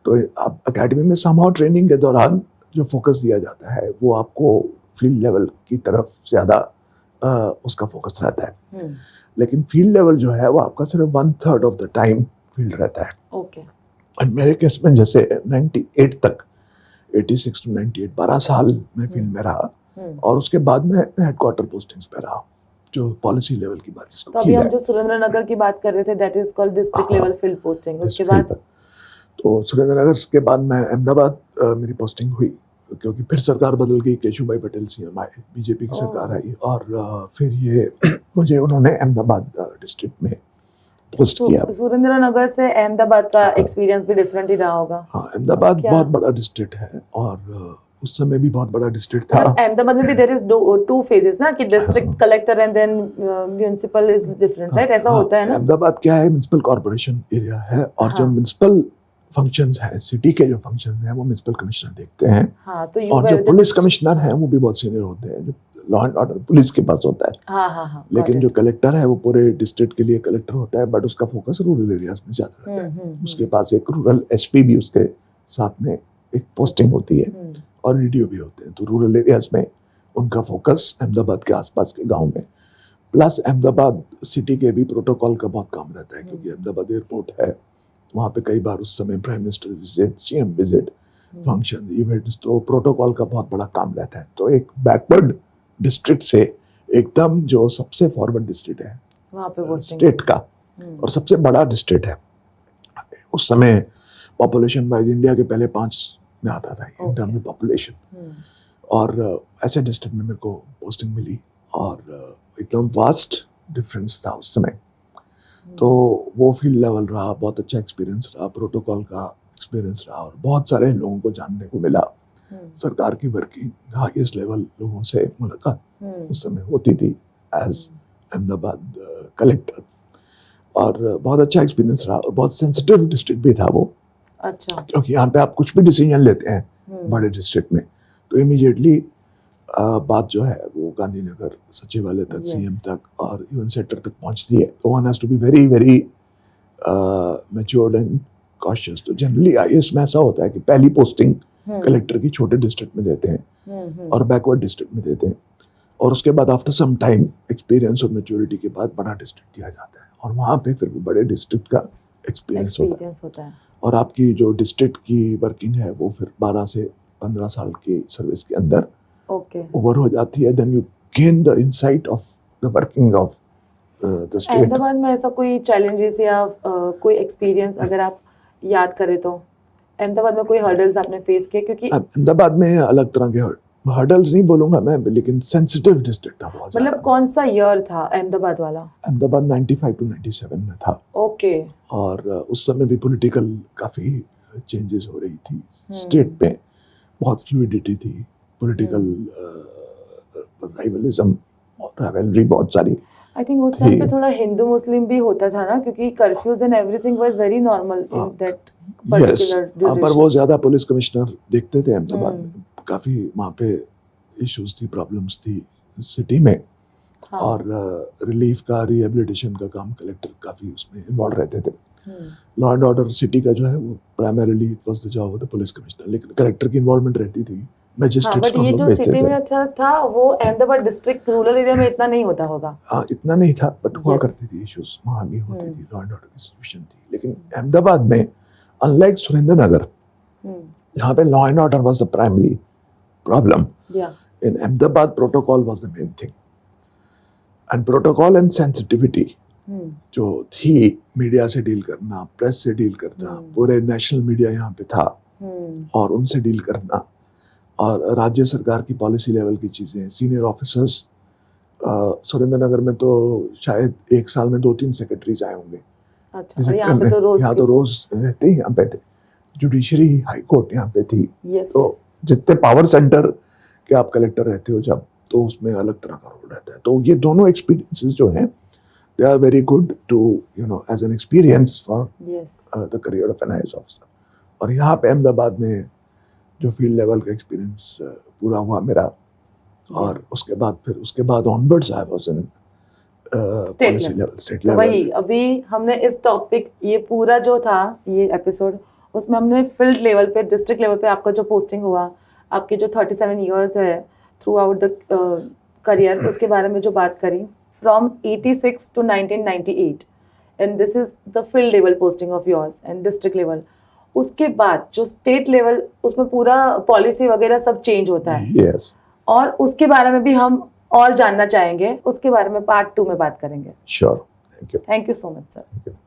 तो आप एकेडमी में समहाउ ट्रेनिंग के दौरान जो फोकस दिया जाता है वो आपको फील्ड लेवल की तरफ ज्यादा उसका फोकस रहता है। लेकिन फील्ड लेवल जो है वो आपका सिर्फ 1/3 ऑफ द टाइम फील्ड रहता है। और मेरे केस में जैसे 98 तक 86 to 98 12 साल मैं फील्ड में रहा, और उसके बाद में हेडक्वार्टर पोस्टिंग्स पे रहा, जो पॉलिसी लेवल की बात जिसको तो अभी हम जो सुरेंद्रनगर की बात कर रहे थे that is called district level field posting. उसके बाद तो सुरेंद्रनगर के बाद मैं अहमदाबाद मेरी पोस्टिंग हुई, क्योंकि फिर सरकार बदल गई, केशुभाई पटेल सीएम आए, बीजेपी की सरकार आई, और फिर ये मुझे उन्होंने अहमदाबाद डिस्ट्रिक्ट में पोस्ट किया। सुरेंद्रनगर से अहमदाबाद का एक्सपीरियंस भी डिफरेंट ही रहा होगा। हाँ, अहमदाबाद बहुत बड़ा डिस्ट्रिक्ट है और उस समय भी बहुत बड़ा डिस्ट्रिक्ट था। अहमदाबाद में भी देयर इज 2 फेजेस ना, कि district collector and then municipal is different, right? ऐसा होता है ना। अहमदाबाद क्या है, म्युनिसिपल कॉर्पोरेशन एरिया है, और जो म्युनिसिपल फंक्शंस हैं, सिटी के जो फंक्शंस हैं वो म्युनिसिपल कमिश्नर देखते हैं। तो और जो पुलिस कमिश्नर हैं वो भी बहुत सीनियर होते हैं, जो लॉ एंड ऑर्डर पुलिस के पास होता है। लेकिन जो कलेक्टर है वो पूरे डिस्ट्रिक्ट के लिए कलेक्टर होता है, बट उसका फोकस रूरल एरियाज में ज्यादा रहता है। उसके पास एक रूरल एसपी भी उसके साथ में एक पोस्टिंग होती है, और वीडियो भी होते हैं। तो रूरल एरियाज में उनका फोकस अहमदाबाद के आसपास के गांव में, प्लस अहमदाबाद सिटी के भी प्रोटोकॉल का बहुत काम रहता है, क्योंकि अहमदाबाद एयरपोर्ट है, वहाँ पे कई बार उस समय prime minister visit, CM visit, function, events, तो प्रोटोकॉल का बहुत बड़ा काम रहता है। तो एक बैकवर्ड डिस्ट्रिक्ट से एकदम जो सबसे फॉरवर्ड डिस्ट्रिक्ट है वहाँ पे स्टेट का, और सबसे बड़ा डिस्ट्रिक्ट है उस समय, पॉपुलेशन वाइज इंडिया के पहले 5 में आता था इन टर्म्स ऑफ पॉपुलेशन। और ऐसे डिस्ट्रिक्ट में मेरे को पोस्टिंग मिली, और एकदम वास्ट डिफरेंस था उस समय। तो वो फील्ड लेवल रहा, बहुत अच्छा एक्सपीरियंस रहा, प्रोटोकॉल का एक्सपीरियंस रहा, और बहुत सारे लोगों को जानने को मिला। सरकार की वर्किंग, हाईएस्ट लेवल लोगों से मुलाकात उस समय होती थी एज अहमदाबाद कलेक्टर, और बहुत अच्छा एक्सपीरियंस रहा। और बहुत सेंसिटिव डिस्ट्रिक्ट भी था वो, अच्छा, क्योंकि यहाँ पे आप कुछ भी डिसीजन लेते हैं बड़े डिस्ट्रिक्ट में तो इमीडिएटली बात जो है वो गांधीनगर सचिवालय तक, सीएम तक, और इवन सेक्टर तक पहुंचती है। तो one has to be very very matured and cautious. तो जनरली आईएएस में ऐसा होता है कि पहली पोस्टिंग कलेक्टर की छोटे डिस्ट्रिक्ट में देते हैं और बैकवर्ड डिस्ट्रिक्ट में देते हैं, और उसके बाद आफ्टर सम टाइम एक्सपीरियंस और मैच्योरिटी के बाद बड़ा डिस्ट्रिक्ट दिया जाता है, और वहाँ पे फिर वो बड़े डिस्ट्रिक्ट का एक्सपीरियंस होता है। और आपकी जो डिस्ट्रिक्ट की वर्किंग है वो फिर 12 से 15 साल की सर्विस के अंदर ओवर हो जाती है। Then you gain the insight of the working of the state. Ahmedabad में ऐसा कोई चैलेंजेस या कोई एक्सपीरियंस अगर आप याद करें तो अहमदाबाद में कोई हर्डल्स आपने फेस किए? क्योंकि अहमदाबाद में अलग तरह के हर्डल्स नहीं बोलूंगा मैं, लेकिन सेंसिटिव डिस्ट्रिक्ट था बहुत। मतलब कौन सा ईयर था अहमदाबाद वाला? अहमदाबाद 95 to 97 में था। ओके। और उस समय भी पॉलिटिकल काफी चेंजेस हो रही थी स्टेट में, बहुत फ्लूइडिटी थी, पॉलिटिकल राइवलिज्म और राइवलरी बहुत सारी। आई थिंक उस टाइम पे थोड़ा हिंदू मुस्लिम भी होता था ना, क्योंकि curfews and everything was very normal in that particular duration. पर वो ज्यादा पुलिस कमिश्नर देखते थे अहमदाबाद में, काफ़ी वहाँ पे इश्यूज थी, प्रॉब्लम्स थी सिटी में, हाँ। और रिलीफ का, रिहेबिलिटेशन का काम कलेक्टर काफ़ी उसमें इन्वॉल्व रहते थे। लॉ एंड ऑर्डर सिटी का जो है वो primarily it was the job of the police commissioner, लेकिन कलेक्टर की इन्वॉल्वमेंट रहती थी, हाँ, मैजिस्ट्रेट्स बट को हम ये लोग जो भेजते सिटी थे। में था वो अहमदाबाद डिस्ट्रिक्ट रूरल एरिया में इतना नहीं होता होगा। हाँ, इतना नहीं था, बट हुआ Yes. करती थी इश्यूज, वहाँ भी होती थी, लॉ एंड ऑर्डर की सिचुएशन थी। लेकिन अहमदाबाद में अनलाइक सुरेंद्र नगर, यहाँ पे law and order was the primary problem, या in Ahmedabad protocol was the main thing, and protocol and sensitivity जो थी, मीडिया से डील करना, प्रेस से डील करना, पूरे नेशनल मीडिया यहाँ पे था और उनसे डील करना, और राज्य सरकार की पॉलिसी लेवल की चीज़ें, सीनियर ऑफिसर्स, सुरेंद्र नगर में तो शायद एक साल में 2-3 सेक्रेटरीज आए होंगे। अच्छा, और यहाँ पे तो रोज यहाँ तो रोज रहते ही यहाँ पे थे। जुडिशरी हाई कोर्ट यहाँ पे थी। यस तो जितने पावर सेंटर के आप कलेक्टर रहते हो जब, तो उसमें अलग तरह का रोल रहता है। तो ये दोनों एक्सपीरियंसेस जो हैं, they are very good to as an experience for the career of an IAS officer. और यहाँ पे अहमदाबाद में जो फील्ड लेवल का एक्सपीरियंस पूरा हुआ मेरा, और उसके बाद onwards I was in policy level, state तो लेवल। वही अभी हमने इस टॉपिक, ये पूरा जो था ये एपिसोड, उसमें हमने फील्ड लेवल पे, डिस्ट्रिक्ट लेवल पे आपका जो पोस्टिंग हुआ, आपके जो 37 इयर्स है थ्रू आउट द करियर, उसके बारे में जो बात करी, from 86 to 1998, and this is the field level posting of yours and district level. उसके बाद जो स्टेट लेवल, उसमें पूरा पॉलिसी वगैरह सब चेंज होता है। Yes, और उसके बारे में भी हम और जानना चाहेंगे, उसके बारे में पार्ट 2 में बात करेंगे। sure. Thank you. Thank you so much sir. Thank you.